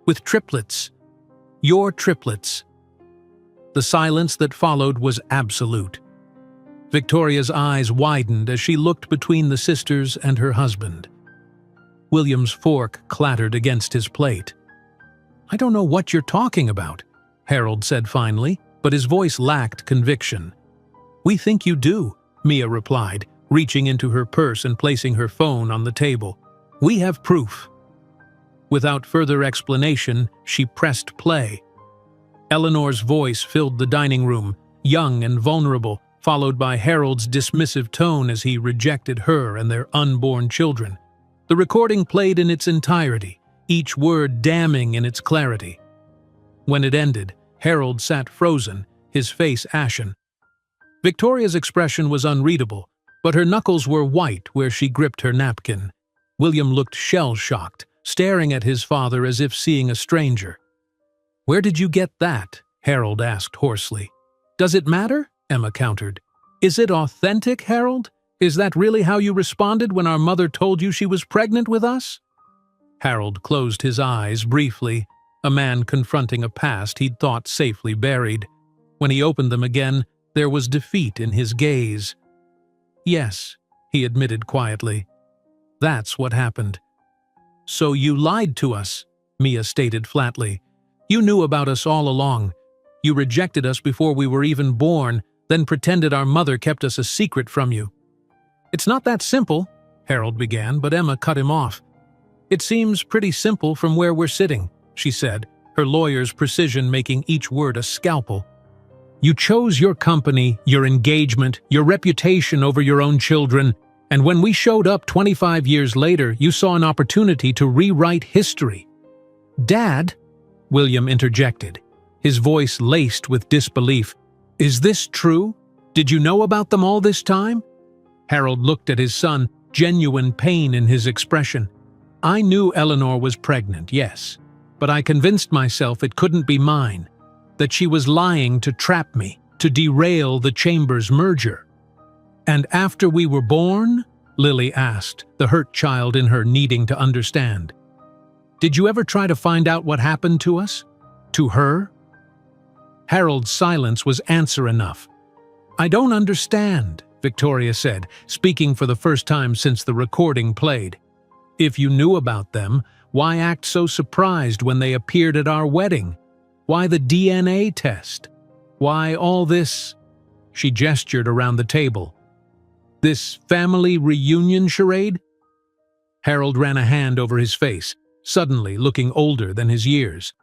with triplets. Your triplets." The silence that followed was absolute. Victoria's eyes widened as she looked between the sisters and her husband. William's fork clattered against his plate. "I don't know what you're talking about," Harold said finally, but his voice lacked conviction. "We think you do," Mia replied, reaching into her purse and placing her phone on the table. "We have proof." Without further explanation, she pressed play. Eleanor's voice filled the dining room, young and vulnerable, followed by Harold's dismissive tone as he rejected her and their unborn children. The recording played in its entirety, each word damning in its clarity. When it ended, Harold sat frozen, his face ashen. Victoria's expression was unreadable, but her knuckles were white where she gripped her napkin. William looked shell-shocked, staring at his father as if seeing a stranger. "Where did you get that?" Harold asked hoarsely. "Does it matter?" Emma countered. "Is it authentic, Harold? Is that really how you responded when our mother told you she was pregnant with us?" Harold closed his eyes briefly, a man confronting a past he'd thought safely buried. When he opened them again, there was defeat in his gaze. "Yes," he admitted quietly. "That's what happened." "So you lied to us," Mia stated flatly. "You knew about us all along. You rejected us before we were even born, then pretended our mother kept us a secret from you." "It's not that simple," Harold began, but Emma cut him off. "It seems pretty simple from where we're sitting," she said, her lawyer's precision making each word a scalpel. "You chose your company, your engagement, your reputation over your own children, and when we showed up 25 years later, you saw an opportunity to rewrite history." "Dad," William interjected, his voice laced with disbelief. "Is this true? Did you know about them all this time?" Harold looked at his son, genuine pain in his expression. "I knew Eleanor was pregnant, yes, but I convinced myself it couldn't be mine, that she was lying to trap me, to derail the Chambers merger." "And after we were born?" Lily asked, the hurt child in her needing to understand. "Did you ever try to find out what happened to us? To her?" Harold's silence was answer enough. "I don't understand," Victoria said, speaking for the first time since the recording played. "If you knew about them, why act so surprised when they appeared at our wedding? Why the DNA test? Why all this?" She gestured around the table. "This family reunion charade?" Harold ran a hand over his face, suddenly looking older than his years.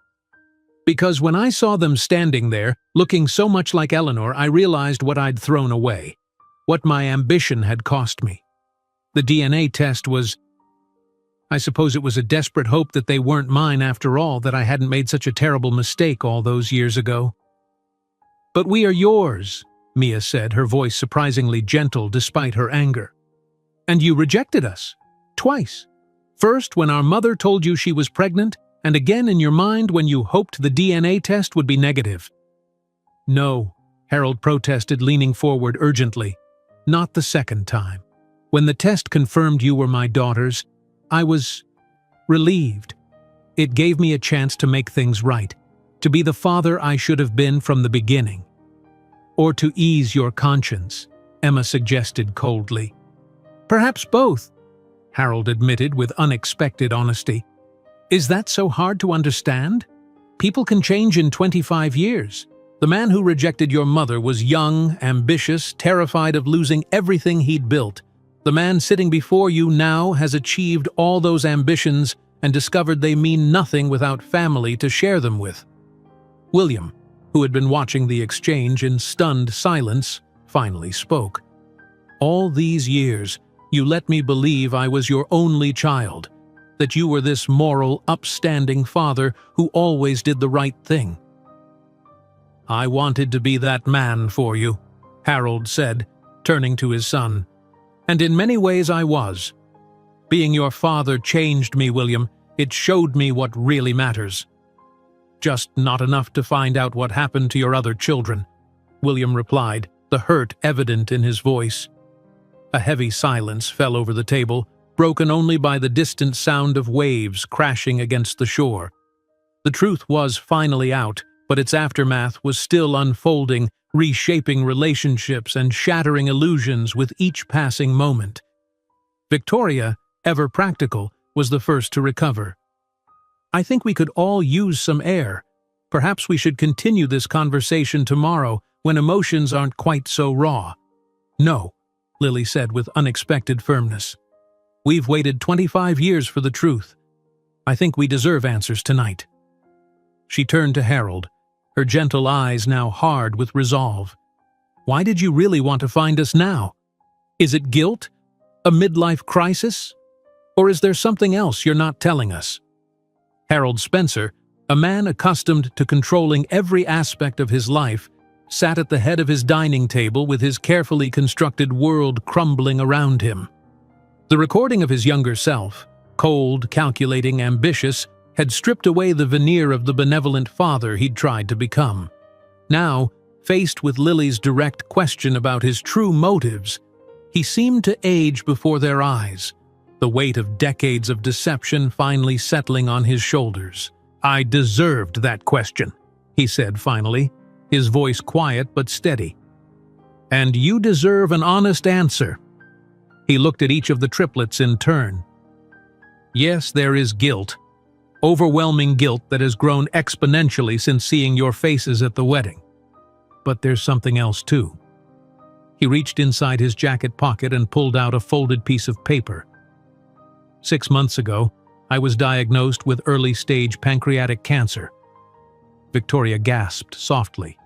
Because when I saw them standing there, looking so much like Eleanor, I realized what I'd thrown away, what my ambition had cost me. The DNA test was... I suppose it was a desperate hope that they weren't mine after all, that I hadn't made such a terrible mistake all those years ago. "But we are yours," Mia said, her voice surprisingly gentle despite her anger. "And you rejected us. Twice. First when our mother told you she was pregnant, and again in your mind when you hoped the DNA test would be negative." "No," Harold protested, leaning forward urgently. "Not the second time. When the test confirmed you were my daughters, I was relieved. It gave me a chance to make things right, to be the father I should have been from the beginning." "Or to ease your conscience," Emma suggested coldly. "Perhaps both," Harold admitted with unexpected honesty. "Is that so hard to understand? People can change in 25 years. The man who rejected your mother was young, ambitious, terrified of losing everything he'd built. The man sitting before you now has achieved all those ambitions and discovered they mean nothing without family to share them with." William, who had been watching the exchange in stunned silence, finally spoke. "All these years, you let me believe I was your only child, that you were this moral, upstanding father who always did the right thing." "I wanted to be that man for you," Harold said, turning to his son. "And in many ways I was. Being your father changed me, William. It showed me what really matters." "Just not enough to find out what happened to your other children," William replied, the hurt evident in his voice. A heavy silence fell over the table, broken only by the distant sound of waves crashing against the shore. The truth was finally out, but its aftermath was still unfolding, reshaping relationships and shattering illusions with each passing moment. Victoria, ever practical, was the first to recover. "I think we could all use some air. Perhaps we should continue this conversation tomorrow when emotions aren't quite so raw." "No," Lily said with unexpected firmness. "We've waited 25 years for the truth. I think we deserve answers tonight." She turned to Harold, her gentle eyes now hard with resolve. "Why did you really want to find us now? Is it guilt? A midlife crisis? Or is there something else you're not telling us?" Harold Spencer, a man accustomed to controlling every aspect of his life, sat at the head of his dining table with his carefully constructed world crumbling around him. The recording of his younger self, cold, calculating, ambitious, had stripped away the veneer of the benevolent father he'd tried to become. Now, faced with Lily's direct question about his true motives, he seemed to age before their eyes, the weight of decades of deception finally settling on his shoulders. "I deserved that question," he said finally, his voice quiet but steady. "And you deserve an honest answer." He looked at each of the triplets in turn. "Yes, there is guilt. Overwhelming guilt that has grown exponentially since seeing your faces at the wedding. But there's something else too." He reached inside his jacket pocket and pulled out a folded piece of paper. 6 months ago, I was diagnosed with early-stage pancreatic cancer." Victoria gasped softly.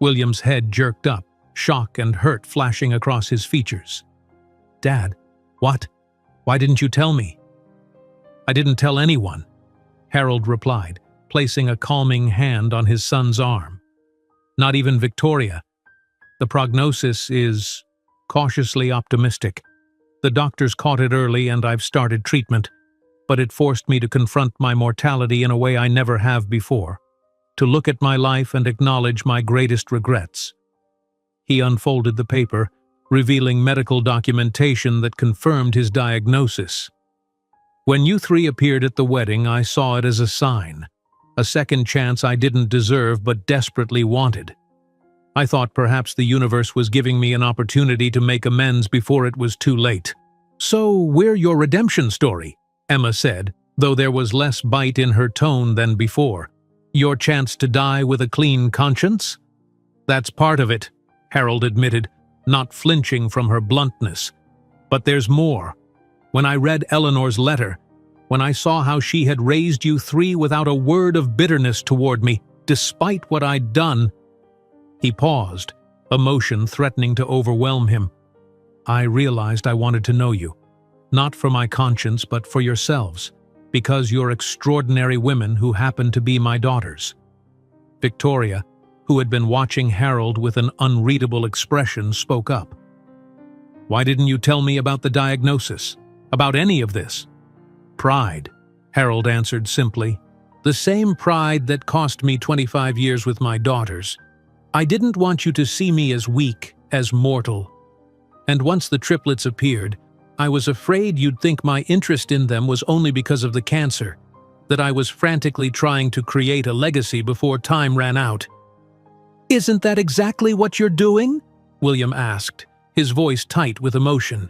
William's head jerked up, shock and hurt flashing across his features. "Dad, what? Why didn't you tell me?" "I didn't tell anyone," Harold replied, placing a calming hand on his son's arm. "Not even Victoria. The prognosis is cautiously optimistic. The doctors caught it early and I've started treatment, but it forced me to confront my mortality in a way I never have before, to look at my life and acknowledge my greatest regrets." He unfolded the paper, revealing medical documentation that confirmed his diagnosis. "When you three appeared at the wedding, I saw it as a sign, a second chance I didn't deserve but desperately wanted. I thought perhaps the universe was giving me an opportunity to make amends before it was too late." "So we're your redemption story," Emma said, though there was less bite in her tone than before. "Your chance to die with a clean conscience?" "That's part of it," Harold admitted, not flinching from her bluntness. "But there's more. When I read Eleanor's letter, when I saw how she had raised you three without a word of bitterness toward me, despite what I'd done." He paused, emotion threatening to overwhelm him. "I realized I wanted to know you, not for my conscience but for yourselves, because you're extraordinary women who happen to be my daughters." Victoria, who had been watching Harold with an unreadable expression, spoke up. "Why didn't you tell me about the diagnosis? About any of this?" "Pride," Harold answered simply. "The same pride that cost me 25 years with my daughters. I didn't want you to see me as weak, as mortal. And once the triplets appeared, I was afraid you'd think my interest in them was only because of the cancer, that I was frantically trying to create a legacy before time ran out." "Isn't that exactly what you're doing?" William asked, his voice tight with emotion.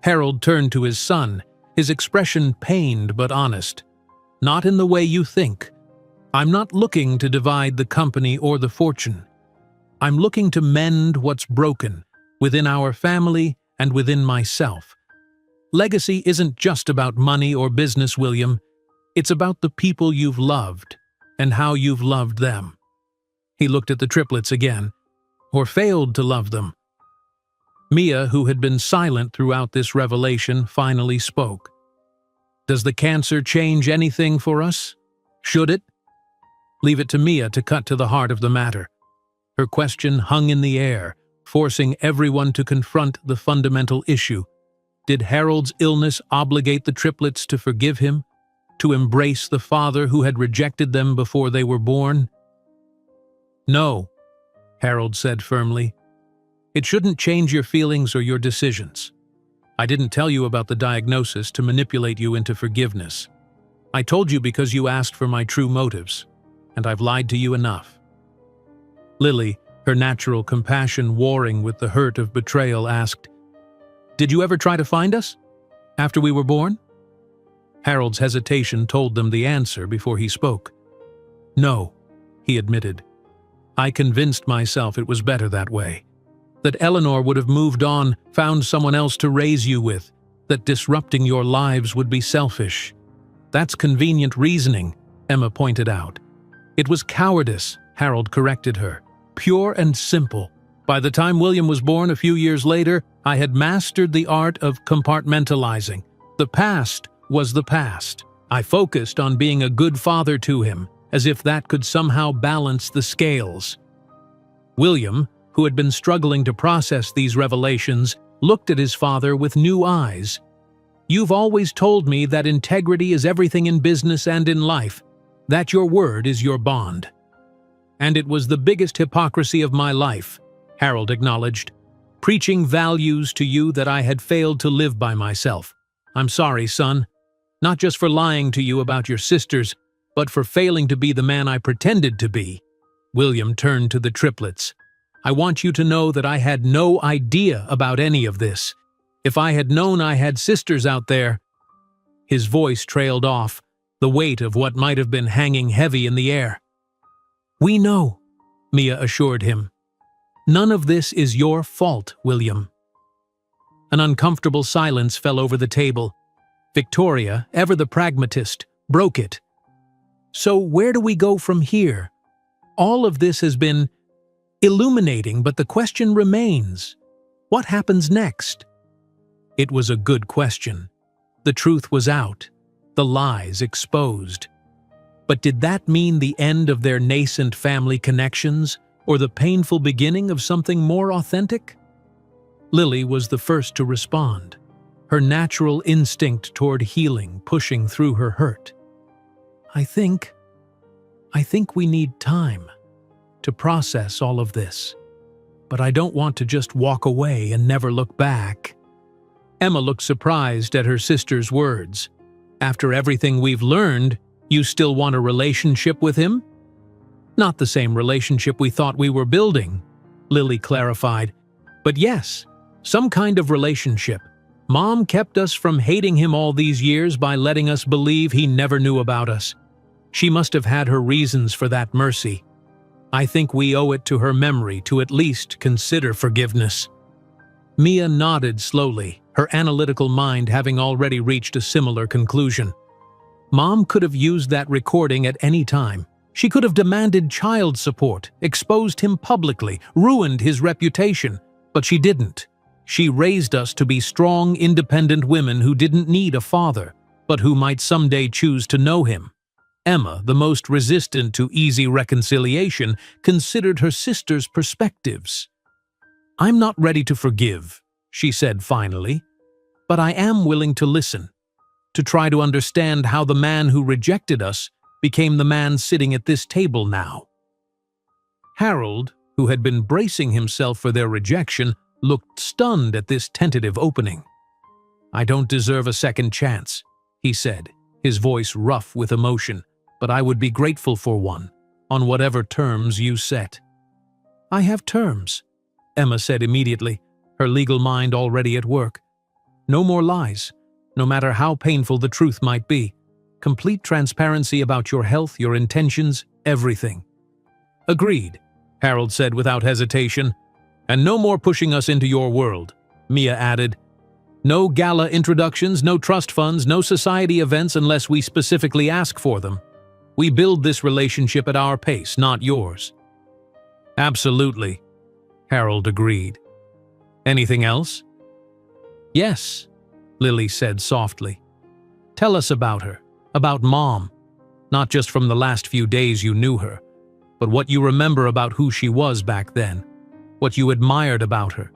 Harold turned to his son, his expression pained but honest. "Not in the way you think. I'm not looking to divide the company or the fortune. I'm looking to mend what's broken, within our family and within myself. Legacy isn't just about money or business, William. It's about the people you've loved, and how you've loved them." He looked at the triplets again, or failed to love them. Mia, who had been silent throughout this revelation, finally spoke. "Does the cancer change anything for us? Should it?" Leave it to Mia to cut to the heart of the matter. Her question hung in the air, forcing everyone to confront the fundamental issue. Did Harold's illness obligate the triplets to forgive him, to embrace the father who had rejected them before they were born? "No," Harold said firmly. "It shouldn't change your feelings or your decisions. I didn't tell you about the diagnosis to manipulate you into forgiveness. I told you because you asked for my true motives, and I've lied to you enough." Lily, her natural compassion warring with the hurt of betrayal, asked, "Did you ever try to find us? After we were born?" Harold's hesitation told them the answer before he spoke. "No," he admitted. "I convinced myself it was better that way. That Eleanor would have moved on, found someone else to raise you with, that disrupting your lives would be selfish." "That's convenient reasoning," Emma pointed out. "It was cowardice," Harold corrected her. "Pure and simple. By the time William was born a few years later, I had mastered the art of compartmentalizing. The past was the past. I focused on being a good father to him, as if that could somehow balance the scales." William, who had been struggling to process these revelations, looked at his father with new eyes. "You've always told me that integrity is everything in business and in life, that your word is your bond. And it was the biggest hypocrisy of my life," Harold acknowledged, "preaching values to you that I had failed to live by myself. I'm sorry, son, not just for lying to you about your sisters, but for failing to be the man I pretended to be." William turned to the triplets. "I want you to know that I had no idea about any of this. If I had known I had sisters out there—" His voice trailed off, the weight of what might have been hanging heavy in the air. "We know," Mia assured him. "None of this is your fault, William." An uncomfortable silence fell over the table. Victoria, ever the pragmatist, broke it. "So where do we go from here? All of this has been illuminating, but the question remains. What happens next?" It was a good question. The truth was out, the lies exposed. But did that mean the end of their nascent family connections, or the painful beginning of something more authentic? Lily was the first to respond, her natural instinct toward healing pushing through her hurt. I think we need time to process all of this, but I don't want to just walk away and never look back." Emma looked surprised at her sister's words. "After everything we've learned, you still want a relationship with him?" "Not the same relationship we thought we were building," Lily clarified. "But yes, some kind of relationship. Mom kept us from hating him all these years by letting us believe he never knew about us. She must have had her reasons for that mercy. I think we owe it to her memory to at least consider forgiveness." Mia nodded slowly, her analytical mind having already reached a similar conclusion. Mom could have used that recording at any time. She could have demanded child support, exposed him publicly, ruined his reputation, but she didn't. She raised us to be strong, independent women who didn't need a father, but who might someday choose to know him. Emma, the most resistant to easy reconciliation, considered her sister's perspectives. "I'm not ready to forgive," she said finally, "but I am willing to listen, to try to understand how the man who rejected us became the man sitting at this table now." Harold, who had been bracing himself for their rejection, looked stunned at this tentative opening. "I don't deserve a second chance," he said, his voice rough with emotion, "but I would be grateful for one, on whatever terms you set." "I have terms," Emma said immediately, her legal mind already at work. "No more lies, no matter how painful the truth might be. Complete transparency about your health, your intentions, everything." "Agreed," Harold said without hesitation. "And no more pushing us into your world," Mia added. "No gala introductions, no trust funds, no society events unless we specifically ask for them. We build this relationship at our pace, not yours." "Absolutely," Harold agreed. "Anything else?" "Yes," Lily said softly. "Tell us about her, about Mom. Not just from the last few days you knew her, but what you remember about who she was back then, what you admired about her,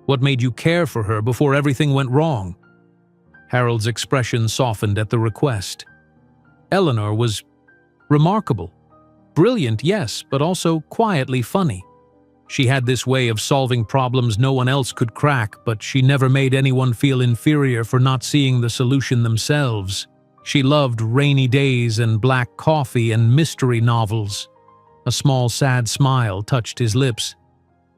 what made you care for her before everything went wrong." Harold's expression softened at the request. Eleanor was remarkable. Brilliant, yes, but also quietly funny. She had this way of solving problems no one else could crack, but she never made anyone feel inferior for not seeing the solution themselves. She loved rainy days and black coffee and mystery novels. A small sad smile touched his lips.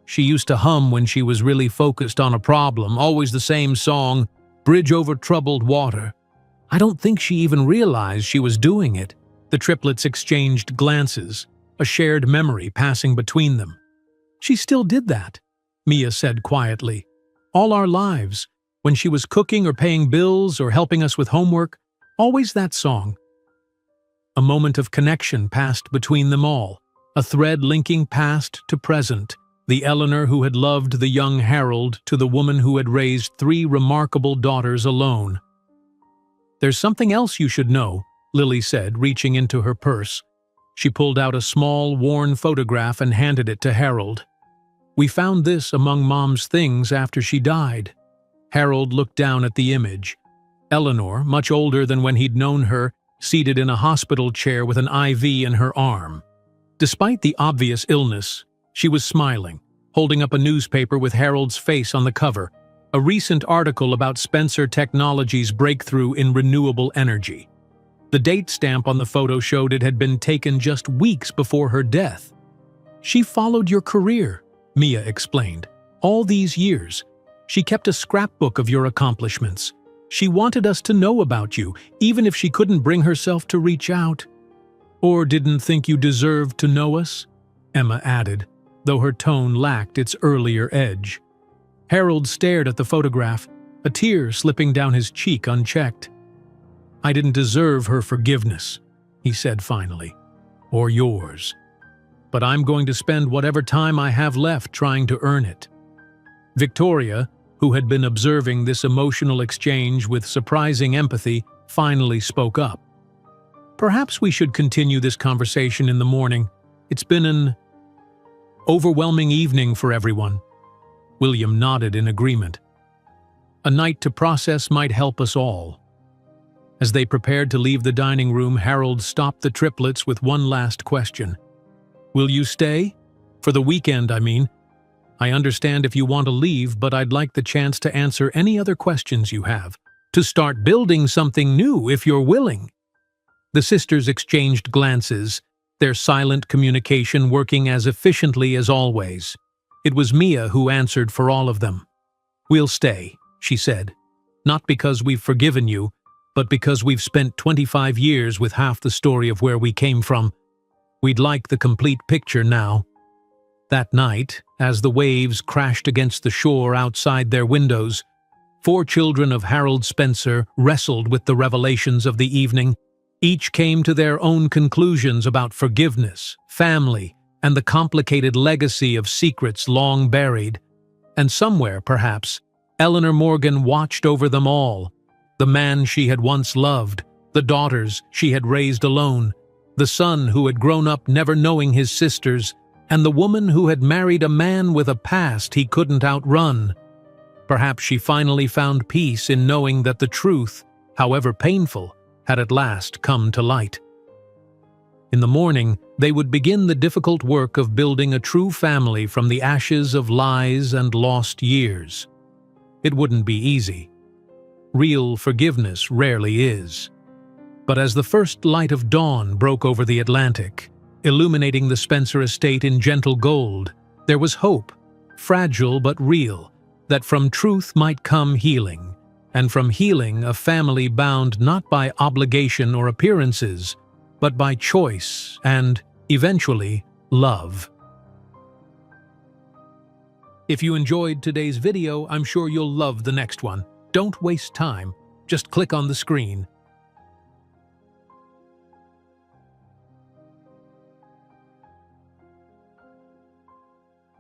She used to hum when she was really focused on a problem, always the same song, "Bridge Over Troubled Water." I don't think she even realized she was doing it. The triplets exchanged glances, a shared memory passing between them. "She still did that," Mia said quietly. "All our lives, when she was cooking or paying bills or helping us with homework, always that song." A moment of connection passed between them all, a thread linking past to present, the Eleanor who had loved the young Harold to the woman who had raised 3 remarkable daughters alone. "There's something else you should know," Lily said, reaching into her purse. She pulled out a small, worn photograph and handed it to Harold. "We found this among Mom's things after she died." Harold looked down at the image. Eleanor, much older than when he'd known her, seated in a hospital chair with an IV in her arm. Despite the obvious illness, she was smiling, holding up a newspaper with Harold's face on the cover, a recent article about Spencer Technologies' breakthrough in renewable energy. The date stamp on the photo showed it had been taken just weeks before her death. "She followed your career," Mia explained. "All these years. She kept a scrapbook of your accomplishments. She wanted us to know about you, even if she couldn't bring herself to reach out." "Or didn't think you deserved to know us," Emma added, though her tone lacked its earlier edge. Harold stared at the photograph, a tear slipping down his cheek unchecked. "I didn't deserve her forgiveness," he said finally, "or yours. But I'm going to spend whatever time I have left trying to earn it." Victoria, who had been observing this emotional exchange with surprising empathy, finally spoke up. "Perhaps we should continue this conversation in the morning. It's been an overwhelming evening for everyone." William nodded in agreement. "A night to process might help us all." As they prepared to leave the dining room, Harold stopped the triplets with one last question. "Will you stay? For the weekend, I mean. I understand if you want to leave, but I'd like the chance to answer any other questions you have. To start building something new, if you're willing." The sisters exchanged glances, their silent communication working as efficiently as always. It was Mia who answered for all of them. "We'll stay," she said. "Not because we've forgiven you, but because we've spent 25 years with half the story of where we came from. We'd like the complete picture now." That night, as the waves crashed against the shore outside their windows, 4 children of Harold Spencer wrestled with the revelations of the evening. Each came to their own conclusions about forgiveness, family, and the complicated legacy of secrets long buried. And somewhere, perhaps, Eleanor Morgan watched over them all. The man she had once loved, the daughters she had raised alone, the son who had grown up never knowing his sisters, and the woman who had married a man with a past he couldn't outrun. Perhaps she finally found peace in knowing that the truth, however painful, had at last come to light. In the morning, they would begin the difficult work of building a true family from the ashes of lies and lost years. It wouldn't be easy. Real forgiveness rarely is. But as the first light of dawn broke over the Atlantic, illuminating the Spencer estate in gentle gold, there was hope, fragile but real, that from truth might come healing, and from healing a family bound not by obligation or appearances, but by choice and, eventually, love. If you enjoyed today's video, I'm sure you'll love the next one. Don't waste time. Just click on the screen.